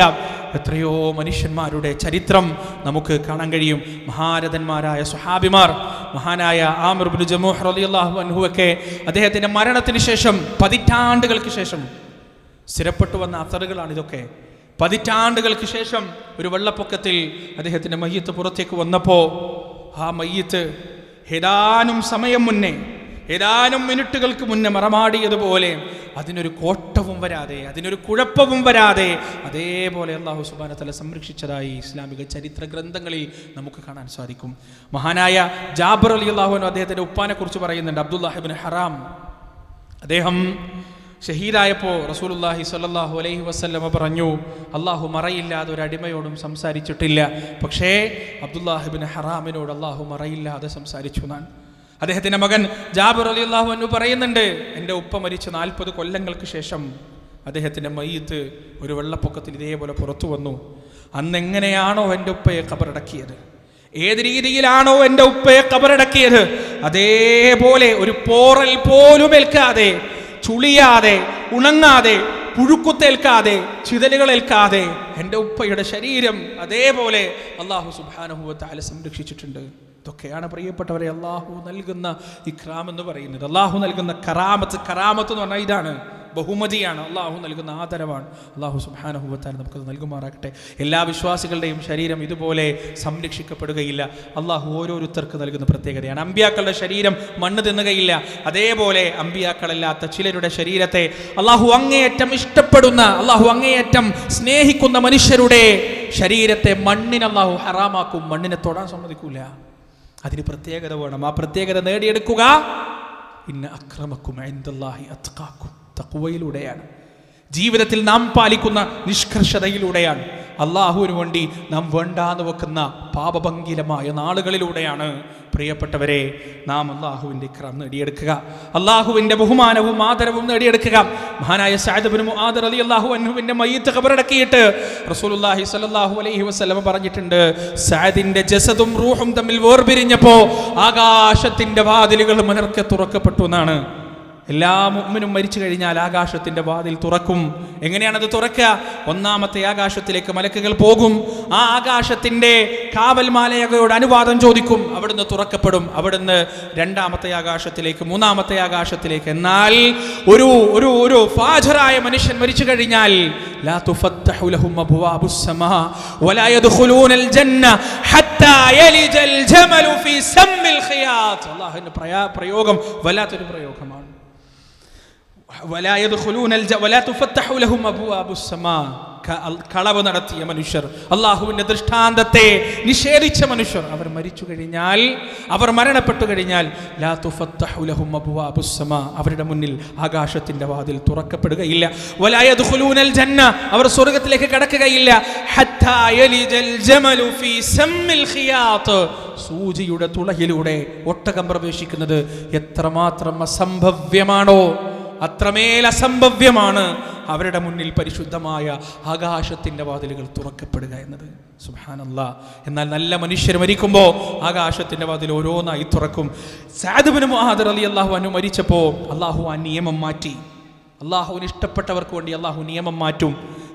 എത്രയോ മനുഷ്യന്മാരുടെ ചരിത്രം നമുക്ക് കാണാൻ കഴിയും. മഹാരഥന്മാരായ സ്വഹാബിമാർ, മഹാനായ ആമിർ ഇബ്നു ജമൂഹ് റളിയല്ലാഹു അൻഹു ഒക്കെ അദ്ദേഹത്തിന്റെ മരണത്തിന് ശേഷം, പതിറ്റാണ്ടുകൾക്ക് ശേഷം സ്ഥിരപ്പെട്ടു വന്ന അസറുകളാണ് ഇതൊക്കെ. പതിറ്റാണ്ടുകൾക്ക് ശേഷം ഒരു വെള്ളപ്പൊക്കത്തിൽ അദ്ദേഹത്തിന്റെ മയ്യത്ത് പുറത്തേക്ക് വന്നപ്പോൾ ആ മയ്യത്ത് ഏതാനും സമയം മുന്നേ, ഏതാനും മിനിറ്റുകൾക്ക് മുന്നേ മറമാടിയതുപോലെ അതിനൊരു കോട്ടവും വരാതെ, അതിനൊരു കുഴപ്പവും വരാതെ അതേപോലെ അല്ലാഹു സുബ്ഹാനഹു വ തആല സംരക്ഷിച്ചതായി ഇസ്ലാമിക ചരിത്ര ഗ്രന്ഥങ്ങളിൽ നമുക്ക് കാണാൻ സാധിക്കും. മഹാനായ ജാബിർ റളിയല്ലാഹു അൻഹു അദ്ദേഹത്തിന്റെ ഉപ്പാനെ കുറിച്ച് പറയുന്നുണ്ട്, അബ്ദുല്ലാഹ് ഇബ്നു ഹറാം. അദ്ദേഹം ഷഹീദായപ്പോൾ റസൂലുള്ളാഹി സ്വല്ലല്ലാഹു അലൈഹി വസല്ലമ പറഞ്ഞു, അല്ലാഹു മറയില്ലാതെ ഒരു അടിമയോടും സംസാരിച്ചിട്ടില്ല, പക്ഷേ അബ്ദുല്ലാഹ് ഇബ്നു ഹറാമിനോട് അല്ലാഹു മറയില്ലാതെ സംസാരിച്ചു എന്നാണ്. അദ്ദേഹത്തിന്റെ മകൻ ജാബിർ റളിയല്ലാഹു അൻഹു പറയുന്നുണ്ട്, എൻ്റെ ഉപ്പ മരിച്ച് 40 കൊല്ലങ്ങൾക്ക് ശേഷം അദ്ദേഹത്തിന്റെ മയ്യിത്ത് ഒരു വെള്ളപ്പൊക്കത്തിൽ ഇതേപോലെ പുറത്തു വന്നു. അന്ന് എങ്ങനെയാണോ എൻ്റെ ഉപ്പയെ ഖബറടക്കിയത്, ഏത് രീതിയിലാണോ എൻ്റെ ഉപ്പയെ ഖബറടക്കിയത്, അതേപോലെ ഒരു പോറൽ പോലും ഏൽക്കാതെ, ചുളിയാതെ, ഉണങ്ങാതെ, പുഴുക്കുത്തേൽക്കാതെ, ചിതലുകളേൽക്കാതെ എൻ്റെ ഉപ്പയുടെ ശരീരം അതേപോലെ അല്ലാഹു സുബ്ഹാനഹു വ തആല സംരക്ഷിച്ചിട്ടുണ്ട്. ഇതൊക്കെയാണ് പ്രിയപ്പെട്ടവരെ അല്ലാഹു നൽകുന്ന ഇക്റാം എന്ന് പറയുന്നത്, അല്ലാഹു നൽകുന്ന കറാമത്ത്. കറാമത്ത് എന്ന് പറഞ്ഞാൽ ഇതാണ്, ബഹുമതിയാണ്, അല്ലാഹു നൽകുന്ന ആദരവാണ്. അല്ലാഹു സുബ്ഹാനഹു വ തആല നമുക്കത് നൽകുമാറാകട്ടെ. എല്ലാ വിശ്വാസികളുടെയും ശരീരം ഇതുപോലെ സംരക്ഷിക്കപ്പെടുകയില്ല. അല്ലാഹു ഓരോരുത്തർക്ക് നൽകുന്ന പ്രത്യേകതയാണ്. അമ്പിയാക്കളുടെ ശരീരം മണ്ണ് തിന്നുകയില്ല, അതേപോലെ അമ്പിയാക്കളല്ലാത്ത ചിലരുടെ ശരീരത്തെ അല്ലാഹു അങ്ങേയറ്റം ഇഷ്ടപ്പെടുന്ന, അല്ലാഹു അങ്ങേയറ്റം സ്നേഹിക്കുന്ന മനുഷ്യരുടെ ശരീരത്തെ മണ്ണിന് അല്ലാഹു ഹറാമാക്കും, മണ്ണിനെ തൊടാൻ സമ്മതിക്കൂല. അതിന് പ്രത്യേകത വേണം. ആ പ്രത്യേകത നേടിയെടുക്കുക ഇന്ന അക്രമക്കും ഇൻദല്ലാഹി അത്ഖാക്കും, തഖ്വയിലൂടെയാണ്. ജീവിതത്തിൽ നാം പാലിക്കുന്ന നിഷ്കർഷതയിലൂടെയാണ്. അള്ളാഹുവിന് വേണ്ടി നാം വേണ്ടാന്ന് വെക്കുന്ന പാപഭംഗിലമായ നാളുകളിലൂടെയാണ് പ്രിയപ്പെട്ടവരെ നാം അള്ളാഹുവിൻ്റെ ഇക്റാം നേടിയെടുക്കുക, അള്ളാഹുവിൻ്റെ ബഹുമാനവും ആദരവും നേടിയെടുക്കുക. മഹാനായ സഅദ് ഇബ്നു മുആദ് റളിയല്ലാഹു അൻഹുവിൻ്റെ മയ്യിത്ത് ഖബറടക്കിയിട്ട് റസൂലുള്ളാഹി സ്വല്ലല്ലാഹു അലൈഹി വസല്ലം പറഞ്ഞിട്ടുണ്ട്, സഅദിന്റെ ജസദും റൂഹും തമ്മിൽ വേർപിരിഞ്ഞപ്പോൾ ആകാശത്തിന്റെ വാതിലുകൾ മലർക്കെ തുറക്കപ്പെട്ടു എന്നാണ്. എല്ലാ മുഅ്മിനും മരിച്ചു കഴിഞ്ഞാൽ ആകാശത്തിന്റെ വാതിൽ തുറക്കും. എങ്ങനെയാണത് തുറക്കുക? ഒന്നാമത്തെ ആകാശത്തിലേക്ക് മലക്കുകൾ പോകും. ആ ആകാശത്തിന്റെ കാവൽമാലയോട് അനുവാദം ചോദിക്കും, അവിടുന്ന് തുറക്കപ്പെടും. അവിടുന്ന് രണ്ടാമത്തെ ആകാശത്തിലേക്ക്, മൂന്നാമത്തെ ആകാശത്തിലേക്ക്. എന്നാൽ ഒരു ഒരു ഒരു ഫാജിറായ മനുഷ്യൻ മരിച്ചു കഴിഞ്ഞാൽ ലാ തുഫത്തഹു ലഹും അബ്വാബുസ് സമാ വലാ യദ്ഖുലൂനൽ ജന്ന ഹത്താ യലിജൽ ജമലു ഫീ സമ്മിൽ ഖിയാത്ത്. അല്ലാഹുവിന്റെ പ്രയോഗം വല്ലാത്തൊരു പ്രയോഗമാണ്. ولا يدخلون ولا تفتح لهم أبواب السماء. കളവ് നടത്തിയ മനുഷ്യർ, അള്ളാഹുവിന്റെ ദൃഷ്ടാന്തത്തെ നിഷേധിച്ച മനുഷ്യർ, അവർ മരിച്ചു കഴിഞ്ഞാൽ, അവർ മരണപ്പെട്ടു കഴിഞ്ഞാൽ ലാ തുഫത്തഹു ലഹും അബ്വാബുസ് സമാ, അവരുടെ മുന്നിൽ ആകാശത്തിന്റെ വാതിൽ തുറക്കപ്പെടുകയില്ല. വലാ യദ്ഖുലൂനൽ ജന്ന, അവർ സ്വർഗ്ഗത്തിലേക്ക് കടക്കുകയില്ല. ഹത്താ യലിജൽ ജമലു ഫീ സമ്മിൽ ഖിയാത്ത്, സൂചിയുടെ തുളയിലൂടെ ഒട്ടകം പ്രവേശിക്കുന്നത് എത്രമാത്രം അസംഭവ്യമാണോ അത്രമേൽ അസംഭവ്യമാണ് അവരുടെ മുന്നിൽ പരിശുദ്ധമായ ആകാശത്തിൻ്റെ വാതിലുകൾ തുറക്കപ്പെടുക എന്നത്. സുബ്ഹാനല്ലാഹ്. എന്നാൽ നല്ല മനുഷ്യർ മരിക്കുമ്പോൾ ആകാശത്തിൻ്റെ വാതിൽ ഓരോന്നായി തുറക്കും. സഅദ് ഇബ്നു മുആദ് റളിയല്ലാഹു അൻഹു മരിച്ചപ്പോൾ അള്ളാഹു ആ നിയമം മാറ്റി. അള്ളാഹുവിന് ഇഷ്ടപ്പെട്ടവർക്ക് വേണ്ടി അള്ളാഹു നിയമം മാറ്റും.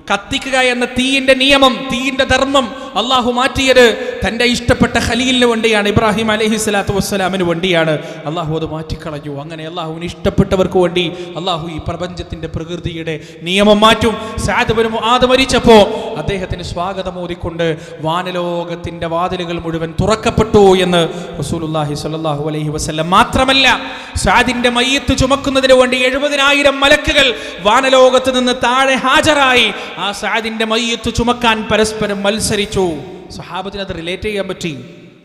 കത്തിക്കുക എന്ന തീയിന്റെ നിയമം, തീയിന്റെ ധർമ്മം അള്ളാഹു മാറ്റിയത് തൻ്റെ ഇഷ്ടപ്പെട്ട ഖലീലിന് വേണ്ടിയാണ്, ഇബ്രാഹിം അലൈഹി സ്വലാത്തു വസ്സലാമിന് വേണ്ടിയാണ്. അള്ളാഹു അത് മാറ്റിക്കളഞ്ഞു. അങ്ങനെ അള്ളാഹുവിന് ഇഷ്ടപ്പെട്ടവർക്ക് വേണ്ടി അള്ളാഹു ഈ പ്രപഞ്ചത്തിന്റെ പ്രകൃതിയുടെ നിയമം മാറ്റും. സഅദ് ഇബ്നു മുആദ് മരിച്ചപ്പോൾ അദ്ദേഹത്തിന് സ്വാഗതം ഓതിക്കൊണ്ട് വാനലോകത്തിന്റെ വാതിലുകൾ മുഴുവൻ തുറക്കപ്പെട്ടു എന്ന് റസൂലുള്ളാഹി സ്വല്ലല്ലാഹു അലൈഹി വസല്ലം. മാത്രമല്ല, സഅദിന്റെ മയ്യിത്ത് ചുമക്കുന്നതിന് വേണ്ടി 70,000 മലക്കുകൾ വാനലോകത്ത് നിന്ന് താഴെ ഹാജരായി ആ സഅദിന്റെ മയ്യിത്ത് ചുമക്കാൻ പരസ്പരം മത്സരിച്ചു. സ്വഹാബത്തിന് അത് റിലേറ്റ് ചെയ്യാൻ പറ്റി.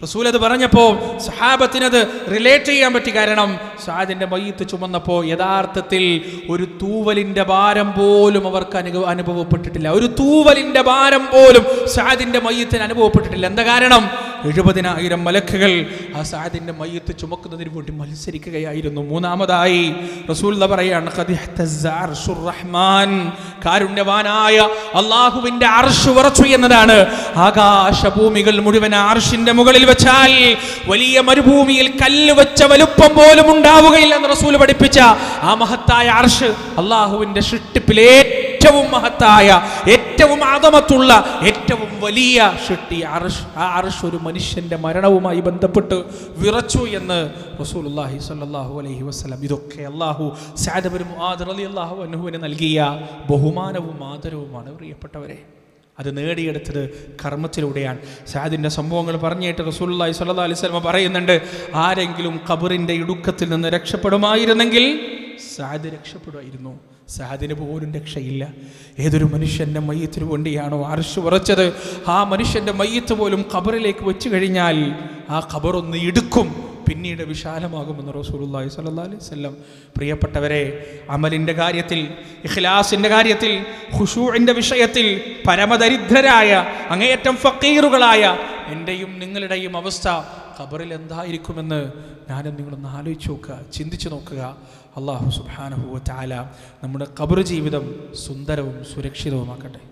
റസൂൽ അത് പറഞ്ഞപ്പോൾ സഹാബത്തിനത് റിലേറ്റ് ചെയ്യാൻ പറ്റി. കാരണം സഅദിന്റെ മയ്യിത്ത് ചുമന്നപ്പോൾ യഥാർത്ഥത്തിൽ ഒരു തൂവലിന്റെ ഭാരം പോലും അവർക്ക് അനുഭവപ്പെട്ടിട്ടില്ല. ഒരു തൂവലിന്റെ ഭാരം പോലും സഅദിന്റെ മയ്യിത്തിന് അനുഭവപ്പെട്ടിട്ടില്ല. എന്താ കാരണം? 70,000 മലക്കുകൾ ആ സഅദിന്റെ മയ്യിത്ത് ചുമക്കുന്നതിന് വേണ്ടി മത്സരിക്കുകയായിരുന്നു. മൂന്നാമതായി റസൂൽ പറയാണ്, കാരുണ്യവാനായ അള്ളാഹുവിന്റെ അർശ് വിറച്ചു എന്നതാണ്. ആകാശഭൂമികൾ മുഴുവൻ അർശിന്റെ മുകളിൽ വെച്ചാൽ വലിയ മരുഭൂമിയിൽ കല്ല് വെച്ച വലുപ്പം പോലും ഉണ്ടാവുകയില്ല എന്ന് റസൂൽ പഠിപ്പിച്ച ആ മഹത്തായ അർശ്, അള്ളാഹുവിന്റെ സൃഷ്ടിപ്പിലെ ഏറ്റവും മഹത്തായ, ഏറ്റവും ആദമത്തുള്ള, ഏറ്റവും വലിയ സൃഷ്ടി അർശ്. ആ അർശ് ഒരു മനുഷ്യന്റെ മരണവുമായി ബന്ധപ്പെട്ട് വിറച്ചു എന്ന് റസൂലുള്ളാഹി സ്വല്ലല്ലാഹു അലൈഹി വസല്ലം. ഇതൊക്കെ അള്ളാഹു സഅദ് ഇബ്നു മുആദ് റളിയല്ലാഹു അൻഹുവിന് നൽകിയ ബഹുമാനവും ആദരവുമാണ് പ്രിയപ്പെട്ടവരെ. അത് നേടിയെടുത്തത് കർമ്മത്തിലൂടെയാണ്. സഅദിന്റെ സംഭവങ്ങൾ പറഞ്ഞിട്ട് റസൂലുള്ളാഹി സ്വല്ലല്ലാഹു അലൈഹി വസല്ലം പറയുന്നുണ്ട്, ആരെങ്കിലും ഖബറിന്റെ ഇടുക്കത്തിൽ നിന്ന് രക്ഷപ്പെടുമായിരുന്നെങ്കിൽ സഅദ് രക്ഷപ്പെടുമായിരുന്നു. സഅദിന് പോലും രക്ഷയില്ല. ഏതൊരു മനുഷ്യന്റെ മയ്യിത്തിന് വേണ്ടിയാണോ അർശ് വിറച്ചത്, ആ മനുഷ്യന്റെ മയ്യിത്ത് പോലും ഖബറിലേക്ക് വെച്ച് കഴിഞ്ഞാൽ ആ ഖബറൊന്ന് ഇടുക്കും, പിന്നീട് വിശാലമാകുമെന്ന് റസൂലുള്ളാഹി സ്വല്ലല്ലാഹു അലൈഹി വസല്ലം. പ്രിയപ്പെട്ടവരെ, അമലിൻ്റെ കാര്യത്തിൽ, ഇഖ്ലാസിൻ്റെ കാര്യത്തിൽ, ഖുശൂഇൻ്റെ വിഷയത്തിൽ പരമദരിദ്രരായ, അങ്ങേയറ്റം ഫഖീറുകളായ എൻ്റെയും നിങ്ങളുടെയും അവസ്ഥ ഖബറിൽ എന്തായിരിക്കുമെന്ന് ഞാനും നിങ്ങളൊന്ന് ആലോചിച്ച് നോക്കുക, ചിന്തിച്ച് നോക്കുക. അല്ലാഹു സുബ്ഹാനഹു വ തആല നമ്മുടെ ഖബർ ജീവിതം സുന്ദരവും സുരക്ഷിതവുമാക്കട്ടെ.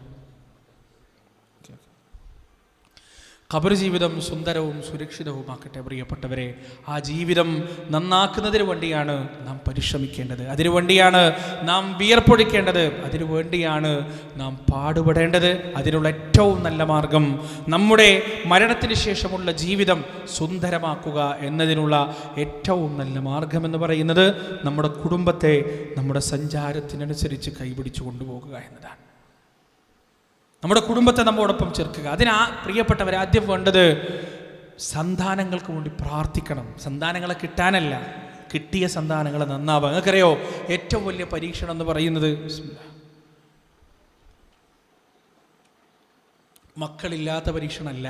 ഖബർ ജീവിതം സുന്ദരവും സുരക്ഷിതവുമാക്കട്ടെ. പ്രിയപ്പെട്ടവരെ, ആ ജീവിതം നന്നാക്കുന്നതിന് വേണ്ടിയാണ് നാം പരിശ്രമിക്കേണ്ടത്, അതിനു വേണ്ടിയാണ് നാം വിയർപ്പൊഴിക്കേണ്ടത്, അതിനു വേണ്ടിയാണ് നാം പാടുപെടേണ്ടത്. അതിനുള്ള ഏറ്റവും നല്ല മാർഗം നമ്മുടെ മരണത്തിന് ശേഷമുള്ള ജീവിതം സുന്ദരമാക്കുക എന്നതിനുള്ള ഏറ്റവും നല്ല മാർഗമെന്ന് പറയുന്നത് നമ്മുടെ കുടുംബത്തെ നമ്മുടെ സഞ്ചാരത്തിനനുസരിച്ച് കൈപിടിച്ചു കൊണ്ടുപോകുക എന്നതാണ്. നമ്മുടെ കുടുംബത്തെ നമ്മോടൊപ്പം ചേർക്കുക. പ്രിയപ്പെട്ടവരെ, ആദ്യം വേണ്ടത് സന്താനങ്ങൾക്ക് വേണ്ടി പ്രാർത്ഥിക്കണം. സന്താനങ്ങളെ കിട്ടാനല്ല, കിട്ടിയ സന്താനങ്ങളെ നന്നാവുക. നിങ്ങൾക്കറിയോ, ഏറ്റവും വലിയ പരീക്ഷണം എന്ന് പറയുന്നത് മക്കളില്ലാത്ത പരീക്ഷണമല്ല.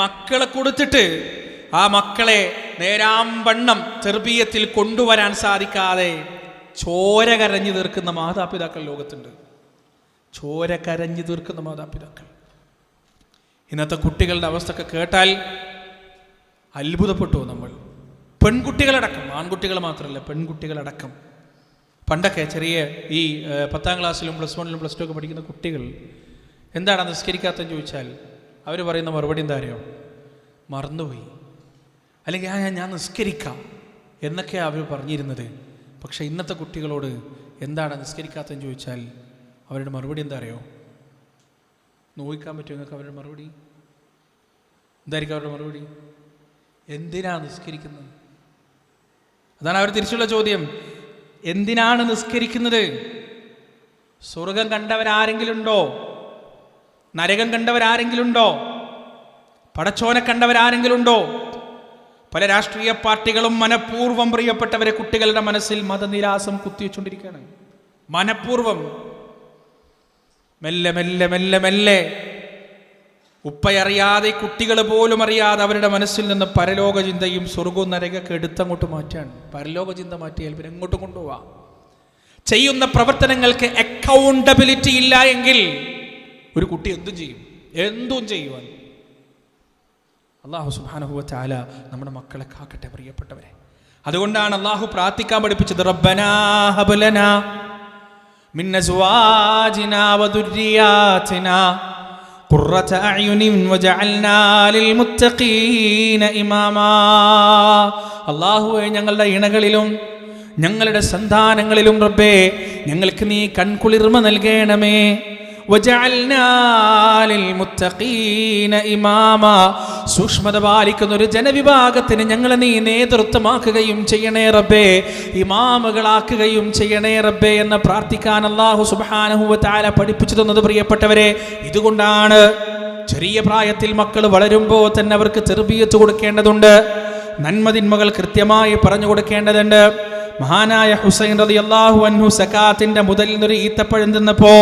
മക്കളെ കൊടുത്തിട്ട് ആ മക്കളെ നേരാംവണ്ണം തെർബിയത്തിൽ കൊണ്ടുവരാൻ സാധിക്കാതെ ചോര കരഞ്ഞു തീർക്കുന്ന മാതാപിതാക്കൾ ലോകത്തുണ്ട്. ചോര കരഞ്ഞു തീർക്കുന്ന മാതാപിതാക്കൾ. ഇന്നത്തെ കുട്ടികളുടെ അവസ്ഥയൊക്കെ കേട്ടാൽ അത്ഭുതപ്പെട്ടു നമ്മൾ. പെൺകുട്ടികളടക്കം, ആൺകുട്ടികൾ മാത്രമല്ല, പെൺകുട്ടികളടക്കം. പണ്ടൊക്കെ ചെറിയ ഈ 10ാം ക്ലാസ്സിലും +1ലും +2 ഒക്കെ പഠിക്കുന്ന കുട്ടികൾ എന്താണ് നിസ്കരിക്കാത്തെന്ന് ചോദിച്ചാൽ അവർ പറയുന്ന മറുപടി എന്താ അറിയോ? മറന്നുപോയി, അല്ലെങ്കിൽ ഞാൻ നിസ്കരിക്കാം എന്നൊക്കെയാണ് അവർ പറഞ്ഞിരുന്നത്. പക്ഷേ ഇന്നത്തെ കുട്ടികളോട് എന്താണ് നിസ്കരിക്കാത്തെന്ന് ചോദിച്ചാൽ അവരുടെ മറുപടി എന്താ അറിയോ? നോക്കാൻ പറ്റുമോ നിങ്ങൾക്ക് അവരുടെ മറുപടി? എന്തായിരിക്കും അവരുടെ മറുപടി? എന്തിനാണ് നിസ്കരിക്കുന്നത്? അതാണ് അവർ തിരിച്ചുള്ള ചോദ്യം. എന്തിനാണ് നിസ്കരിക്കുന്നത്? സ്വർഗം കണ്ടവരാരെങ്കിലും ഉണ്ടോ? നരകം കണ്ടവരാരെങ്കിലും ഉണ്ടോ? പടച്ചോനെ കണ്ടവരാരെങ്കിലും ഉണ്ടോ? പല രാഷ്ട്രീയ പാർട്ടികളും മനഃപൂർവ്വം പ്രിയപ്പെട്ടവരെ കുട്ടികളുടെ മനസ്സിൽ മതനിരാസം കുത്തിവെച്ചുകൊണ്ടിരിക്കുകയാണ്. മനഃപൂർവ്വം മെല്ലെ മെല്ലെ മെല്ലെ മെല്ലെ ഉപ്പയറിയാതെ കുട്ടികൾ പോലും അറിയാതെ അവരുടെ മനസ്സിൽ നിന്ന് പരലോക ചിന്തയും സ്വർഗവും നരകമൊക്കെ എടുത്തങ്ങോട്ട് മാറ്റാണ്. പരലോക ചിന്ത മാറ്റിയാൽ പിന്നെ എങ്ങോട്ട് കൊണ്ടുപോവാം? ചെയ്യുന്ന പ്രവർത്തനങ്ങൾക്ക് അക്കൗണ്ടബിലിറ്റി ഇല്ല എങ്കിൽ ഒരു കുട്ടി എന്തും ചെയ്യുവാൻ. അല്ലാഹു സുബ്ഹാനഹു വ തആല നമ്മുടെ മക്കളെ കാക്കട്ടെ പ്രിയപ്പെട്ടവരെ. അതുകൊണ്ടാണ് അല്ലാഹു പ്രാർത്ഥിക്കാൻ പഠിപ്പിച്ചത്, റബ്ബനാ ഹബ് ലനാ മിൻ അസ്വാജിനാ വദുർരിയാതിനാ ഖുർറത അഅ്യുനിൻ വജഅൽനാ ലിൽമുത്തഖീന ഇമാമാ. അല്ലാഹുവേ, ഞങ്ങളുടെ ഇണകളിലും ഞങ്ങളുടെ സന്താനങ്ങളിലും റബ്ബേ ഞങ്ങൾക്ക് നീ കൺകുളിർമ നൽകണമേ. വജഅൽനാ ലിൽമുത്തഖീന ഇമാമാ, സൂക്ഷ്മത പാലിക്കുന്ന ഒരു ജനവിഭാഗത്തിന് ഞങ്ങളെ നീ നേതൃത്വമാക്കുകയും ചെയ്യണേ റബ്ബേ, ഇമാമുകളാക്കുകയും ചെയ്യണേ റബ്ബേ എന്ന് പ്രാർത്ഥിക്കാൻ അല്ലാഹു സുബ്ഹാനഹു വ തആല പഠിപ്പിച്ചു തന്നത് പ്രിയപ്പെട്ടവരെ. ഇതുകൊണ്ടാണ് ചെറിയ പ്രായത്തിൽ മക്കൾ വളരുമ്പോൾ തന്നെ അവർക്ക് തർബിയത്ത് കൊടുക്കേണ്ടതുണ്ട്, നന്മതിന്മകൾ കൃത്യമായി പറഞ്ഞു കൊടുക്കേണ്ടതുണ്ട്. മഹാനായ ഹുസൈൻ റളിയല്ലാഹു അൻഹു സകാത്തിന്റെ മുതലിൽ നിന്നൊരു ഈത്തപ്പഴം തിന്നപ്പോ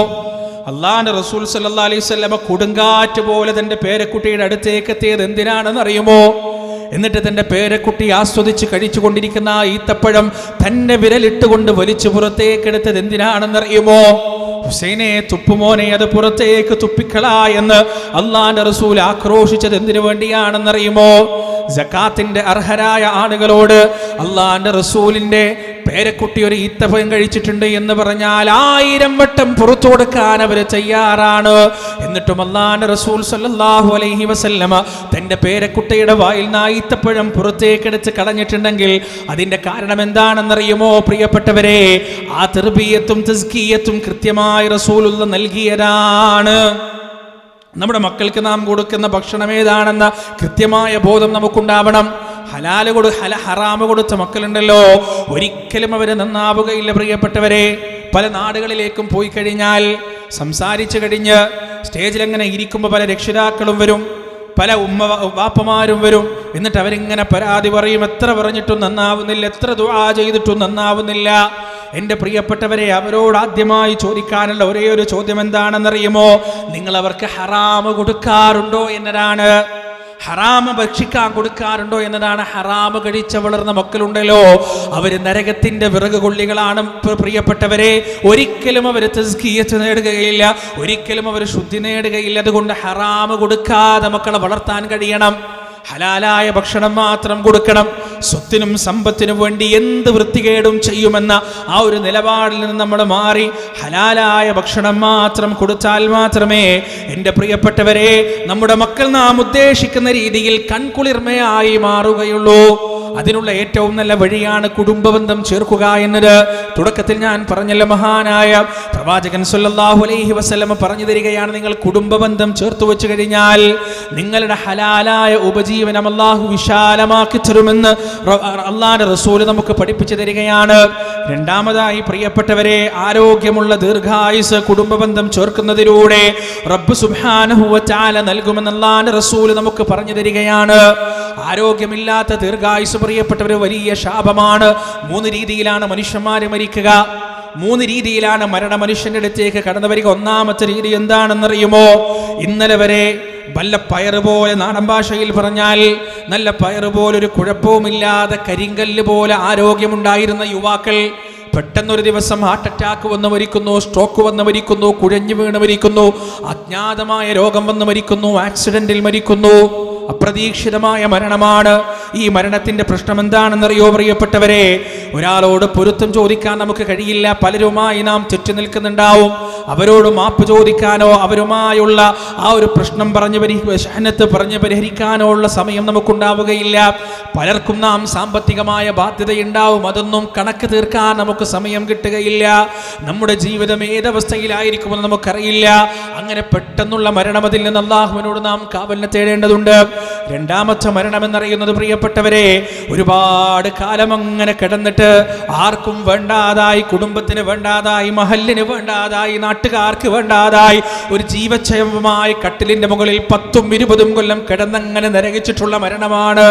അള്ളാഹുവിന്റെ റസൂൽ സല്ലല്ലാഹു അലൈഹി വസല്ലം കൊടുങ്കാറ്റ് പോലെ തന്റെ പേരക്കുട്ടിയുടെ അടുത്തേക്ക് എത്തിയത് എന്തിനാണെന്ന് അറിയുമോ? എന്നിട്ട് തന്റെ പേരക്കുട്ടി ആസ്വദിച്ച് കഴിച്ചുകൊണ്ടിരിക്കുന്ന ആ ഈത്തപ്പഴം തന്റെ വിരലിട്ടുകൊണ്ട് വലിച്ചു പുറത്തേക്കെടുത്തത് എന്തിനാണെന്നറിയുമോ? ഹുസൈനെ, തുപ്പുമോനെ, അത് പുറത്തേക്ക് തുപ്പിക്കളാ എന്ന് അള്ളാഹുവിന്റെ റസൂൽ ആക്രോശിച്ചത് എന്തിനു വേണ്ടിയാണെന്നറിയുമോ? സകാത്തിന്റെ അർഹരായ ആളുകളോട് അള്ളാഹുവിന്റെ റസൂലിന്റെ പേരക്കുട്ടി ഒരു ഈത്തപ്പഴം കഴിച്ചിട്ടുണ്ട് എന്ന് പറഞ്ഞാൽ 1000 വട്ടം പുറത്തു കൊടുക്കാൻ അവർ തയ്യാറാണ്. എന്നിട്ടും അല്ലാഹുവിന്റെ റസൂൽ സല്ലല്ലാഹു അലൈഹി വസല്ലമ തന്റെ പേരക്കുട്ടിയുടെ വായിൽ നിന്ന് ഈത്തപ്പഴം പുറത്തേക്കെടുത്ത് കളഞ്ഞിട്ടുണ്ടെങ്കിൽ അതിന്റെ കാരണം എന്താണെന്നറിയുമോ പ്രിയപ്പെട്ടവരെ? ആ തർബിയത്തും തസ്കിയത്തും കൃത്യമായി റസൂലുള്ള നൽകിയതാണ്. നമ്മുടെ മക്കൾക്ക് നാം കൊടുക്കുന്ന ഭക്ഷണം ഏതാണെന്ന കൃത്യമായ ബോധം നമുക്കുണ്ടാവണം. ഹറാമ് കൊടുത്ത മക്കളുണ്ടല്ലോ, ഒരിക്കലും അവര് നന്നാവുകയില്ല പ്രിയപ്പെട്ടവരെ. പല നാടുകളിലേക്കും പോയി കഴിഞ്ഞാൽ സംസാരിച്ചു കഴിഞ്ഞ് സ്റ്റേജിൽ എങ്ങനെ ഇരിക്കുമ്പോൾ പല രക്ഷിതാക്കളും വരും, പല വാപ്പമാരും വരും. എന്നിട്ട് അവരിങ്ങനെ പരാതി പറയും, എത്ര പറഞ്ഞിട്ടും നന്നാവുന്നില്ല, എത്ര ദുആ ചെയ്തിട്ടും നന്നാവുന്നില്ല. എൻ്റെ പ്രിയപ്പെട്ടവരെ, അവരോട് ആദ്യമായി ചോദിക്കാനുള്ള ഒരേ ഒരു ചോദ്യം എന്താണെന്നറിയുമോ? നിങ്ങൾ അവർക്ക് ഹറാമ് കൊടുക്കാറുണ്ടോ എന്നതാണ്. ഹറാമ് ഭക്ഷിക്കാൻ കൊടുക്കാറുണ്ടോ എന്നതാണ്. ഹറാമ് കഴിച്ച വളർന്ന മക്കളുണ്ടല്ലോ, അവര് നരകത്തിന്റെ വിറക് കൊള്ളികളാണ് പ്രിയപ്പെട്ടവരെ. ഒരിക്കലും അവർ തസ്കിയത്ത് നേടുകയില്ല, ഒരിക്കലും അവർ ശുദ്ധി നേടുകയില്ല. അതുകൊണ്ട് ഹറാമ് കൊടുക്കാതെ മക്കളെ വളർത്താൻ കഴിയണം. ഹലാലായ ഭക്ഷണം മാത്രം കൊടുക്കണം. സ്വത്തിനും സമ്പത്തിനും വേണ്ടി എന്ത് വൃത്തികേടും ചെയ്യുമെന്ന ആ ഒരു നിലപാടിൽ നിന്ന് നമ്മൾ മാറി ഹലാലായ ഭക്ഷണം മാത്രം കൊടുത്താൽ മാത്രമേ എൻ്റെ പ്രിയപ്പെട്ടവരെ നമ്മുടെ മക്കൾ നാം ഉദ്ദേശിക്കുന്ന രീതിയിൽ കൺകുളിർമയായി മാറുകയുള്ളൂ. അതിനുള്ള ഏറ്റവും നല്ല വഴിയാണ് കുടുംബബന്ധം ചേർക്കുക എന്നത്. തുടക്കത്തിൽ ഞാൻ പറഞ്ഞല്ലോ, മഹാനായ പ്രവാചകൻ സല്ലല്ലാഹു അലൈഹി വസല്ലം പറഞ്ഞു തരികയാണ്, നിങ്ങൾ കുടുംബബന്ധം ചേർത്ത് വെച്ച് കഴിഞ്ഞാൽ നിങ്ങളുടെ ഹലാലായ ഉപജീവനം അല്ലാഹു വിശാലമാക്കി തരുമെന്ന് അല്ലാഹുവിന്റെ റസൂൽ നമുക്ക് പഠിപ്പിച്ചു തരികയാണ്. രണ്ടാമതായി പ്രിയപ്പെട്ടവരെ, ആരോഗ്യമുള്ള ദീർഘായുസ് കുടുംബബന്ധം ചേർക്കുന്നതിലൂടെ റബ്ബ് സുബ്ഹാനഹു വ തആല നൽകുമെന്ന് അല്ലാഹുവിന്റെ റസൂൽ നമുക്ക് പറഞ്ഞു തരികയാണ്. ആരോഗ്യമില്ലാത്ത ദീർഘായുസ് പ്രിയപ്പെട്ടവർ വലിയ ശാപമാണ്. 3 രീതിയിലാണ് മനുഷ്യന്മാര് മരിക്കുക. 3 രീതിയിലാണ് മരണ മനുഷ്യന്റെ അടുത്തേക്ക് കടന്നു വരിക. ഒന്നാമത്തെ രീതി എന്താണെന്നറിയുമോ? ഇന്നലെ വരെ നല്ല പയറ് പോലെ, നാടൻ ഭാഷയിൽ പറഞ്ഞാൽ നല്ല പയറ് പോലെ, ഒരു കുഴപ്പവുമില്ലാതെ കരിങ്കല്ല് പോലെ ആരോഗ്യമുണ്ടായിരുന്ന യുവാക്കൾ പെട്ടെന്നൊരു ദിവസം ഹാർട്ട് അറ്റാക്ക് വന്ന് മരിക്കുന്നു, സ്ട്രോക്ക് വന്ന് മരിക്കുന്നു, കുഴഞ്ഞു വീണ് മരിക്കുന്നു, അജ്ഞാതമായ രോഗം വന്ന് മരിക്കുന്നു, ആക്സിഡന്റിൽ മരിക്കുന്നു. അപ്രതീക്ഷിതമായ മരണമാണ്. ഈ മരണത്തിന്റെ പ്രശ്നം എന്താണെന്നറിയോ പ്രിയപ്പെട്ടവരെ? ഒരാളോട് പൊരുത്തം ചോദിക്കാൻ നമുക്ക് കഴിയില്ല. പലരുമായി നാം തെറ്റു നിൽക്കുന്നുണ്ടാവും. അവരോട് മാപ്പ് ചോദിക്കാനോ അവരുമായുള്ള ആ ഒരു പ്രശ്നം പറഞ്ഞ് പരിഹരിക്കാനോ ഉള്ള സമയം നമുക്കുണ്ടാവുകയില്ല. പലർക്കും നാം സാമ്പത്തികമായ ബാധ്യതയുണ്ടാവും, അതൊന്നും കണക്ക് തീർക്കാൻ നമുക്ക് സമയം കിട്ടുകയില്ല. നമ്മുടെ ജീവിതം ഏതവസ്ഥയിലായിരിക്കുമെന്ന് നമുക്കറിയില്ല. അങ്ങനെ പെട്ടെന്നുള്ള മരണം, അതിൽ നിന്ന് അല്ലാഹുവിനോട് നാം കാവലിനെ തേടേണ്ടതുണ്ട്. രണ്ടാമത്തെ മരണം എന്നറിയുന്നത് പ്രിയപ്പെട്ടവരെ, ഒരുപാട് കാലം അങ്ങനെ കിടന്നിട്ട് ആർക്കും വേണ്ടാതായി, കുടുംബത്തിന് വേണ്ടാതായി, മഹല്ലിന് വേണ്ടാതായി, നാട്ടുകാർക്ക് വേണ്ടാതായി ഒരു ജീവച്ഛവമായി കട്ടിലിന്റെ മുകളിൽ 10ഉം 20ഉം കൊല്ലം കിടന്നങ്ങനെ നരകിച്ചിട്ടുള്ള മരണമാണ്.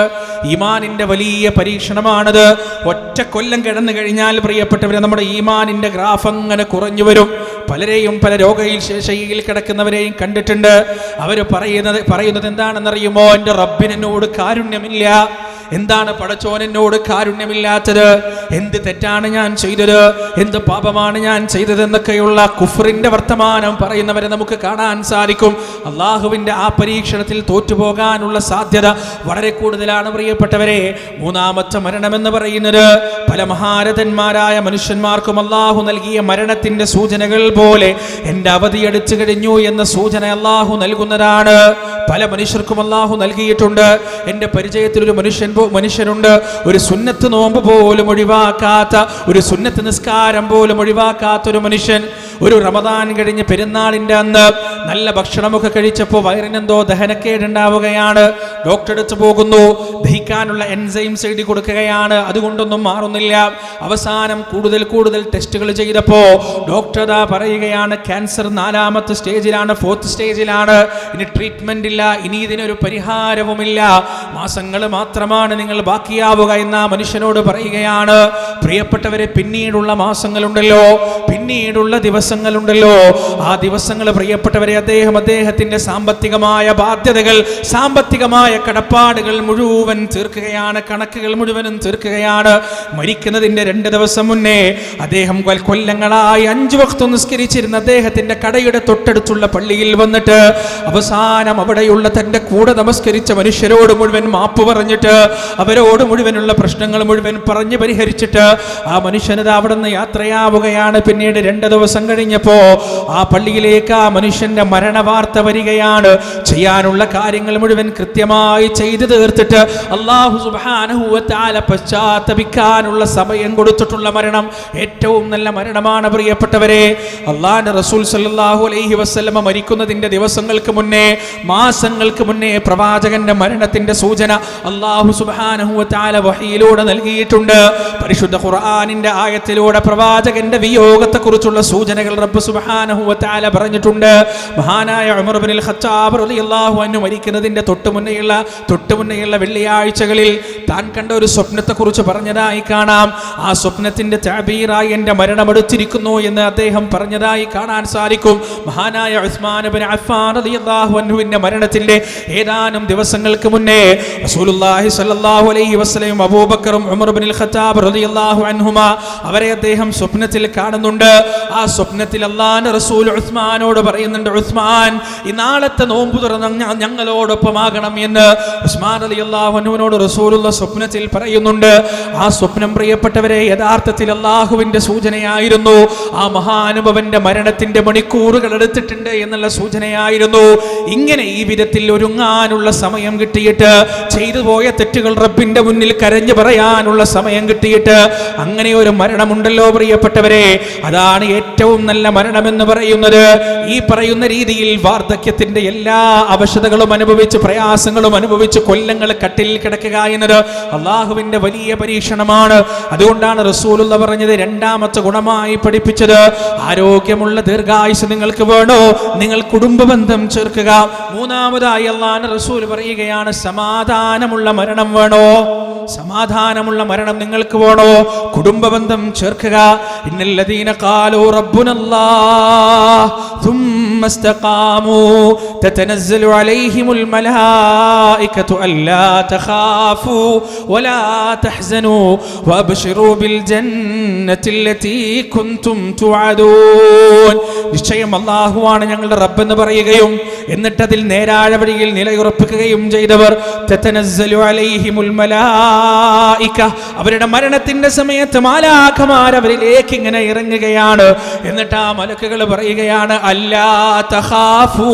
ഈമാനിന്റെ വലിയ പരീക്ഷണമാണത്. ഒറ്റ കൊല്ലം കിടന്നു കഴിഞ്ഞാൽ പ്രിയപ്പെട്ടവരെ നമ്മുടെ ഈമാനിന്റെ ഗ്രാഫ് അങ്ങനെ കുറഞ്ഞു വരും. പലരെയും പല രോഗശയ്യയിൽ കിടക്കുന്നവരെയും കണ്ടിട്ടുണ്ട്. അവർ പറയുന്നത് എന്താണെന്നറിയുമോ? എൻ്റെ റബ്ബിനോട് കാരുണ്യമില്ല. എന്താണ് പടച്ചോനോട് കാരുണ്യമില്ലാത്തത്? എന്ത് തെറ്റാണ് ഞാൻ ചെയ്തത്? എന്ത് പാപമാണ് ഞാൻ ചെയ്തതെന്നൊക്കെയുള്ള കുഫറിന്റെ വർത്തമാനം പറയുന്നവരെ നമുക്ക് കാണാൻ സാധിക്കും. അള്ളാഹുവിന്റെ ആ പരീക്ഷണത്തിൽ തോറ്റുപോകാനുള്ള സാധ്യത വളരെ കൂടുതലാണ് പ്രിയപ്പെട്ടവരെ. മൂന്നാമത്തെ മരണമെന്ന് പറയുന്നത് പല മഹാരഥന്മാരായ മനുഷ്യന്മാർക്കും അള്ളാഹു നൽകിയ മരണത്തിന്റെ സൂചനകൾ പോലെ എൻ്റെ അവധി അടുത്തു കഴിഞ്ഞു എന്ന സൂചന അള്ളാഹു നൽകുന്നതാണ്. പല മനുഷ്യർക്കും അള്ളാഹു നൽകിയിട്ടുണ്ട്. എൻ്റെ പരിചയത്തിൽ ഒരു മനുഷ്യനുണ്ട്, ഒരു സുന്നത്ത് നോമ്പ് പോലും ഒഴിവാക്കാത്ത, ഒരു സുന്നത്ത് നിസ്കാരം പോലും ഒഴിവാക്കാത്ത ഒരു മനുഷ്യൻ. ഒരു റമദാൻ കഴിഞ്ഞ് പെരുന്നാളിൻ്റെ അന്ന് നല്ല ഭക്ഷണമൊക്കെ കഴിച്ചപ്പോൾ വയറിനെന്തോ ദഹനക്കേടുണ്ടാവുകയാണ്. ഡോക്ടറെ അടുത്ത് പോകുന്നു, ദഹിക്കാനുള്ള എൻസൈംസ് എഴുതി കൊടുക്കുകയാണ്. അതുകൊണ്ടൊന്നും മാറുന്നില്ല. അവസാനം കൂടുതൽ ടെസ്റ്റുകൾ ചെയ്തപ്പോൾ ഡോക്ടർ പറയുകയാണ്, ക്യാൻസർ 4ാമത്തെ സ്റ്റേജിലാണ്, 4th സ്റ്റേജിലാണ്. ഇനി ട്രീറ്റ്മെന്റ് ഇല്ല, ഇനി ഇതിനൊരു പരിഹാരവുമില്ല, മാസങ്ങൾ മാത്രമാണ് നിങ്ങൾ ബാക്കിയാവുക എന്ന മനുഷ്യനോട് പറയുകയാണ്. പ്രിയപ്പെട്ടവരെ, പിന്നീടുള്ള മാസങ്ങളുണ്ടല്ലോ, പിന്നീടുള്ള ദിവസങ്ങളുണ്ടല്ലോ, ആ ദിവസങ്ങൾ പ്രിയപ്പെട്ടവരെ അദ്ദേഹത്തിന്റെ സാമ്പത്തികമായ ബാധ്യതകൾ, സാമ്പത്തികമായ കടപ്പാടുകൾ മുഴുവൻ തീർക്കുകയാണ്, കണക്കുകൾ മുഴുവനും തീർക്കുകയാണ്. മരിക്കുന്നതിന്റെ 2 ദിവസം മുന്നേ അദ്ദേഹം കൊല്ലങ്ങളായി 5 വക്ത് നിസ്കരിച്ചിരുന്ന അദ്ദേഹത്തിന്റെ കടയുടെ തൊട്ടടുത്തുള്ള പള്ളിയിൽ വന്നിട്ട് അവസാനം അവിടെയുള്ള തന്റെ കൂടെ നമസ്കരിച്ച മനുഷ്യരോട് മുഴുവൻ മാപ്പ് പറഞ്ഞിട്ട് അവരോട് മുഴുവനുള്ള പ്രശ്നങ്ങൾ മുഴുവൻ പറഞ്ഞ് പരിഹരിച്ചിട്ട് ആ മനുഷ്യനത് അവിടെ നിന്ന് യാത്രയാവുകയാണ്. പിന്നീട് 2 ദിവസം കഴിഞ്ഞപ്പോ ആ പള്ളിയിലേക്ക് ആ മനുഷ്യന്റെ മരണവാർത്ത വരികയാണ്. ചെയ്യാനുള്ള കാര്യങ്ങൾ മുഴുവൻ കൃത്യമായി ചെയ്തു തീർത്തിട്ട് അല്ലാഹു സുബ്ഹാനഹു വ തആല പശ്ചാത്തപിക്കാനുള്ള സമയം കൊടുത്തിട്ടുള്ള മരണം ഏറ്റവും നല്ല മരണമാണ് പ്രിയപ്പെട്ടവരെ. അല്ലാഹുവിന്റെ റസൂൽ സല്ലല്ലാഹു അലൈഹി വസല്ലമ മരിക്കുന്നതിന്റെ ദിവസങ്ങൾക്ക് മുന്നേ, മാസങ്ങൾക്ക് മുന്നേ പ്രവാചകന്റെ മരണത്തിന്റെ സൂചന അല്ലാഹു സുബ്ഹാനഹു വ തആല വഹയിലൂടെ നൽകിയിട്ടുണ്ട്. പരിശുദ്ധ ഖുർആനിന്റെ ആയത്തിലൂടെ പ്രവാചകന്റെ വിയോഗത്തെക്കുറിച്ചുള്ള സൂചനകൾ റബ്ബ് സുബ്ഹാനഹു വ തആല പറഞ്ഞിട്ടുണ്ട്. മഹാനായ ഉമർ ഇബ്നുൽ ഖത്താബ് റളിയല്ലാഹു അൻഹു മരിക്കുന്നതിന്റെ തൊട്ടുമുന്നേയുള്ള വെള്ളിയാഴ്ചകളിൽ താൻ കണ്ട ഒരു സ്വപ്നത്തെക്കുറിച്ച് പറഞ്ഞതായി കാണാം. ആ സ്വപ്നത്തിന്റെ തഅബീറായി എൻ്റെ മരണം അടുത്തിരിക്കുന്നു എന്ന് അദ്ദേഹം പറഞ്ഞതായി കാണാൻ സാധിക്കും. മഹാനായ ഉസ്മാൻ ഇബ്നു അഫ്ഫാൻ റളിയല്ലാഹു അൻഹുവിന്റെ മരണത്തിന്റെ ഏതാനും ദിവസങ്ങൾക്ക് മുന്നേ റസൂലുള്ളാഹി സ്വല്ലല്ലാഹു അലൈഹി വസല്ലം അബൂബക്കറും ഉമർ ഇബ്നുൽ ഖത്താബ് റളിയല്ലാഹു അൻഹുമാ അവരെ അദ്ദേഹം സ്വപ്നത്തിൽ കാണുന്നുണ്ട്. ആ സ്വപ്നത്തിൽ അല്ലാഹുവിന്റെ റസൂൽ ഉസ്മാനോട് പറയുന്നുണ്ട്, ഉസ്മാൻ, ഈ നാളത്തെ നോമ്പ് തുറന്ന് ഞങ്ങളോടൊപ്പമാകണം എന്ന് ഉസ്മാൻ റളിയല്ലാഹു അൻഹുവിനോട് റസൂലുള്ള സ്വപ്നത്തിൽ പറയുന്നുണ്ട്. ആ സ്വപ്നം പ്രിയപ്പെട്ടവരെ യഥാർത്ഥത്തിൽ അല്ലാഹുവിന്റെ സൂചനയായിരുന്നു. ആ മഹാനുഭവന്റെ മരണത്തിന്റെ മണിക്കൂറുകൾ എടുത്തിട്ടുണ്ട് എന്നുള്ള സൂചനയായിരുന്നു. ഇങ്ങനെ ഈ വിധത്തിൽ ഒരുങ്ങാനുള്ള സമയം കിട്ടിയിട്ട്, ചെയ്തു പോയ തെറ്റുകൾ റബ്ബിന്റെ മുന്നിൽ കരഞ്ഞു പറയാനുള്ള സമയം കിട്ടിയിട്ട് അങ്ങനെ ഒരു മരണമുണ്ടല്ലോ പ്രിയപ്പെട്ടവരെ, അതാണ് ഏറ്റവും നല്ല മരണമെന്ന് പറയുന്നത്. ഈ പറയുന്ന രീതിയിൽ വാർദ്ധക്യത്തിന്റെ എല്ലാ അവശതകളും അനുഭവിച്ച്, പ്രയാസങ്ങളും അനുഭവിച്ച് കൊല്ലങ്ങൾ കട്ടിലിൽ കിടക്കുക എന്നത് അള്ളാഹുവിന്റെ വലിയ പരീക്ഷണമാണ്. അതുകൊണ്ടാണ് റസൂലുള്ള പറഞ്ഞത്, 2ാമത്തെ ഗുണമായി പഠിപ്പിച്ചത്, ആരോഗ്യമുള്ള ദീർഘായുസ് നിങ്ങൾക്ക് വേണോ, നിങ്ങൾ കുടുംബ ബന്ധം ചേർക്കുക. 3ാമതായി അല്ലാഹുവിന്റെ റസൂൽ പറയുകയാണ്, സമാധാനമുള്ള മരണം വേണോ, സമാധാനമുള്ള മരണം നിങ്ങൾക്ക് വേണോ, കുടുംബ ബന്ധം ചേർക്കുക. ഇന്നല്ലദീന ഖാലൂ റബ്ബുനല്ലാഹ് ثم استقاموا تتنزل عليهم الملائكة ألا تخافوا ولا تحزنوا وأبشروا بالجنة التي كنتم توعدون. നിശ്ചയം അല്ലാഹുവാണ് ഞങ്ങളുടെ റബ്ബ് എന്ന് പറയുകയും എന്നിട്ട് അതിൽ നേരായ വഴിയിൽ നിലയുറപ്പിക്കുകയും ചെയ്തവർ, തതനസ്സലു അലൈഹിമുൽ മലായിക, അവരുടെ മരണത്തിന്റെ സമയത്ത് മാലാഖമാർ അവരിലേക്ക് ഇങ്ങനെ ഇറങ്ങുകയാണ്. എന്നിട്ട് ആ മലക്കുകൾ പറയുകയാണ്, അല്ലാ തഖാഫൂ,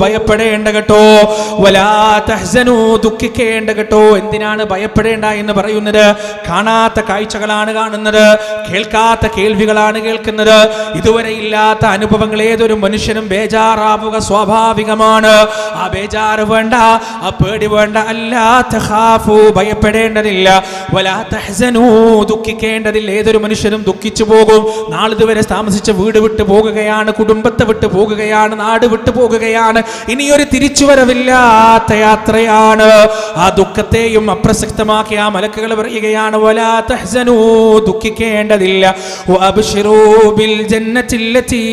ഭയപ്പെടേണ്ട കേട്ടോ, വലാ തഹ്സനൂ, ദുഃഖിക്കേണ്ട കേട്ടോ. എന്തിനാണ് ഭയപ്പെടേണ്ട എന്ന് പറയുന്നത്? കാണാത്ത കാഴ്ചകളാണ് കാണുന്നത്, കേൾക്കാത്ത കേൾവികളാണ് കേൾക്കുന്നത്. ഇതുവരെ ഇല്ലാത്ത അനുഭവങ്ങൾ ഏതൊരു മനുഷ്യനും ബേജാറാവുക സ്വാഭാവികമാണ്. ആ ബേജാറ് വേണ്ട, ആ പേടി വേണ്ട. അല്ലാ തഖാഫൂ, ഭയപ്പെടേണ്ടതില്ല. വലാ തഹ്സനൂ, ദുഃഖിക്കേണ്ടതില്ല. ഏതൊരു മനുഷ്യനും ദുഃഖിച്ചു പോകും. നാളിതുവരെ താമസിച്ച വീട് വിട്ടു പോകുകയാണ്, കുടുംബത്തെ വിട്ടു പോകുകയാണ്, നാട് വിട്ടു പോകുകയാണ്, ഇനിയൊരു തിരിച്ചുവരവില്ലാത്ത യാത്രയാണ്. ആ ദുഃഖത്തെയും അപ്രസക്തമാക്കി ആ മലക്കുകൾ പറയുകയാണ്, വലാ തഹ്സനൂ, ദുഃഖിക്കേണ്ടതില്ല, വഅബ്ശിറൂ ബിൽ ജന്നത്തില്ലതീ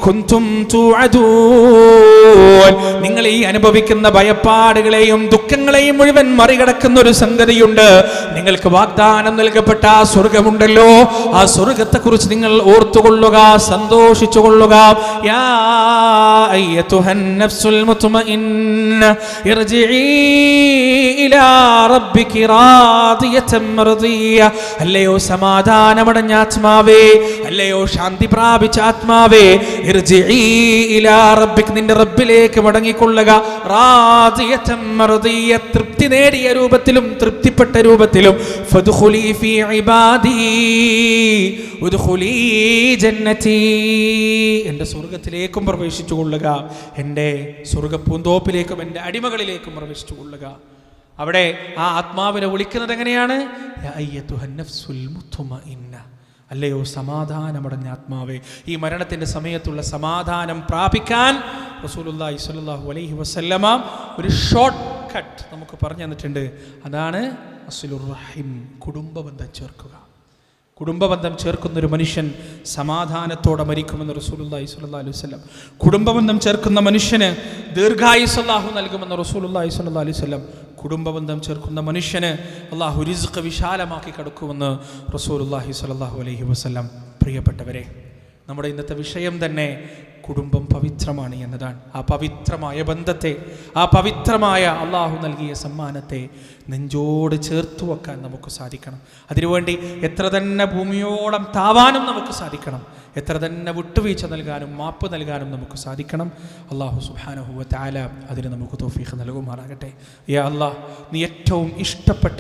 കുൻതും തുഅദൂൻ. നിങ്ങൾ ഈ അനുഭവിക്കുന്ന ഭയപ്പാടുകളെയും ദുഃഖങ്ങളെയും മുഴുവൻ മറികടക്കുന്ന ഒരു സംഗതിയുണ്ട്. നിങ്ങൾക്ക് വാഗ്ദാനം നൽകപ്പെട്ട ആ സ്വർഗമുണ്ടല്ലോ, ആ സ്വർഗത്തെ കുറിച്ച് നിങ്ങൾ ഓർത്തുകൊള്ളുക, സന്തോഷിച്ചുകൊള്ളുക. യാ അയ്യതുഹൻ നഫ്സുൽ മുത്മഇന്ന ഇർജിഇ ഇലാ റബ്ബികി റാദിയതൻ മർദിയ. അല്ലയോ സമാധാനമടഞ്ഞ ആത്മാവേ, അല്ലയോ ശാന്തി പ്രാപിച്ച ആത്മാവേ, ഇർജിഇ ഇലാ റബ്ബിക്, നിന്റെ റബ്ബിലേക്ക് മടങ്ങിക്കൊള്ളുക. റാദിയതൻ മർദിയ, തൃപ്തി നേടിയ രൂപത്തിലും തൃപ്തിപ്പെട്ട രൂപത്തിലും. ഫദ്ഖുലി ഫീ ഇബാദി ഉദ്ഖുലി ജന്നതി, എൻ്റെ സ്വർഗത്തിലേക്കും പ്രവേശിച്ചു കൊള്ളുക, എൻ്റെ സ്വർഗപ്പൂന്തോപ്പിലേക്കും എൻ്റെ അടിമകളിലേക്കും പ്രവേശിച്ചു കൊള്ളുക. അവിടെ ആ ആത്മാവിനെ വിളിക്കുന്നത് എങ്ങനെയാണ്? യാ അയ്യതുഹൻ നഫ്സുൽ മുത്മഇന്ന, അല്ലയോ സമാധാനമടഞ്ഞ ആത്മാവേ. ഈ മരണത്തിൻ്റെ സമയത്തുള്ള സമാധാനം പ്രാപിക്കാൻ റസൂലുള്ളാഹി സ്വല്ലല്ലാഹു അലൈഹി വസല്ലമ ഒരു ഷോർട്ട് കട്ട് നമുക്ക് പറഞ്ഞു തന്നിട്ടുണ്ട്. അതാണ് അസ്ലുർ റഹിം, കുടുംബബന്ധം ചേർക്കുക. കുടുംബബന്ധം ചേർക്കുന്നൊരു മനുഷ്യൻ സമാധാനത്തോടെ മരിക്കുമെന്ന് റസൂലുള്ളാഹി സ്വല്ലല്ലാഹു അലൈഹി വസല്ലം. കുടുംബബന്ധം ചേർക്കുന്ന മനുഷ്യന് ദീർഘായുസ്സ് അല്ലാഹു നൽകുമെന്ന് റസൂലുള്ളാഹി സ്വല്ലല്ലാഹു അലൈഹി വസല്ലം. കുടുംബബന്ധം ചേർക്കുന്ന മനുഷ്യന് അല്ലാഹു റിസ്ഖ് വിശാലമാക്കി കൊടുക്കുമെന്ന് റസൂലുള്ളാഹി സ്വല്ലല്ലാഹു അലൈഹി വസല്ലം. പ്രിയപ്പെട്ടവരെ, നമ്മുടെ ഇന്നത്തെ വിഷയം തന്നെ കുടുംബം പവിത്രമാണ് എന്നതാണ്. ആ പവിത്രമായ ബന്ധത്തെ, ആ പവിത്രമായ അള്ളാഹു നൽകിയ സമ്മാനത്തെ നെഞ്ചോട് ചേർത്ത് വെക്കാൻ നമുക്ക് സാധിക്കണം. അതിനുവേണ്ടി എത്ര തന്നെ ഭൂമിയോളം താവാനും നമുക്ക് സാധിക്കണം, എത്ര തന്നെ വിട്ടുവീഴ്ച നൽകാനും മാപ്പ് നൽകാനും നമുക്ക് സാധിക്കണം. അള്ളാഹു സുബ്ഹാനഹു വ തആല അതിന് നമുക്ക് തൗഫീഖ് നൽകുമാറാകട്ടെ. യാ അല്ലാഹ്, നീ ഏറ്റവും ഇഷ്ടപ്പെട്ട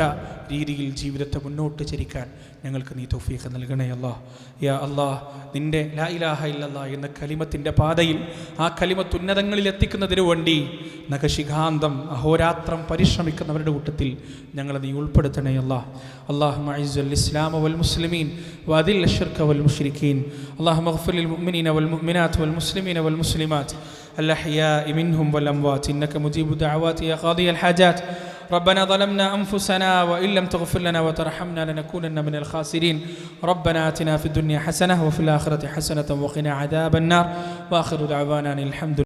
രീതിയിൽ ജീവിതത്തെ മുന്നോട്ട് ചരിക്കാൻ ഞങ്ങൾക്ക് നീ തൗഫീഖ് നൽകണേ അല്ലാഹ്. യാ അല്ലാഹ്, നിൻ്റെ ലാ ഇലാഹ ഇല്ലല്ലാഹ് എന്ന കലിമത്തിൻ്റെ പാതയിൽ, ആ കലിമത്ത് ഉന്നതങ്ങളിൽ എത്തിക്കുന്നതിന് വേണ്ടി നഖശിഖാന്തം അഹോരാത്രം പരിശ്രമിക്കുന്നവരുടെ കൂട്ടത്തിൽ ഞങ്ങളെ നീ ഉൾപ്പെടുത്തണേ അല്ലാഹ്. അല്ലാഹുമ്മ അഇസ്സുൽ ഇസ്ലാമ വൽ മുസ്ലിമീൻ വഅദിൽ അശ്ശിർക വൽ മുശ്രിക്കീൻ. اللهم اغفر للمؤمنين والمؤمنات والمسلمين والمسلمات الأحياء منهم والأموات إنك مجيب الدعوات يا قاضي الحاجات. ربنا ظلمنا أنفسنا وإن لم تغفر لنا وترحمنا لنكونن من الخاسرين. ربنا آتنا في الدنيا حسنة وفي الآخرة حسنة وقنا عذاب النار. وآخر دعوانا الحمد